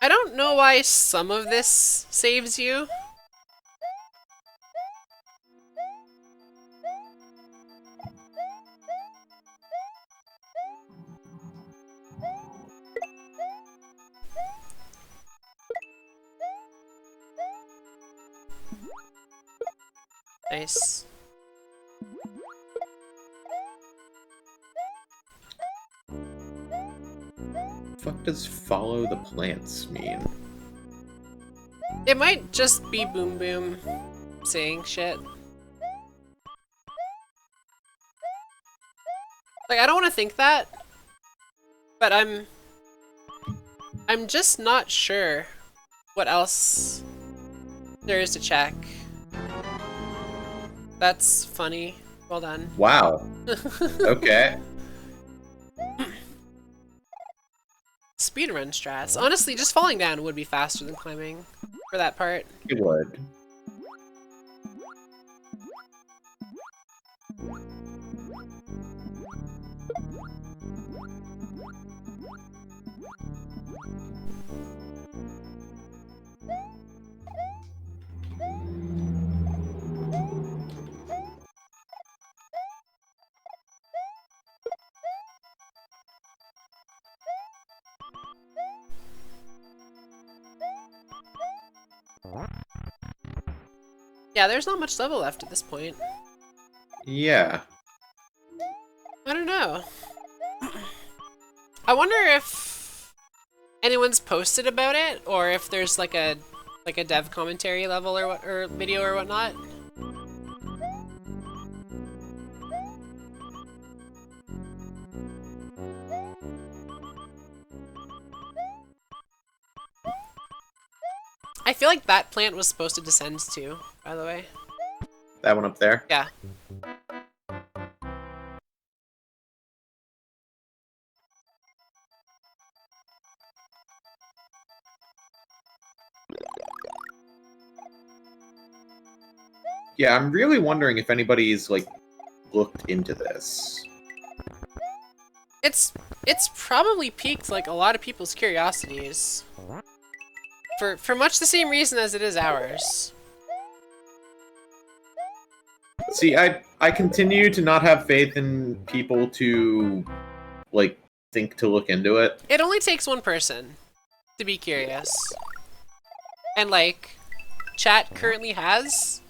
I don't know why some of this saves you. Nice. Fuck does follow the plants mean? It might just be Boom Boom saying shit. Like, I don't want to think that, but I'm just not sure what else there is to check. That's funny. Well done. Wow. Okay. Speedrun strats. Honestly, just falling down would be faster than climbing for that part. It would. Yeah, there's not much level left at this point. Yeah. I don't know. I wonder if anyone's posted about it, or if there's like a dev commentary level or what, or video or whatnot. I feel like that plant was supposed to descend too, by the way. That one up there? Yeah. Yeah, I'm really wondering if anybody's, like, looked into this. It's probably piqued like a lot of people's curiosities. For much the same reason as it is ours. See, I continue to not have faith in people to, like, think to look into it. It only takes one person to be curious. And like, chat currently has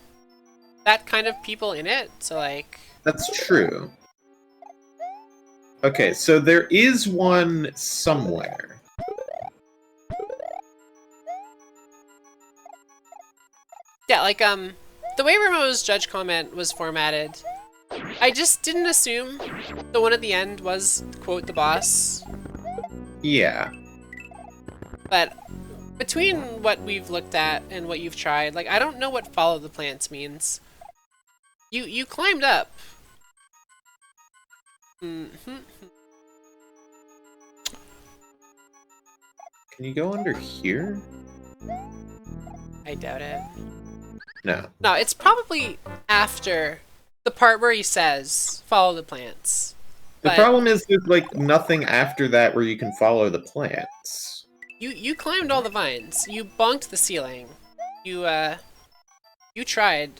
that kind of people in it, so like... That's true. Okay, so there is one somewhere. Yeah, like, the way Ramo's judge comment was formatted, I just didn't assume the one at the end was, quote, the boss. Yeah. But between what we've looked at and what you've tried, like, I don't know what follow the plants means. You climbed up. Mm-hmm. Can you go under here? I doubt it. No. No, it's probably after the part where he says, follow the plants. The But problem is there's, like, nothing after that where you can follow the plants. you climbed all the vines. You bonked the ceiling. You tried.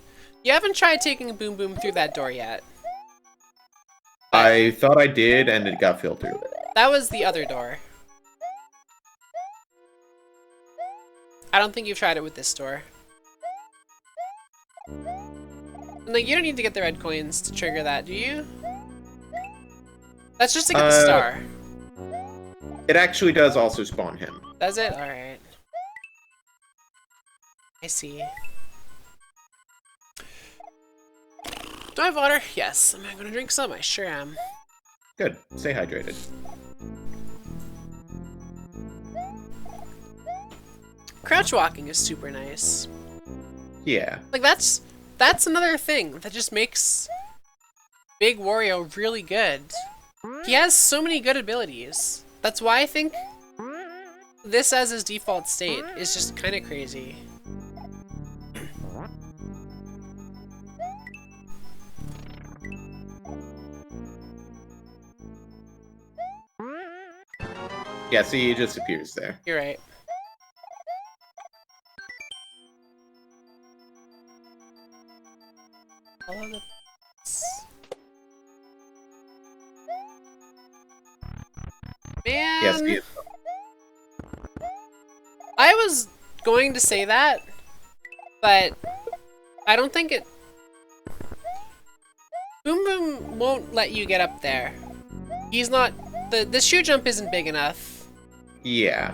You haven't tried taking Boom Boom through that door yet. I thought I did, and it got filtered. That was the other door. I don't think you've tried it with this door. Like, you don't need to get the red coins to trigger that, do you? That's just to get the star. It actually does also spawn him. Does it? Alright. I see. Do I have water? Yes. Am I gonna drink some? I sure am. Good. Stay hydrated. Crouch walking is super nice. Yeah. Like, that's another thing that just makes Big Wario really good. He has so many good abilities. That's why I think this as his default state is just kind of crazy. Yeah, see, he just appears there. You're right. Follow the... Man, Yes, he is. I was going to say that, but I don't think it... Boom Boom won't let you get up there. He's not... The shoe jump isn't big enough. Yeah,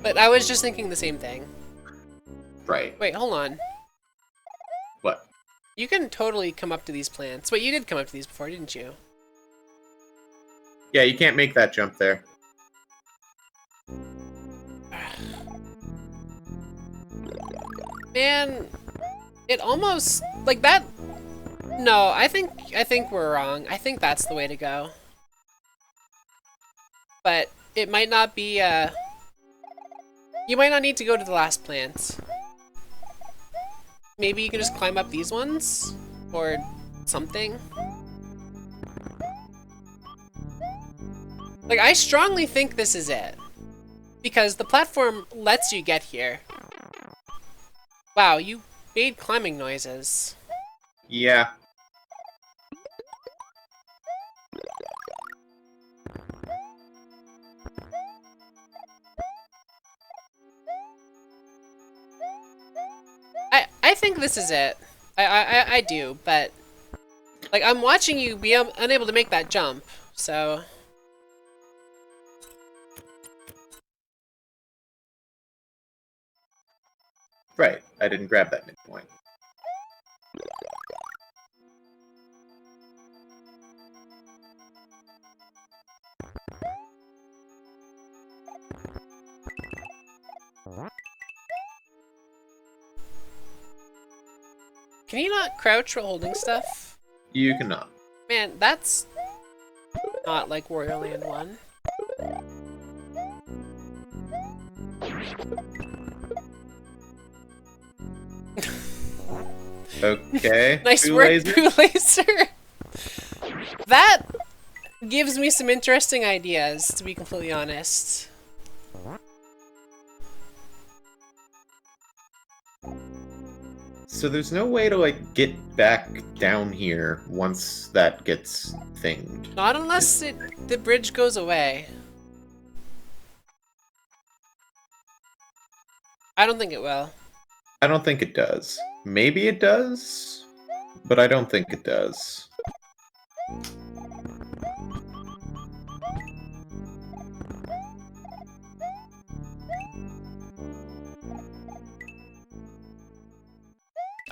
But I was just thinking the same thing. right. Wait, hold on. What? You can totally come up to these plants. Wait, you did come up to these before, didn't you? Yeah, you can't make that jump there. Man, it almost... Like that... No, I think we're wrong. I think that's the way to go. But it might not be, you might not need to go to the last plant. Maybe you can just climb up these ones? Or something? Like, I strongly think this is it. Because the platform lets you get here. Wow, you made climbing noises. Yeah. I think this is it. I do, but... Like, I'm watching you be unable to make that jump, so... Right. I didn't grab that midpoint. Can you not crouch while holding stuff? You cannot. Man, that's not like Wario Land 1. Okay. Nice Boo work, laser. Boo Laser! That gives me some interesting ideas, to be completely honest. So there's no way to, like, get back down here once that gets thinged. Not unless the bridge goes away. I don't think it will. I don't think it does. Maybe it does, but I don't think it does.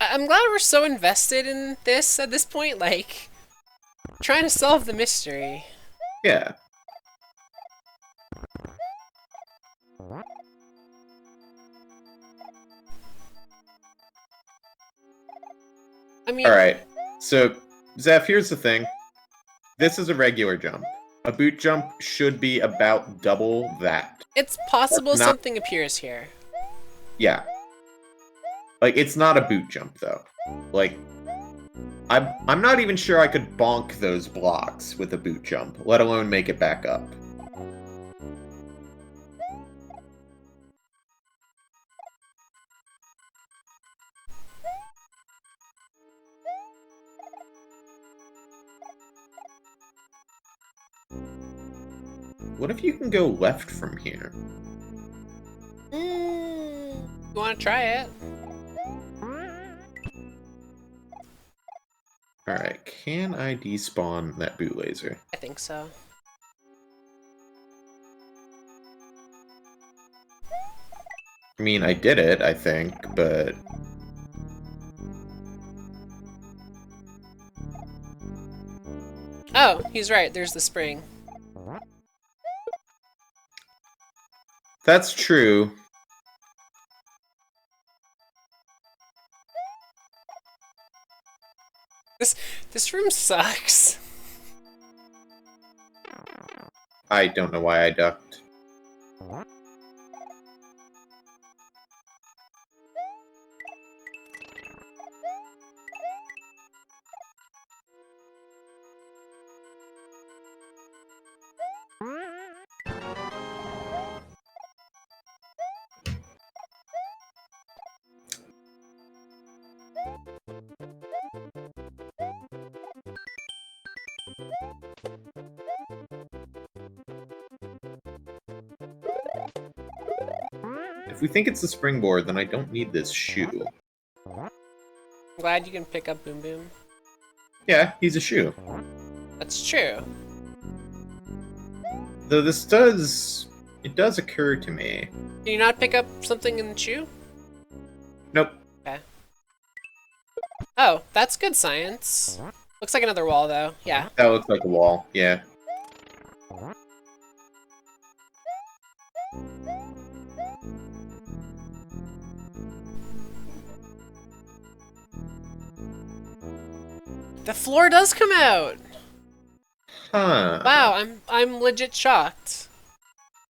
I'm glad we're so invested in this at this point, like, trying to solve the mystery. Yeah. I mean, Alright, so, Zeph, here's the thing. This is a regular jump. A boot jump should be about double that. it's possible Not- something appears here. Yeah. Like, it's not a boot jump, though. Like, I'm not even sure I could bonk those blocks with a boot jump, let alone make it back up. What if you can go left from here? You want to try it? Alright, can I despawn that boot laser? I think so. I mean, I did it, I think, but... Oh, he's right. There's the spring. That's true. This room sucks. I don't know why I ducked. if we think it's the springboard, then I don't need this shoe. I'm glad you can pick up Boom Boom. Yeah, he's a shoe. That's true. Though this does... It does occur to me. Can you not pick up something in the shoe? Nope. Okay. Oh, that's good science. Looks like another wall, though. Yeah. That looks like a wall, yeah. The floor does come out! Huh. Wow, I'm legit shocked.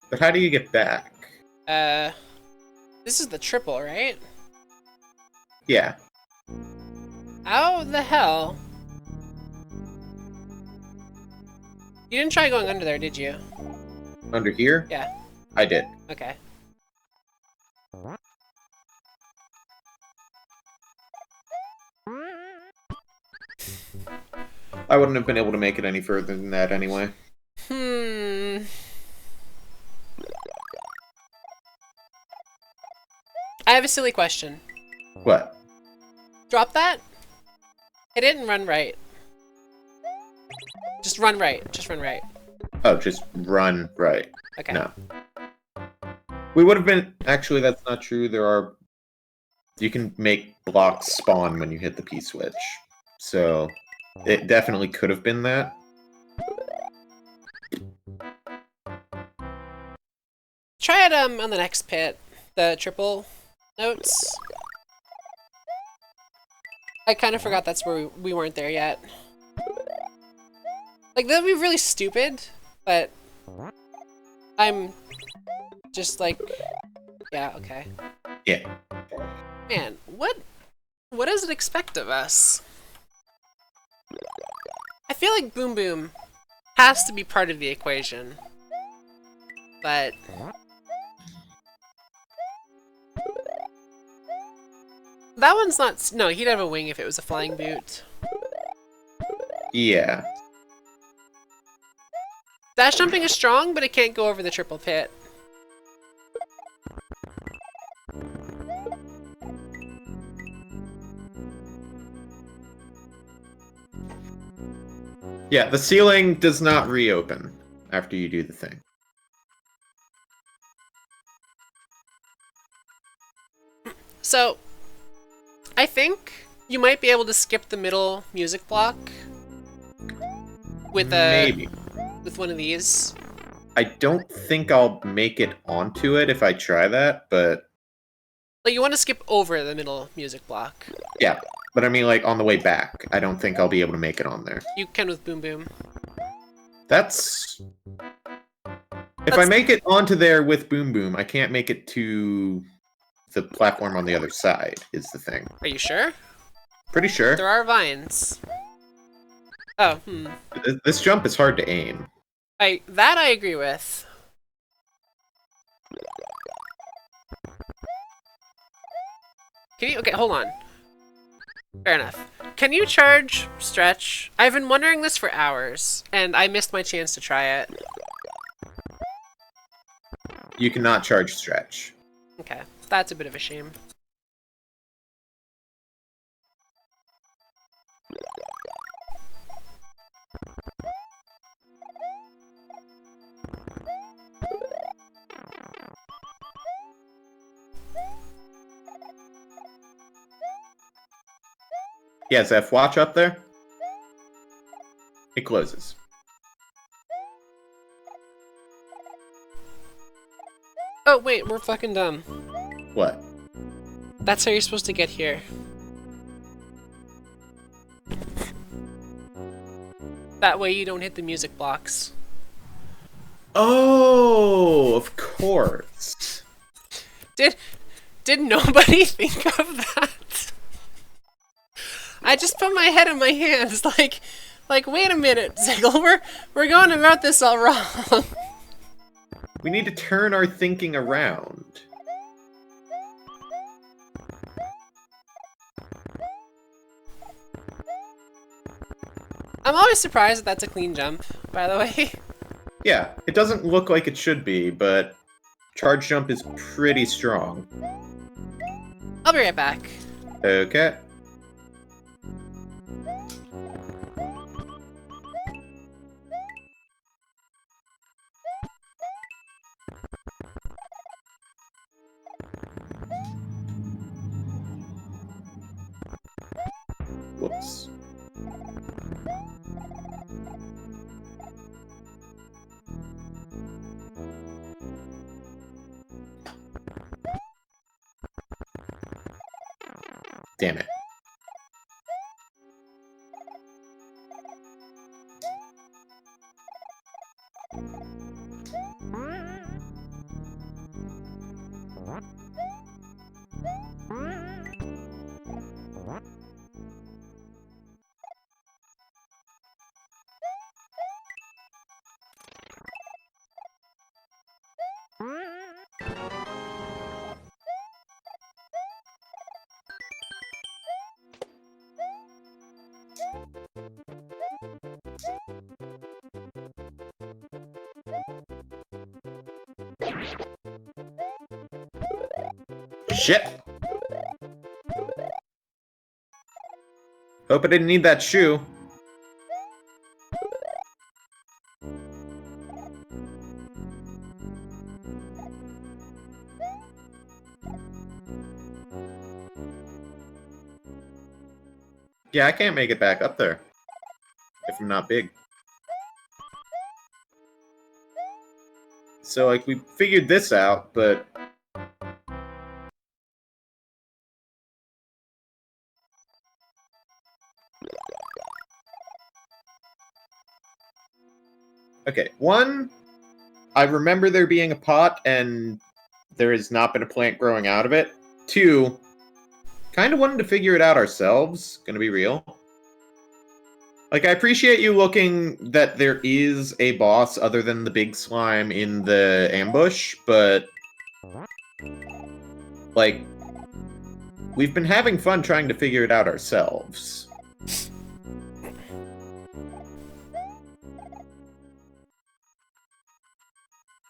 But how do you get back? This is the triple, right? Yeah. How the hell? You didn't try going under there, did you? Under here? Yeah. I did. Okay. I wouldn't have been able to make it any further than that anyway. I have a silly question. What? Drop that? It didn't run right. Just run right. Just run right. Oh, just run right. Okay. No. We would have been... Actually, that's not true. There are... You can make blocks spawn when you hit the P-switch. So, it definitely could have been that. Try it on the next pit. The triple notes. I kind of forgot that's where we weren't there yet. Like, that'd be really stupid, but I'm just like, yeah, okay. Yeah. Man, what does it expect of us? I feel like Boom Boom has to be part of the equation, but that one's not. No, he'd have a wing if it was a flying boot. Yeah. Dash jumping is strong, but it can't go over the triple pit. Yeah, the ceiling does not reopen after you do the thing. So, I think you might be able to skip the middle music block with Maybe. with one of these. I don't think I'll make it onto it if I try that, but... Like, you want to skip over the middle music block. Yeah, but I mean, like, on the way back, I don't think I'll be able to make it on there. You can with Boom Boom. That's... If I make it onto there with Boom Boom, I can't make it to the platform on the other side, is the thing. Are you sure? Pretty sure. There are vines. Oh, This jump is hard to aim. That I agree with. Can you... Okay, hold on. Fair enough. Can you charge Stretch? I've been wondering this for hours, and I missed my chance to try it. You cannot charge Stretch. Okay, that's a bit of a shame. Yeah, Zeph, watch up there. It closes. Oh, wait, we're fucking dumb. What? That's how you're supposed to get here. That way you don't hit the music blocks. Oh, of course. Did nobody think of that? I just put my head in my hands, like, wait a minute, Ziggle, we're going about this all wrong. We need to turn our thinking around. I'm always surprised that that's a clean jump, by the way. Yeah, it doesn't look like it should be, but Charge jump is pretty strong. I'll be right back. Okay. Whoops. Damn it. Shit! Hope I didn't need that shoe. Yeah, I can't make it back up there. If I'm not big. So, like, we figured this out, but... Okay, one, I remember there being a pot, and there has not been a plant growing out of it. Two, kind of wanted to figure it out ourselves, gonna be real. Like, I appreciate you looking that there is a boss other than the big slime in the ambush, but... like, we've been having fun trying to figure it out ourselves.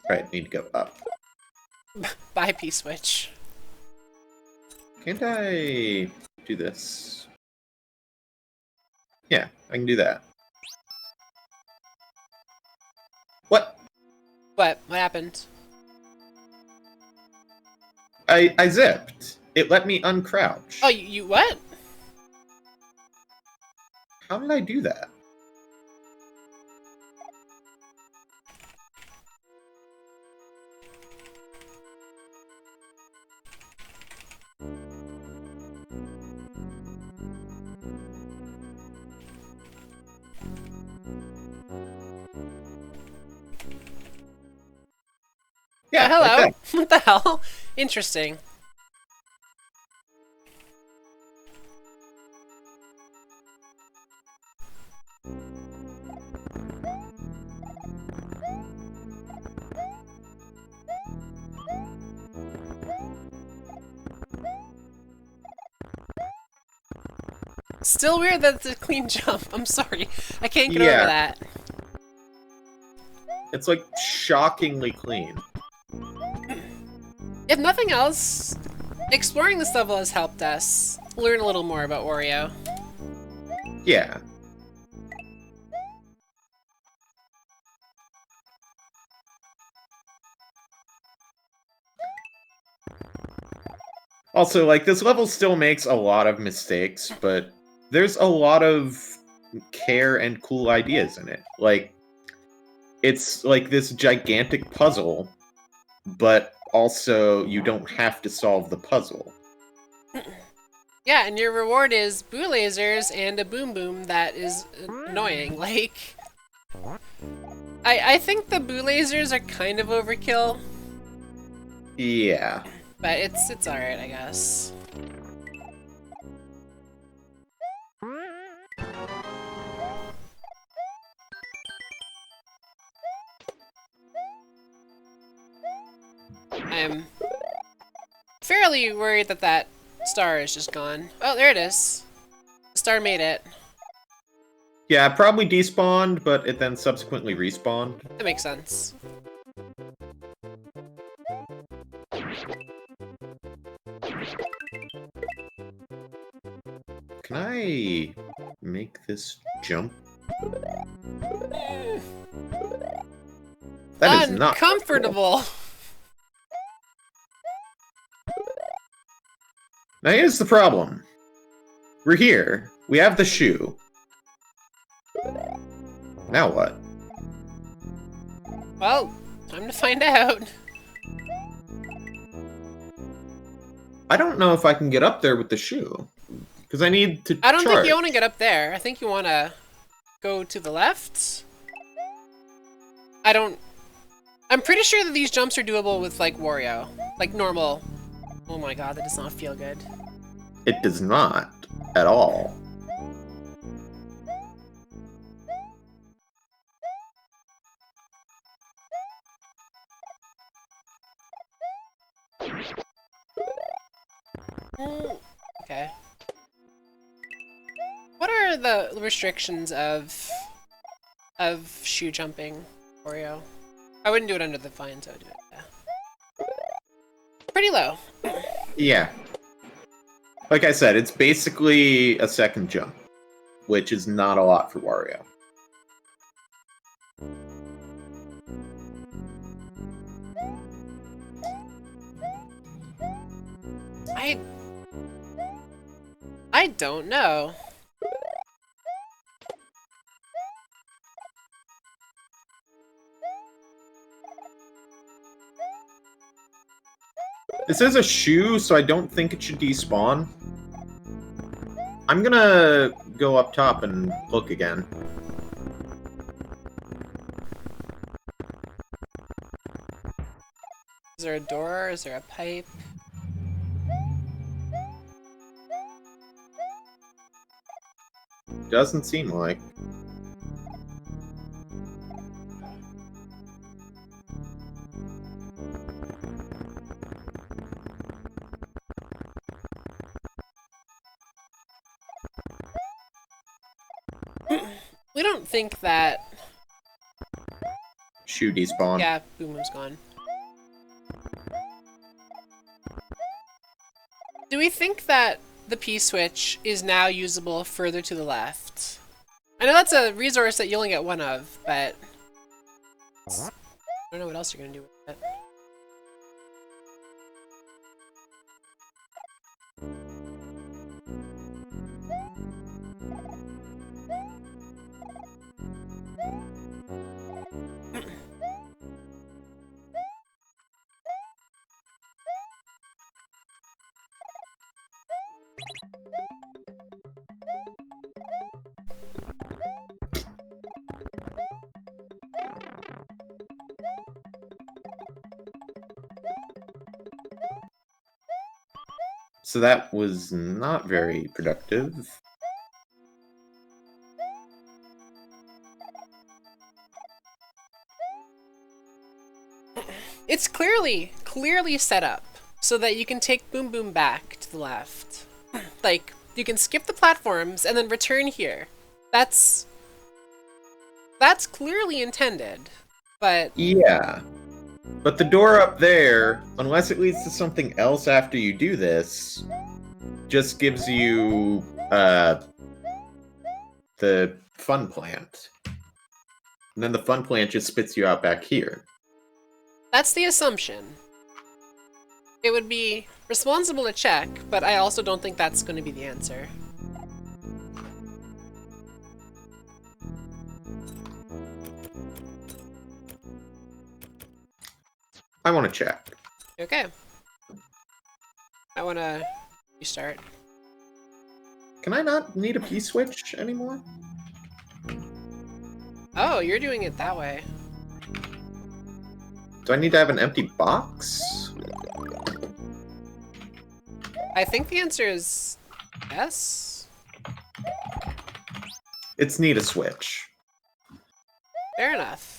Right, need to go up. Bye, P-Switch. Can't I do this? Yeah, I can do that. What? What? What happened? I zipped. It let me uncrouch. Oh, you what? How did I do that? Yeah, hello. like that. What the hell? Interesting. Still weird that it's a clean jump. I'm sorry. I can't get over that. It's like shockingly clean. If nothing else, exploring this level has helped us learn a little more about Wario. Yeah. Also, like, this level still makes a lot of mistakes, but there's a lot of care and cool ideas in it. Like, it's like this gigantic puzzle, but also you don't have to solve the puzzle. Yeah, and your reward is boo lasers and a boom boom that is annoying. Like, I think the boo lasers are kind of overkill. Yeah. But it's alright, I guess. I'm fairly worried that that star is just gone. Oh, there it is. The star made it. Yeah, it probably despawned, but it then subsequently respawned. That makes sense. Can I make this jump? That is not uncomfortable. Now here's the problem. We're here. We have the shoe. Now what? Well, time to find out. I don't know if I can get up there with the shoe. Because I need to I don't think you charge. want to get up there. I think you want to go to the left. I'm pretty sure that these jumps are doable with, like, Wario. Like, normal. Oh my god, that does not feel good. It does not. At all. Okay. What are the restrictions of shoe jumping, Oreo? I wouldn't do it under the vine, so I'd do it. Yeah. Pretty low. Yeah. Like I said, it's basically a second jump, which is not a lot for Wario. I don't know. This is a shoe, so I don't think it should despawn. I'm gonna go up top and look again. Is there a door? Is there a pipe? Doesn't seem like. We don't think that... Shoe despawn. Yeah, Boom Boom's gone. Do we think that the P-switch is now usable further to the left? I know that's a resource that you only get one of, but... I don't know what else you're gonna do with it. So that was not very productive. It's clearly set up so that you can take Boom Boom back to the left. Like, you can skip the platforms and then return here. That's clearly intended, but... Yeah. But the door up there, unless it leads to something else after you do this, just gives you, the fun plant. And then the fun plant just spits you out back here. That's the assumption. It would be responsible to check, but I also don't think that's going to be the answer. I want to check. Okay. I want to restart. Can I not need a P-switch anymore? Oh, you're doing it that way. Do I need to have an empty box? I think the answer is yes. It's need a switch. Fair enough.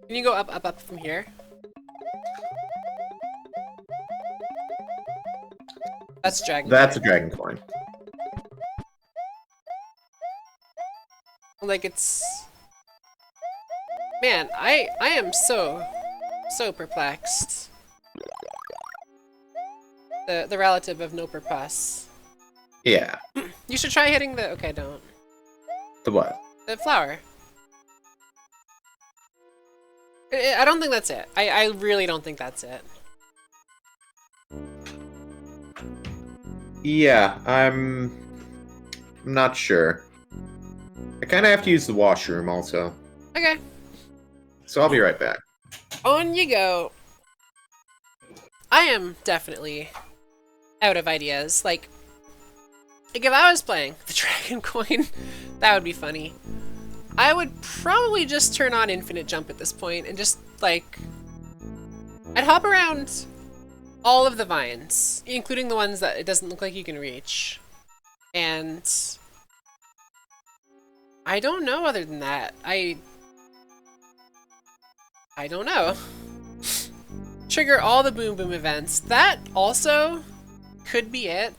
Can you go up, up, up from here? That's dragon. That's a dragon coin. Like it's... Man, I am so perplexed. The relative of no purpose. Yeah. You should try hitting the. Okay, don't. The what? The flower. I don't think that's it. I really don't think that's it. Yeah, I'm not sure. I kind of have to use the washroom also. Okay, So I'll be right back. on you go. I am definitely out of ideas. Like if I was playing the Dragon Coin, that would be funny. I would probably just turn on Infinite Jump at this point and just, like... I'd hop around all of the vines, including the ones that it doesn't look like you can reach. And... I don't know other than that. I don't know. Trigger all the Boom Boom events. That also could be it.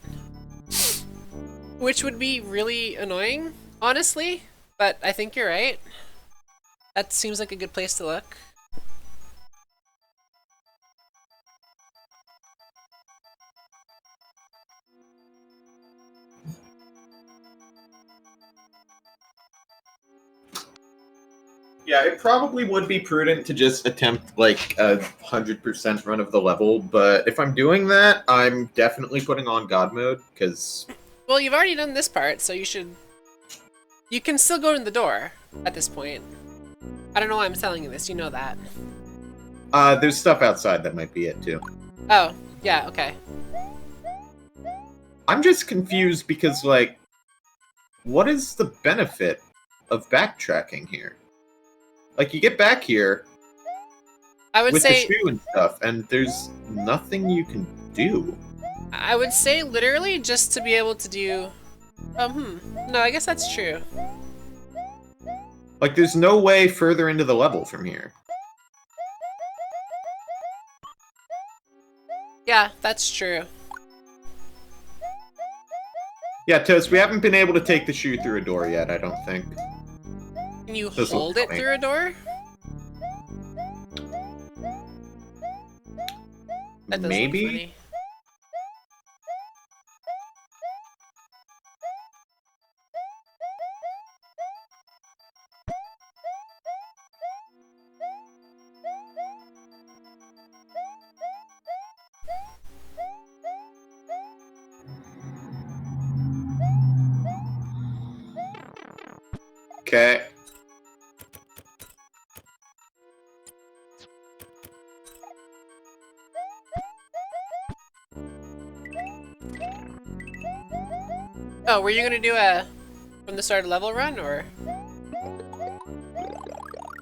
Which would be really annoying, honestly. But I think you're right. That seems like a good place to look. Yeah, it probably would be prudent to just attempt like a 100% run of the level, but if I'm doing that, I'm definitely putting on God mode, because... Well, you've already done this part, so you should... You can still go in the door at this point. I don't know why I'm telling you this, you know that. There's stuff outside that might be it, too. Oh, yeah, okay. I'm just confused because, like, what is the benefit of backtracking here? Like, you get back here I would with say... the shoe and stuff, and there's nothing you can do. I would say literally just to be able to do... No, I guess that's true. Like, there's no way further into the level from here. Yeah, that's true. Yeah, Toast, we haven't been able to take the shoe through a door yet, I don't think. Can you This hold looks it funny. through a door? That does look Maybe? funny. Okay. Oh, were you gonna do a from the start level run, or?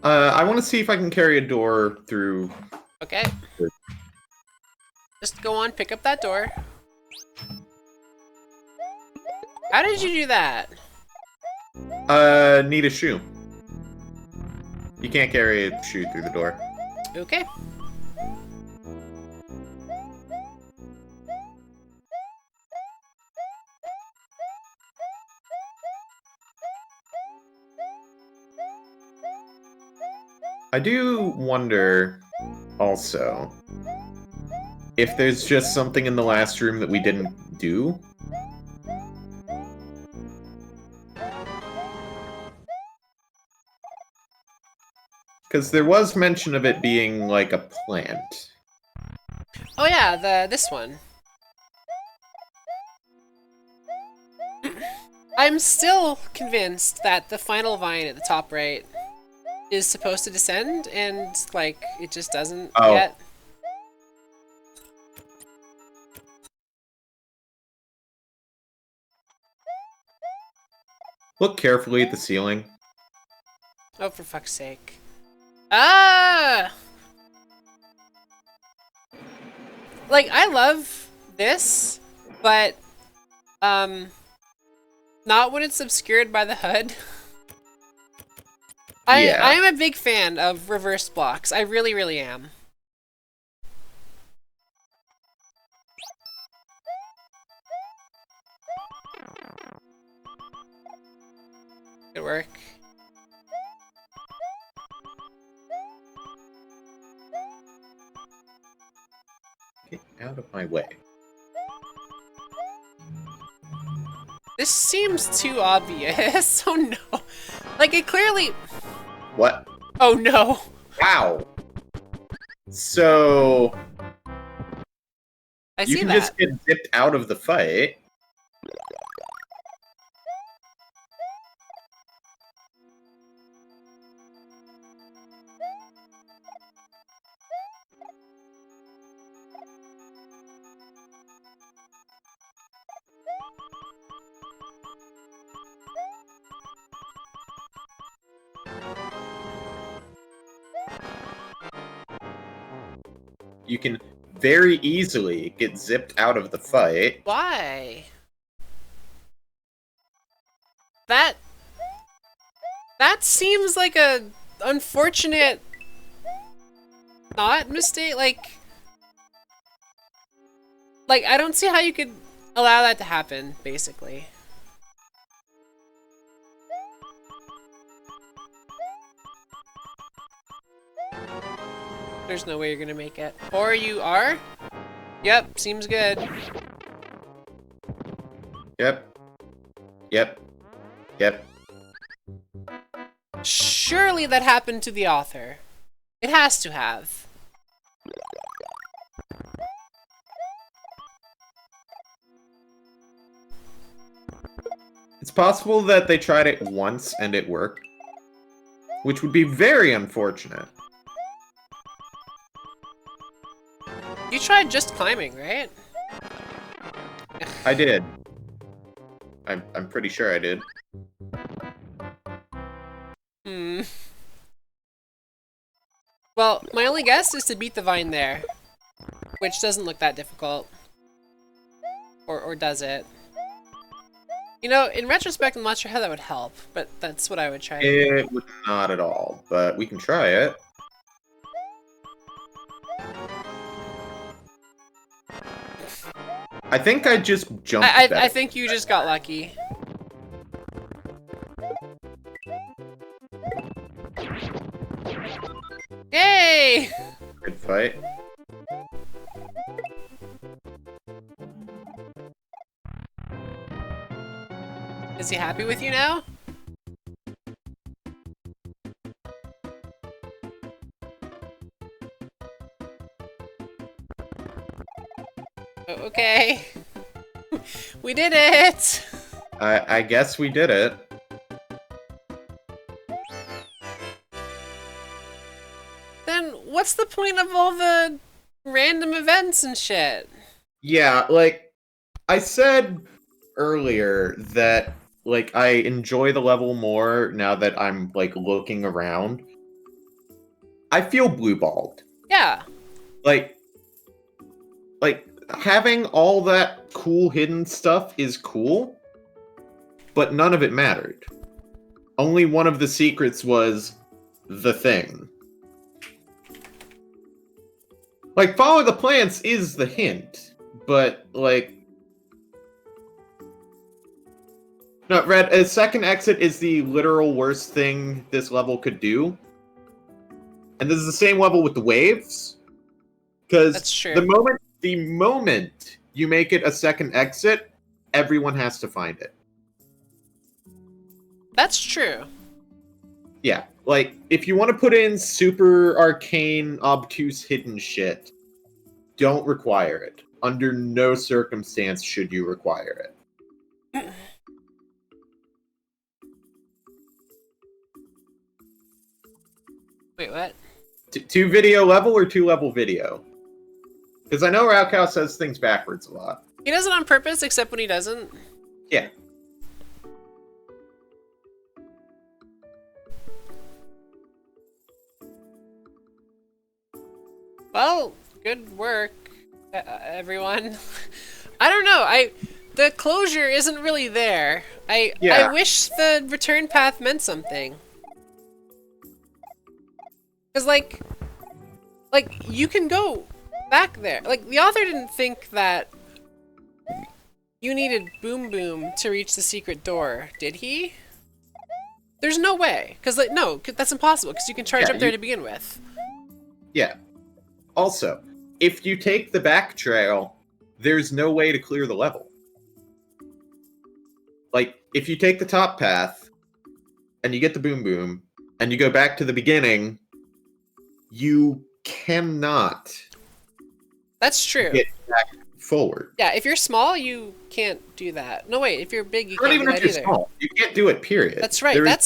I want to see if I can carry a door through... Okay. Just go on, pick up that door. How did you do that? Need a shoe. You can't carry a shoe through the door. Okay. I do wonder, also, if there's just something in the last room that we didn't do. Because there was mention of it being, like, a plant. Oh yeah, this one. I'm still convinced that the final vine at the top right is supposed to descend, and, like, it just doesn't Oh. yet. Look carefully at the ceiling. Oh, for fuck's sake. Ah! Like, I love this, but, not when it's obscured by the HUD. Yeah. I am a big fan of reverse blocks. I really, really am. Good work. out of my way. This seems too obvious. Oh no. Like, it clearly... What? Oh no. Wow. So... I you see can that. just get zipped out of the fight. You can very easily get zipped out of the fight. Why? That seems like a unfortunate not mistake. Like I don't see how you could allow that to happen, basically. There's no way you're gonna make it. Or you are? Yep, seems good. Yep. Yep. Yep. Surely that happened to the author. It has to have. It's possible that they tried it once and it worked, which would be very unfortunate. You tried just climbing, right? I did. I'm pretty sure I did. Hmm. Well, my only guess is to beat the vine there, which doesn't look that difficult. Or does it? You know, in retrospect, I'm not sure how that would help, but that's what I would try. It would not at all, but we can try it. I think I just jumped better. I think you just got lucky. Yay! Good fight. Is he happy with you now? Okay. We did it! I guess we did it. Then what's the point of all the random events and shit? Yeah, like, I said earlier that, like, I enjoy the level more now that I'm, like, looking around. I feel blue-balled. Yeah. Like, having all that cool hidden stuff is cool, but none of it mattered. Only one of the secrets was the thing. Like, follow the plants is the hint, but, like... No, Red, a second exit is the literal worst thing this level could do. And this is the same level with the waves. Because That's true. the moment you make it a second exit, everyone has to find it. That's true. Yeah, like, if you want to put in super arcane, obtuse, hidden shit, don't require it. Under no circumstance should you require it. Wait, what? Two video level or two level video? Because I know Raocow says things backwards a lot. He does it on purpose, except when he doesn't. Yeah. Well, good work, everyone. I don't know. The closure isn't really there. I wish the return path meant something. Cause like you can go back there. Like the author didn't think that you needed Boom Boom to reach the secret door, did he? There's no way. Cause that's impossible. Cause you can charge up there to begin with. Yeah. Also, if you take the back trail, there's no way to clear the level. Like, if you take the top path, and you get the boom boom, and you go back to the beginning, you cannot That's true. get back forward. Yeah, if you're small, you can't do that. No, wait, if you're big, you Not can't even do if that you're either. small. You can't do it, period. That's right. You're yeah,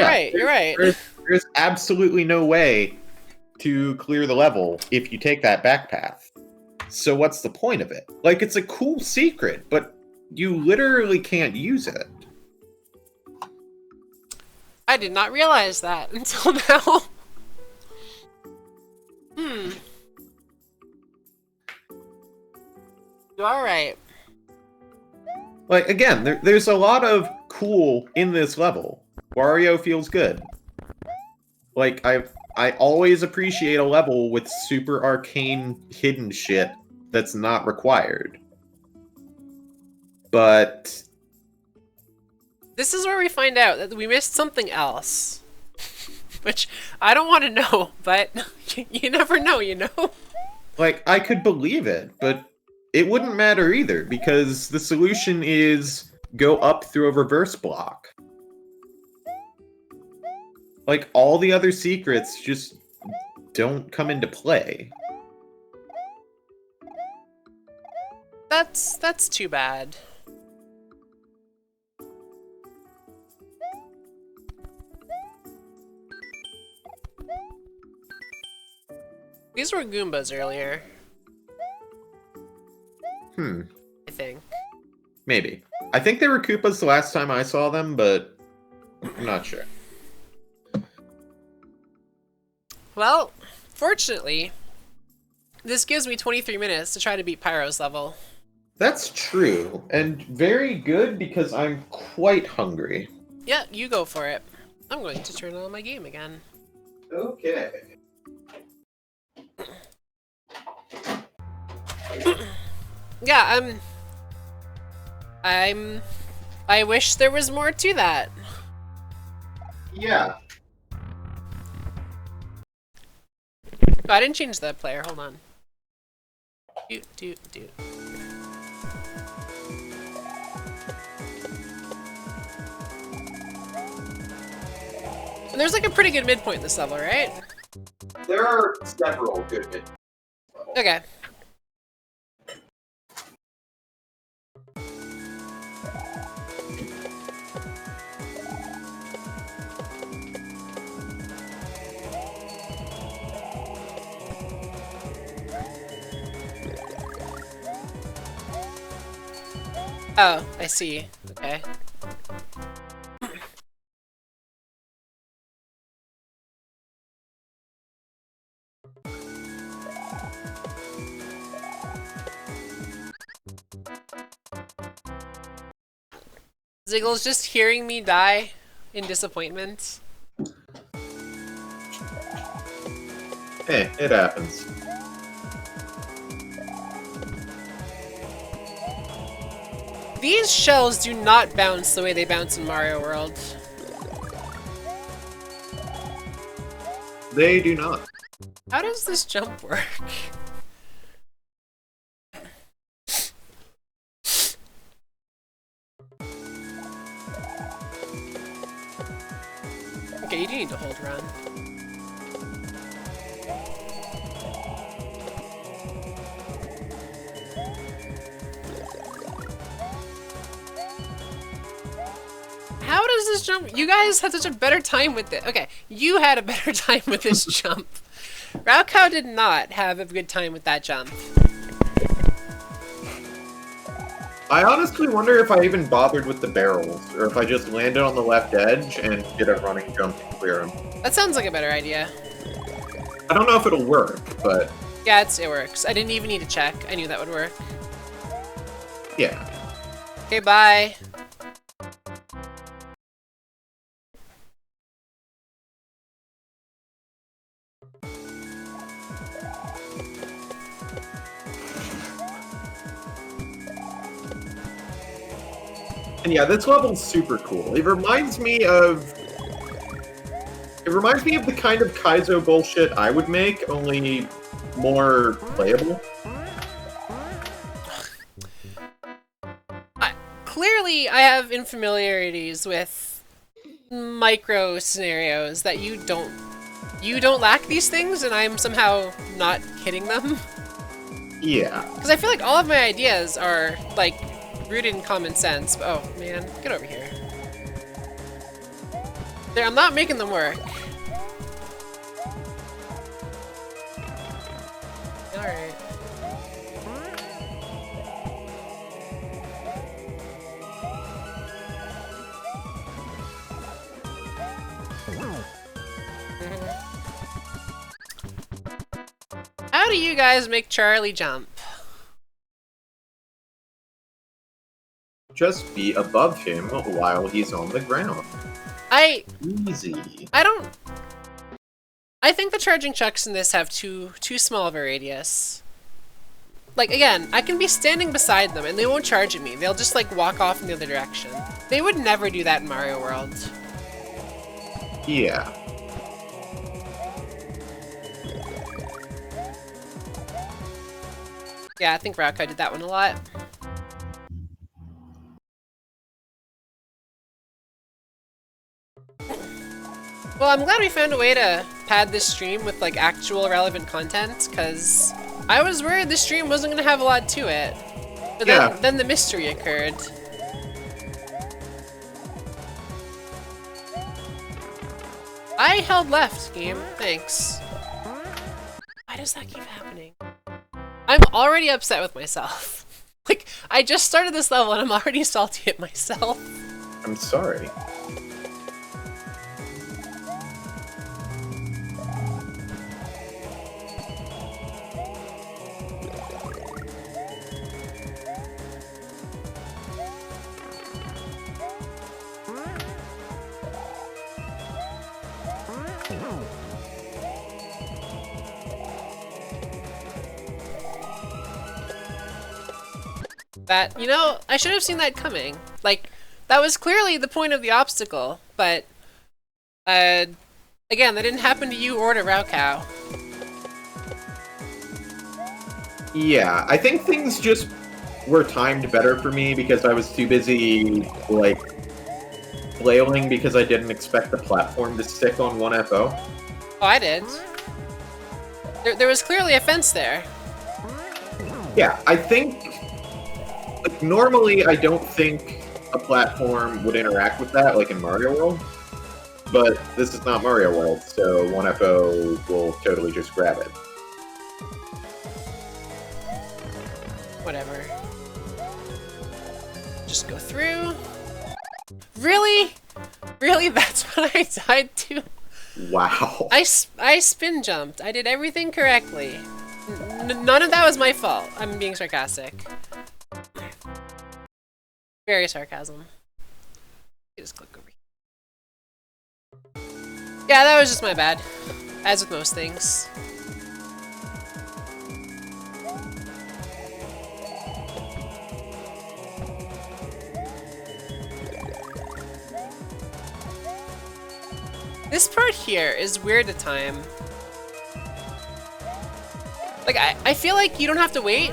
right. You're right. There's absolutely no way to clear the level if you take that back path. So what's the point of it? Like, it's a cool secret, but you literally can't use it. I did not realize that until now. You are right. Like, again, there's a lot of cool in this level. Wario feels good. Like, I always appreciate a level with super arcane hidden shit that's not required. But This is where we find out that we missed something else. Which, I don't want to know, but you never know, you know? like, I could believe it, but it wouldn't matter either, because the solution is go up through a reverse block. Like, all the other secrets just don't come into play. That's too bad. These were Goombas earlier, I think. Maybe. I think they were Koopas the last time I saw them, but I'm not sure. Well, fortunately, this gives me 23 minutes to try to beat Pyro's level. That's true, and very good because I'm quite hungry. Yeah, you go for it. I'm going to turn on my game again. Okay. Yeah, I wish there was more to that. Yeah. Oh, I didn't change the player, hold on. Do. And there's like a pretty good midpoint in this level, right? There are several good bits. Okay. Oh, I see. Okay. Ziggle's just hearing me die in disappointment. Hey, it happens. These shells do not bounce the way they bounce in Mario World. They do not. How does this jump work? Okay, you do need to hold run. How does this jump? You guys had such a better time with it. Okay, you had a better time with this jump. Raocow did not have a good time with that jump. I honestly wonder if I even bothered with the barrels, or if I just landed on the left edge and did a running jump to clear them. That sounds like a better idea. I don't know if it'll work, but Yeah, it works. I didn't even need to check. I knew that would work. yeah. Okay, bye. And yeah, this level's super cool. It reminds me of the kind of Kaizo bullshit I would make, only more playable. Clearly, I have infamiliarities with micro scenarios that you don't. You don't lack these things, and I'm somehow not hitting them. Yeah. Because I feel like all of my ideas are, like, rooted in common sense. But, oh, man. Get over here. There, I'm not making them work. Alright. How do you guys make Charlie jump? Just be above him while he's on the ground. Easy. I think the charging chucks in this have too small of a radius. Like, again, I can be standing beside them and they won't charge at me. They'll just, like, walk off in the other direction. They would never do that in Mario World. Yeah. Yeah, I think Raukai did that one a lot. Well, I'm glad we found a way to pad this stream with, like, actual relevant content, because I was worried this stream wasn't going to have a lot to it. But then the mystery occurred. I held left, game. Thanks. Why does that keep happening? I'm already upset with myself. Like, I just started this level and I'm already salty at myself. I'm sorry. That, you know, I should have seen that coming. Like, that was clearly the point of the obstacle, but, again, that didn't happen to you or to Raukau. Yeah, I think things just were timed better for me because I was too busy, like, flailing because I didn't expect the platform to stick on 1FO. Oh, I did. There was clearly a fence there. Yeah, I think... Like, normally, I don't think a platform would interact with that, like in Mario World. But this is not Mario World, so 1FO will totally just grab it. Whatever. Just go through. Really? Really? That's what I died to? Wow. I spin jumped. I did everything correctly. None of that was my fault. I'm being sarcastic. Very sarcasm. Just click over here. Yeah, that was just my bad. As with most things. This part here is weird to time. Like, I feel like you don't have to wait,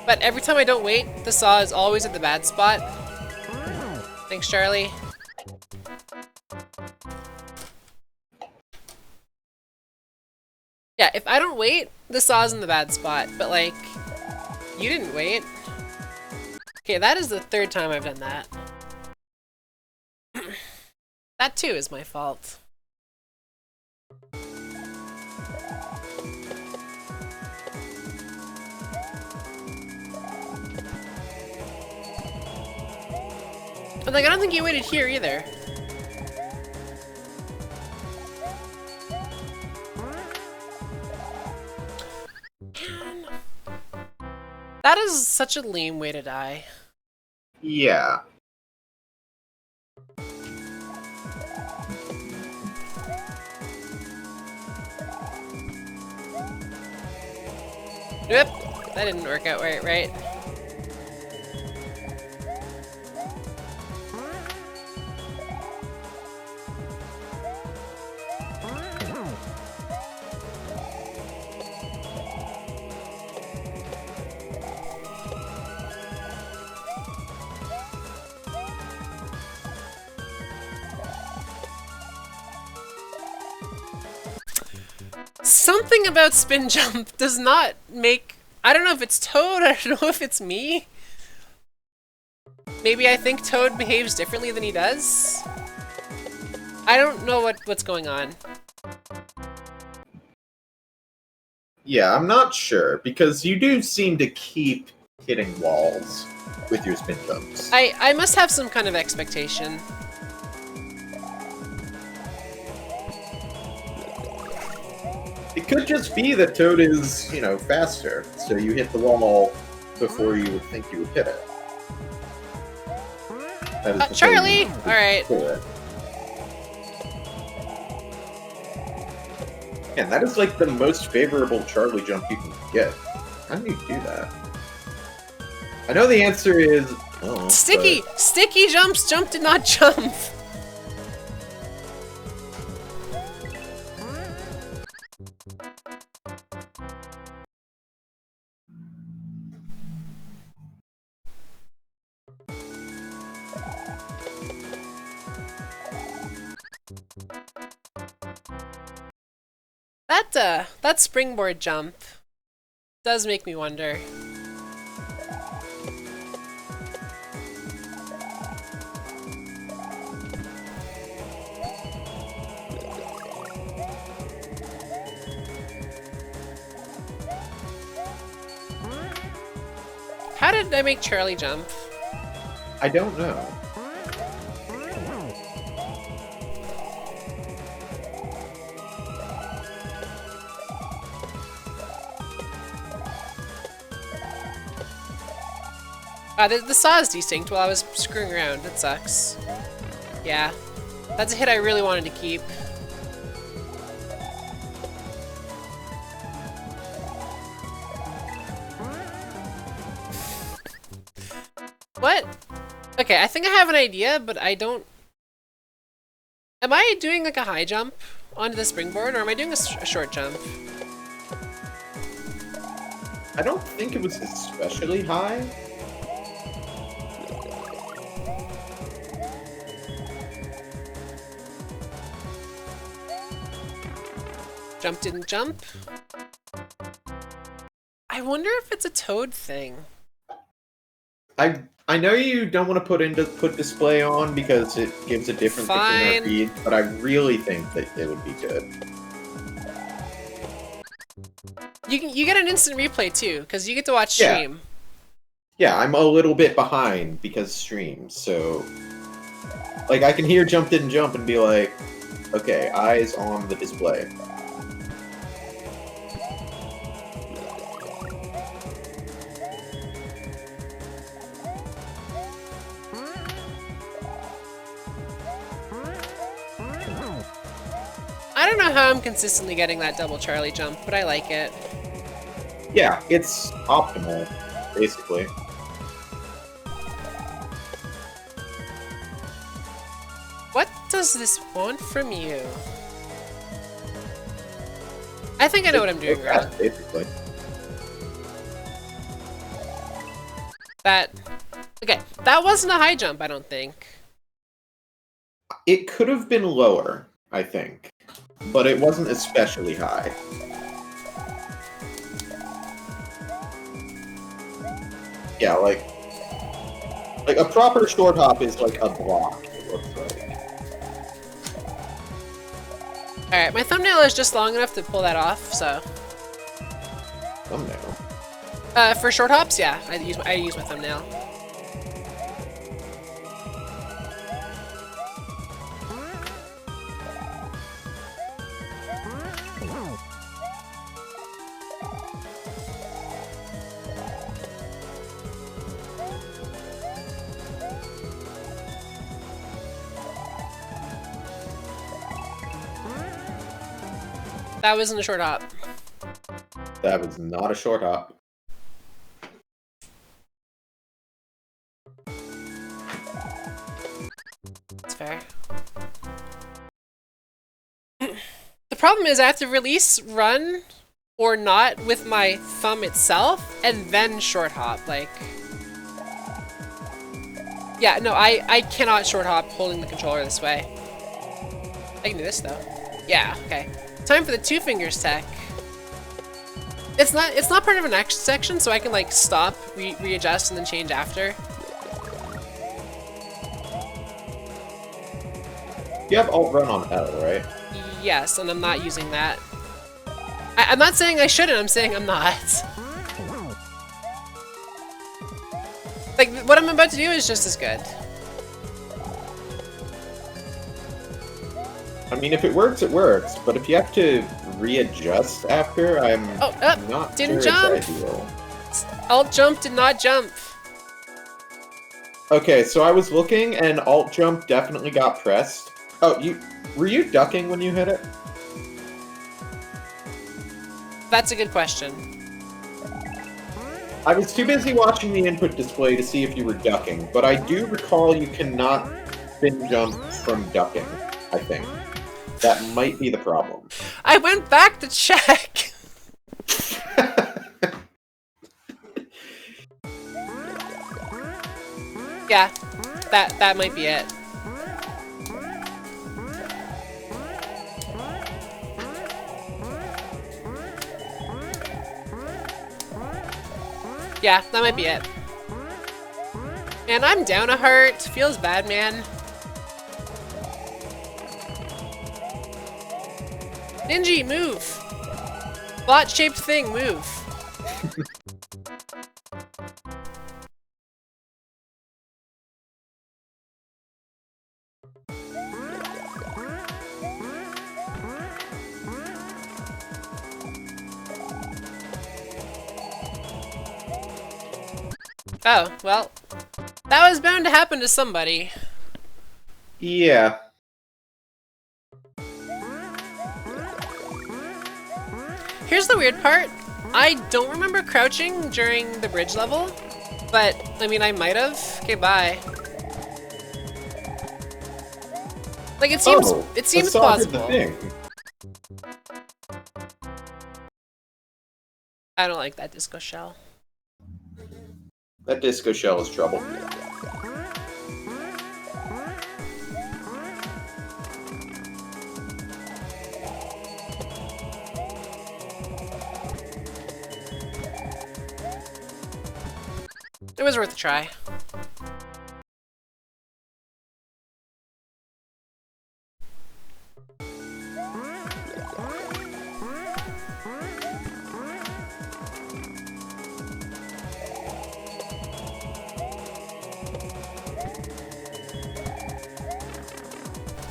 but every time I don't wait, the saw is always at the bad spot. Thanks, Charlie. Yeah, if I don't wait, the saw's in the bad spot, but like, you didn't wait. Okay, that is the third time I've done that. That too is my fault. But like, I don't think you waited here either. Man. That is such a lame way to die. Yeah. Yep, that didn't work out right. Something about spin jump does not make... I don't know if it's Toad, I don't know if it's me. Maybe I think Toad behaves differently than he does? I don't know what's going on. Yeah, I'm not sure, because you do seem to keep hitting walls with your spin jumps. I must have some kind of expectation. It could just be that Toad is, you know, faster, so you hit the wall before you would think you would hit it. That is the Charlie! thing. Alright. And that is like the most favorable Charlie jump you can get. How do you do that? I know the answer is... Oh, Sticky! but... Sticky jumps! Jump did not jump! That springboard jump does make me wonder. How did I make Charlie jump? I don't know. The saw is desynced while I was screwing around. That sucks. Yeah. That's a hit I really wanted to keep. What? Okay, I think I have an idea, but I don't... Am I doing like a high jump onto the springboard, or am I doing a short jump? I don't think it was especially high. Jump didn't jump. I wonder if it's a Toad thing. I know you don't want to put display on because it gives a different picture feed, but I really think that it would be good. You get an instant replay too, because you get to watch stream. Yeah, I'm a little bit behind because stream, so like I can hear jump didn't jump and be like, okay, eyes on the display. I don't know how I'm consistently getting that double Charlie jump, but I like it. Yeah, it's optimal, basically. What does this want from you? I think I know what I'm doing wrong. Basically. Okay, that wasn't a high jump, I don't think. It could have been lower, I think. But it wasn't especially high. Yeah, like a proper short hop is like a block, it looks like. Alright, my thumbnail is just long enough to pull that off, so... Thumbnail? For short hops, yeah, I use my thumbnail. That wasn't a short hop. That was not a short hop. That's fair. The problem is I have to release run or not with my thumb itself and then short hop, like... Yeah, no, I cannot short hop holding the controller this way. I can do this though. Yeah, okay. Time for the two fingers tech. It's not part of an action section, so I can like stop, readjust, and then change after. You have alt run on L, right? Yes, and I'm not using that. I'm not saying I shouldn't, I'm saying I'm not. Like, what I'm about to do is just as good. I mean, if it works, it works. But if you have to readjust after, I'm not didn't sure jump. it's ideal. Alt jump did not jump. Okay, so I was looking, and alt jump definitely got pressed. Oh, were you ducking when you hit it? That's a good question. I was too busy watching the input display to see if you were ducking, but I do recall you cannot spin jump from ducking, I think. That might be the problem. I went back to check. Yeah, that might be it. Yeah, that might be it. And I'm down a heart. Feels bad, man. Ninji, move! Bot-shaped thing, move. Oh, well, that was bound to happen to somebody. Yeah. Here's the weird part. I don't remember crouching during the bridge level, but, I mean, I might have. Okay, bye. Like, it seems plausible. I don't like that disco shell. That disco shell is trouble. It was worth a try.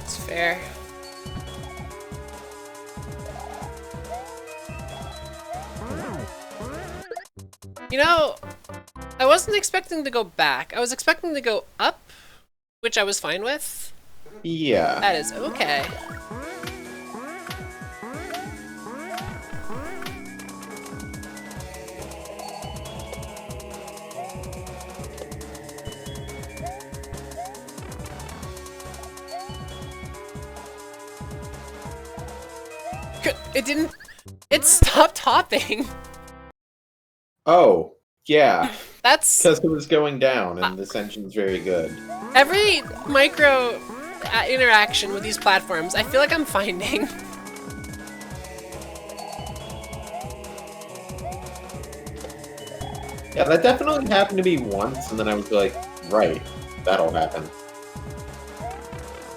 It's fair. You know, I wasn't expecting to go back. I was expecting to go up, which I was fine with. Yeah. That is okay. It didn't... It stopped hopping. Oh, yeah. That's... Because it was going down, and this engine's very good. Every micro interaction with these platforms, I feel like I'm finding. Yeah, that definitely happened to me once, and then I was like, right, that'll happen.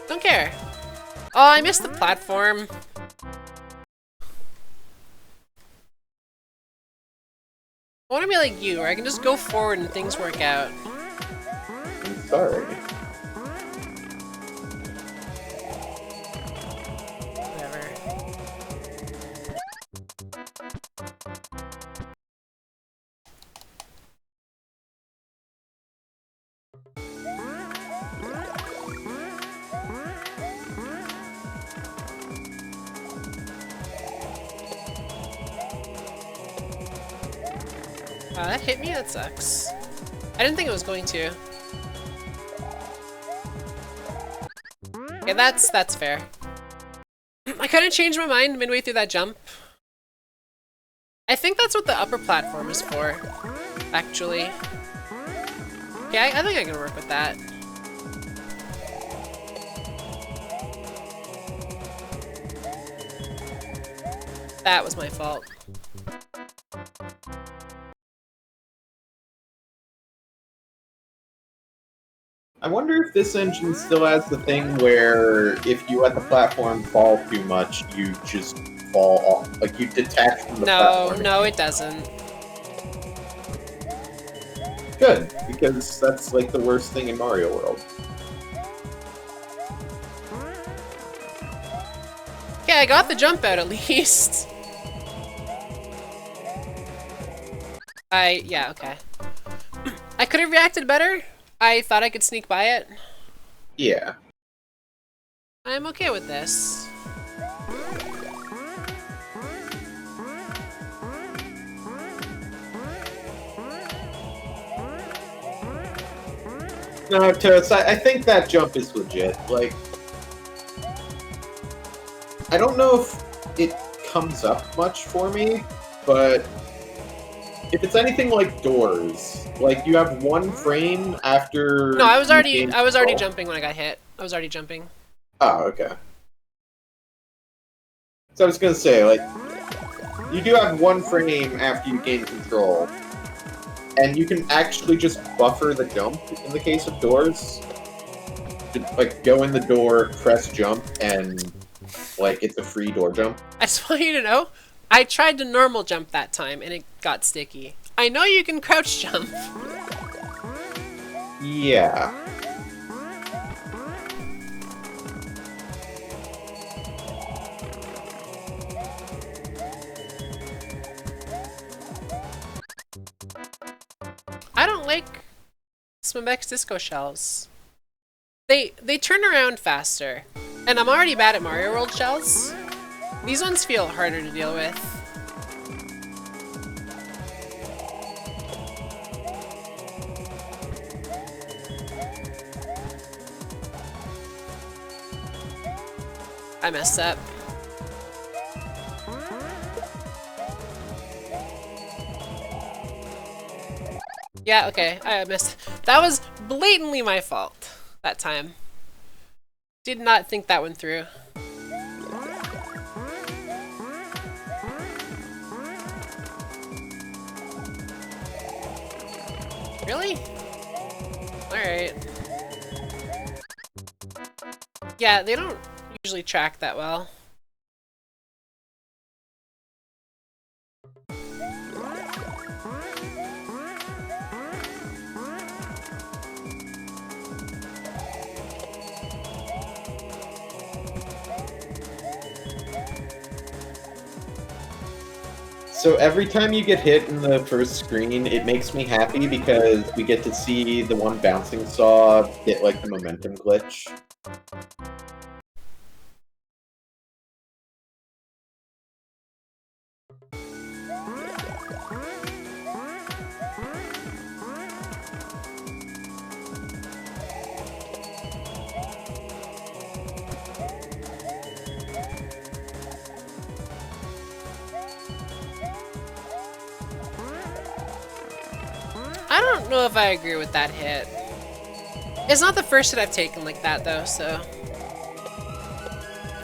Don't care. Oh, I missed the platform. I want to be like you, where I can just go forward and things work out. I'm sorry. Whatever. Wow, that hit me? That sucks. I didn't think it was going to. Okay, that's fair. I kind of changed my mind midway through that jump. I think that's what the upper platform is for, actually. Yeah, I think I can work with that. That was my fault. wonder if this engine still has the thing where if you let the platform fall too much, you just fall off. Like, you detach from the platform. No, it doesn't. Good, because that's like the worst thing in Mario World. Yeah, I got the jump out at least. Yeah, okay. I could have reacted better. I thought I could sneak by it. Yeah. I'm okay with this. No, Toads, I think that jump is legit. Like, I don't know if it comes up much for me, but if it's anything like Doors, like you have one frame after. No, I was already control. jumping when I got hit. I was already jumping. Oh, okay. So I was gonna say, like, you do have one frame after you gain control, and you can actually just buffer the jump in the case of Doors. Just, like, go in the door, press jump, and like it's a free door jump. I just want you to know, I tried to normal jump that time and it got sticky. I know you can crouch jump. Yeah. I don't like Swimex disco shells. They turn around faster. And I'm already bad at Mario World shells. These ones feel harder to deal with. I messed up. Yeah, okay, I missed. That was blatantly my fault that time. Did not think that one through. Really? Alright. Yeah, they don't usually track that well. So every time you get hit in the first screen, it makes me happy because we get to see the one bouncing saw get like the momentum glitch. I don't know if I agree with that hit. It's not the first hit I've taken like that though, so...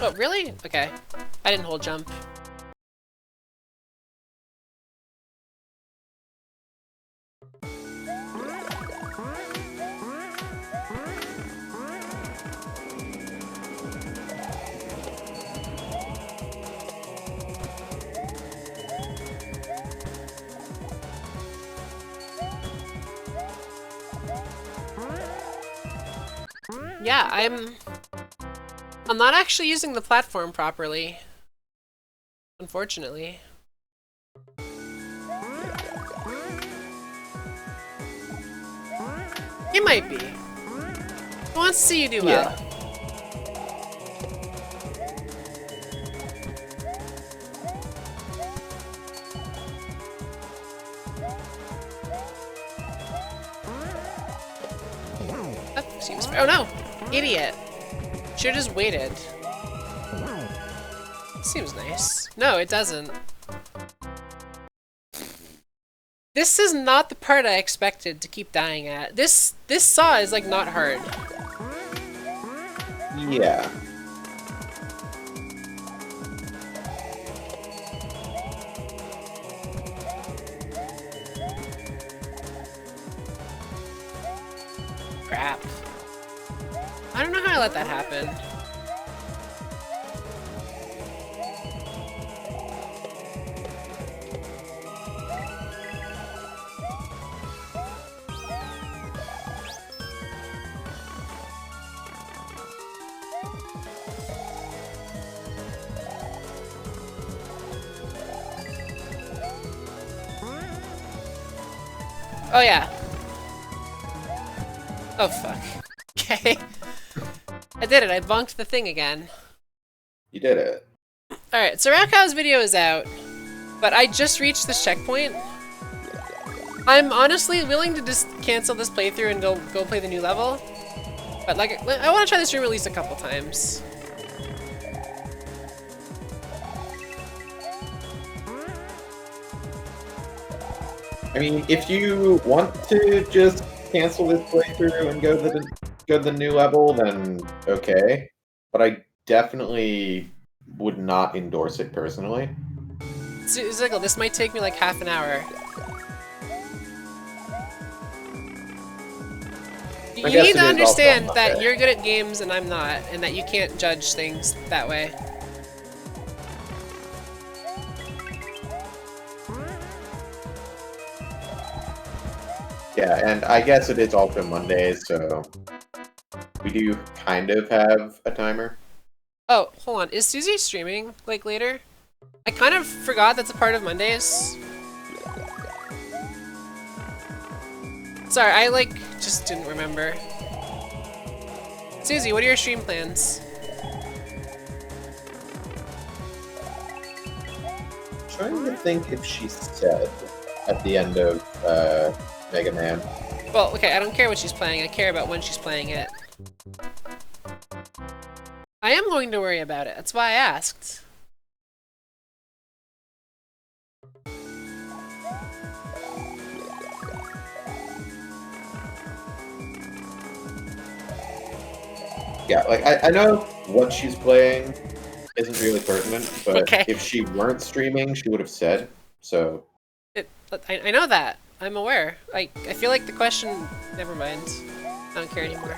Oh, really? Okay. I didn't hold jump. Yeah, I'm not actually using the platform properly. Unfortunately. It might be. Who wants to see you do well? Yeah. That seems fair. Oh no! Idiot! Should've just waited. Seems nice. No, it doesn't. This is not the part I expected to keep dying at. This saw is like not hard. Yeah. Crap. gonna let that happen. Oh yeah. Oh fuck. Okay. I did it, I bonked the thing again. You did it. Alright, so Rakow's video is out, but I just reached this checkpoint. I'm honestly willing to just cancel this playthrough and go play the new level. But like, I want to try this room at least a couple times. I mean, if you want to just cancel this playthrough and go to the new level, then okay. But I definitely would not endorse it personally. Ziggle, this might take me like half an hour. You need to understand that you're good at games and I'm not, and that you can't judge things that way. Yeah, and I guess it is also Monday, so we do kind of have a timer. Oh, hold on. Is Susie streaming, like, later? I kind of forgot that's a part of Mondays. Sorry, I, like, just didn't remember. Susie, what are your stream plans? Trying to think if she said at the end of Mega Man. Well, okay, I don't care what she's playing. I care about when she's playing it. I am going to worry about it. That's why I asked. Yeah, like, I know what she's playing isn't really pertinent, but Okay. if she weren't streaming, she would have said, so... I know that. I'm aware. I feel like the question... Never mind. I don't care anymore.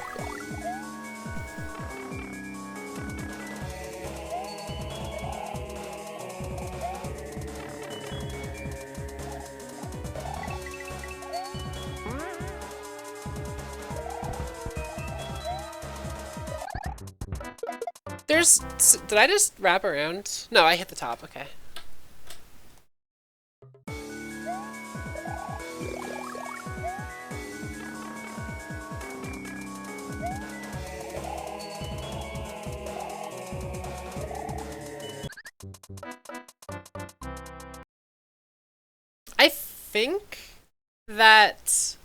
There's... Did I just wrap around? No, I hit the top. Okay. I think that...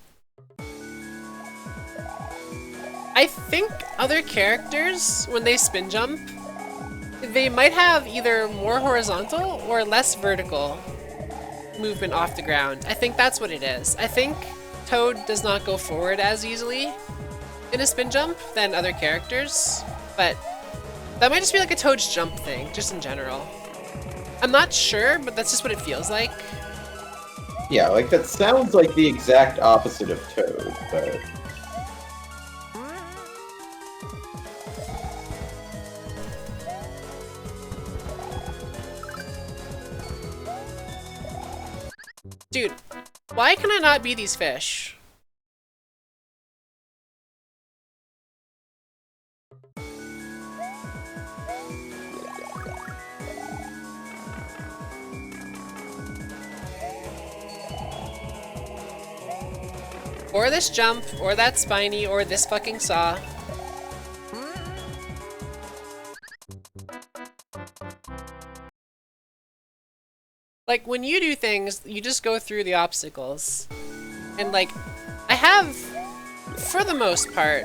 I think other characters, when they spin jump, they might have either more horizontal or less vertical movement off the ground. I think that's what it is. I think Toad does not go forward as easily in a spin jump than other characters, but that might just be like a Toad's jump thing, just in general. I'm not sure, but that's just what it feels like. Yeah, like, that sounds like the exact opposite of Toad, but... Dude, why can I not be these fish? Or this jump, or that spiny, or this fucking saw. Like, when you do things, you just go through the obstacles. And like, I have, for the most part,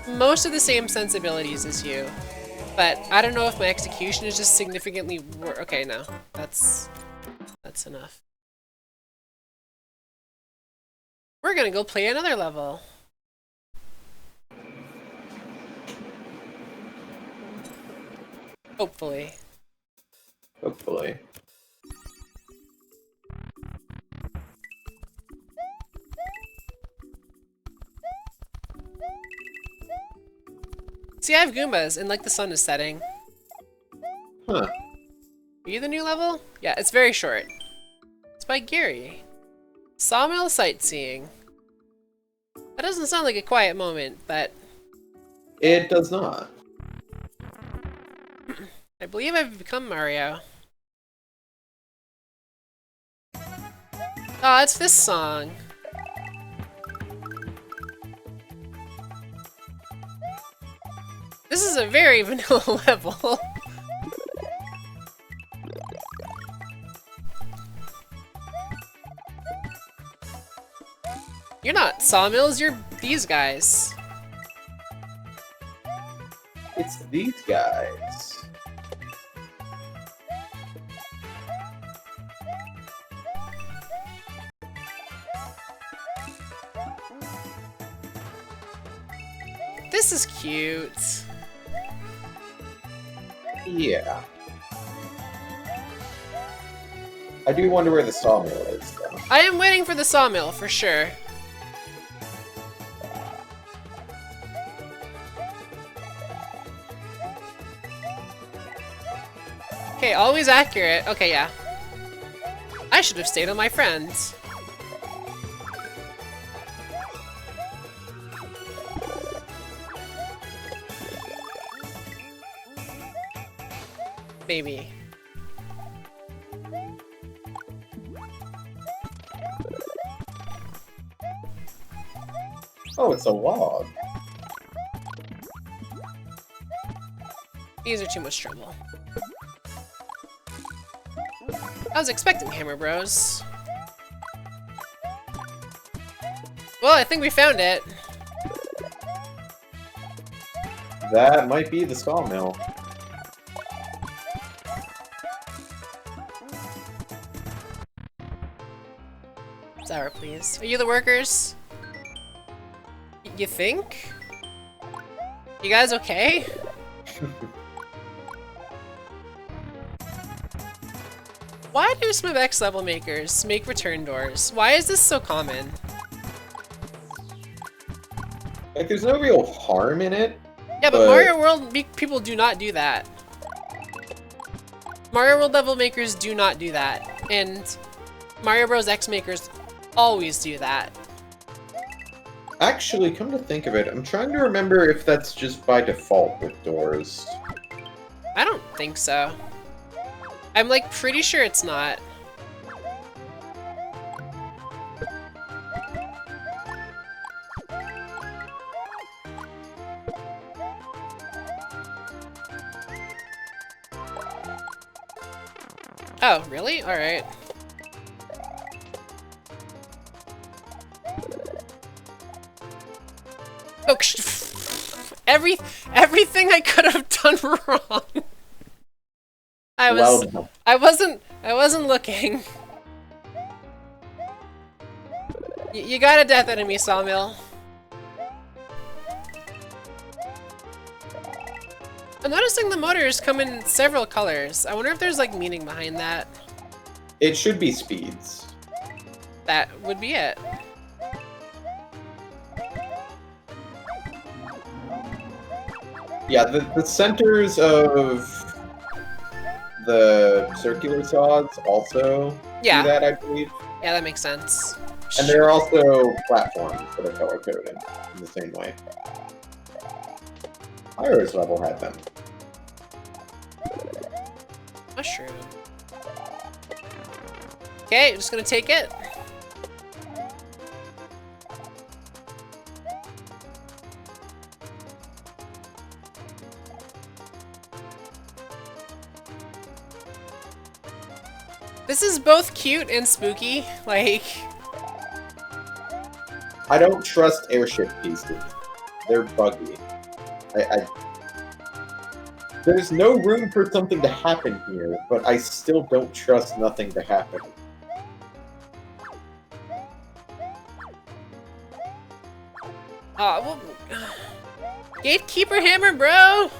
most of the same sensibilities as you. But I don't know if my execution is just significantly okay, no. That's enough. We're gonna go play another level. Hopefully. Hopefully. See, I have Goombas, and like the sun is setting. Huh. Are you the new level? Yeah, it's very short. It's by Gary. Sawmill sightseeing. That doesn't sound like a quiet moment, but It does not. I believe I've become Mario. Oh, it's this song. This is a very vanilla level. You're not Sawmills, you're these guys. It's these guys. This is cute. Yeah. I do wonder where the sawmill is, though. I am waiting for the sawmill, for sure. Okay, always accurate. Okay, yeah. I should have stayed on my friends. Maybe. Oh, it's a log. These are too much trouble. I was expecting Hammer Bros. Well, I think we found it. That might be the sawmill. Sour, please. Are you the workers? You think? You guys okay? Why do some of X level makers make return doors? Why is this so common? Like, there's no real harm in it. Yeah, but Mario World people do not do that. Mario World level makers do not do that. And Mario Bros. X makers always do that. Actually, come to think of it, I'm trying to remember if that's just by default with doors. I don't think so. I'm like pretty sure it's not. Oh, really? Alright. Oh, everything I could have done wrong. I wasn't looking. You got a death enemy, Sawmill. I'm noticing the motors come in several colors. I wonder if there's like meaning behind that. It should be speeds. That would be it. Yeah, the centers of the circular saws also do that, I believe. Yeah, that makes sense. And there are also platforms that are color-coded in the same way. Pyro's level had them. Mushroom. Okay, I'm just gonna take it. This is both cute and spooky, like... I don't trust airship pieces. They're buggy. There's no room for something to happen here, but I still don't trust nothing to happen. Aw, well... Gatekeeper hammer, bro!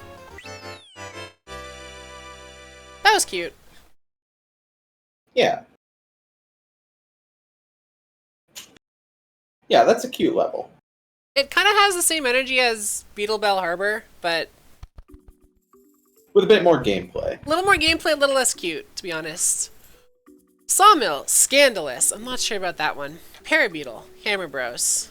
That was cute. Yeah. Yeah, that's a cute level. It kind of has the same energy as Beetle Bell Harbor, but with a bit more gameplay. A little more gameplay, a little less cute, to be honest. Sawmill, Scandalous. I'm not sure about that one. Parabeetle, Hammer Bros.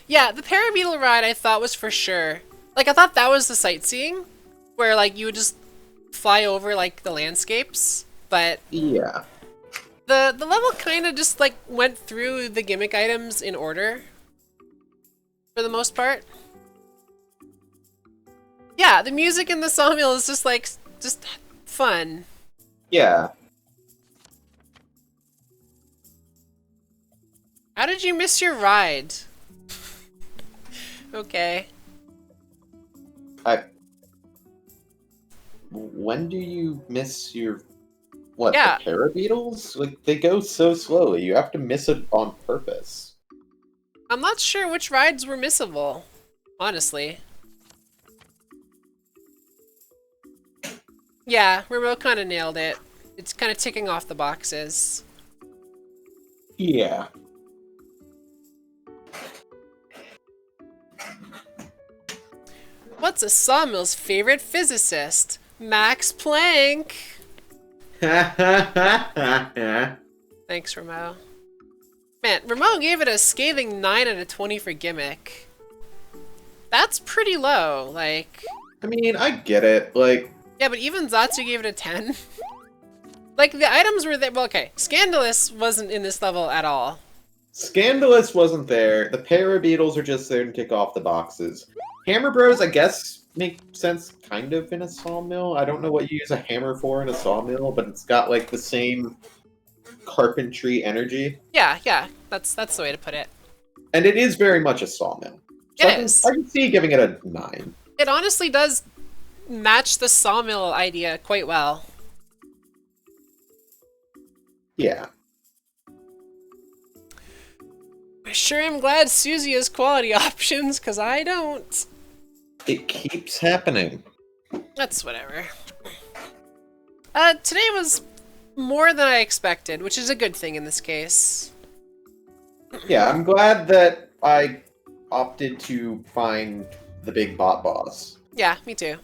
Yeah, the Parabeetle ride I thought was for sure. Like, I thought that was the sightseeing, where, like, you would just fly over, like, the landscapes, but Yeah. the level kind of just, like, went through the gimmick items in order, for the most part. Yeah, the music in the sawmill is just, like, just fun. Yeah. How did you miss your ride? Okay. When do you miss your... What, Yeah. the Parabeetles? Like, they go so slowly. You have to miss it on purpose. I'm not sure which rides were missable, honestly. Yeah, Remote kind of nailed it. It's kind of ticking off the boxes. Yeah. What's a sawmill's favorite physicist? Max Planck. Thanks, Remo. Man, Remo gave it a scathing 9 out of 20 for gimmick. That's pretty low, like... I mean, I get it. Like, Yeah, but even Zatsu gave it a 10. Like, the items were there. Well, okay, Scandalous wasn't in this level at all. Scandalous wasn't there. The Parabeetles are just there to tick off the boxes. Hammer Bros, I guess, make sense kind of in a sawmill. I don't know what you use a hammer for in a sawmill, but it's got, like, the same carpentry energy. Yeah, that's the way to put it. And it is very much a sawmill. So It is. I can see giving it a 9. It honestly does match the sawmill idea quite well. Yeah. I sure am glad Susie has quality options, because I don't. It keeps happening. That's whatever. Today was more than I expected, which is a good thing in this case. Yeah, I'm glad that I opted to find the big bot boss. Yeah, me too.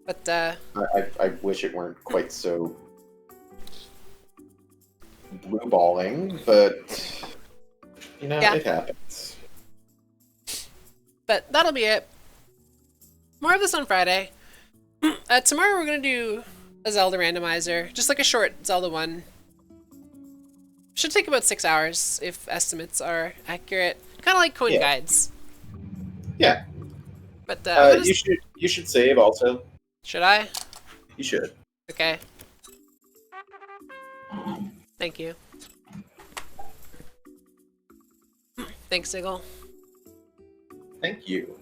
But, I wish it weren't quite so blue balling, but you know, Yeah. it happens. But that'll be it. More of this on Friday. Tomorrow we're gonna do a Zelda randomizer, just like a short Zelda one. Should take about 6 hours if estimates are accurate. Kind of like coin Yeah. guides. Yeah. But I'm gonna You should save also. should I? You should. Okay. Thank you. Thanks, Sigil. Thank you.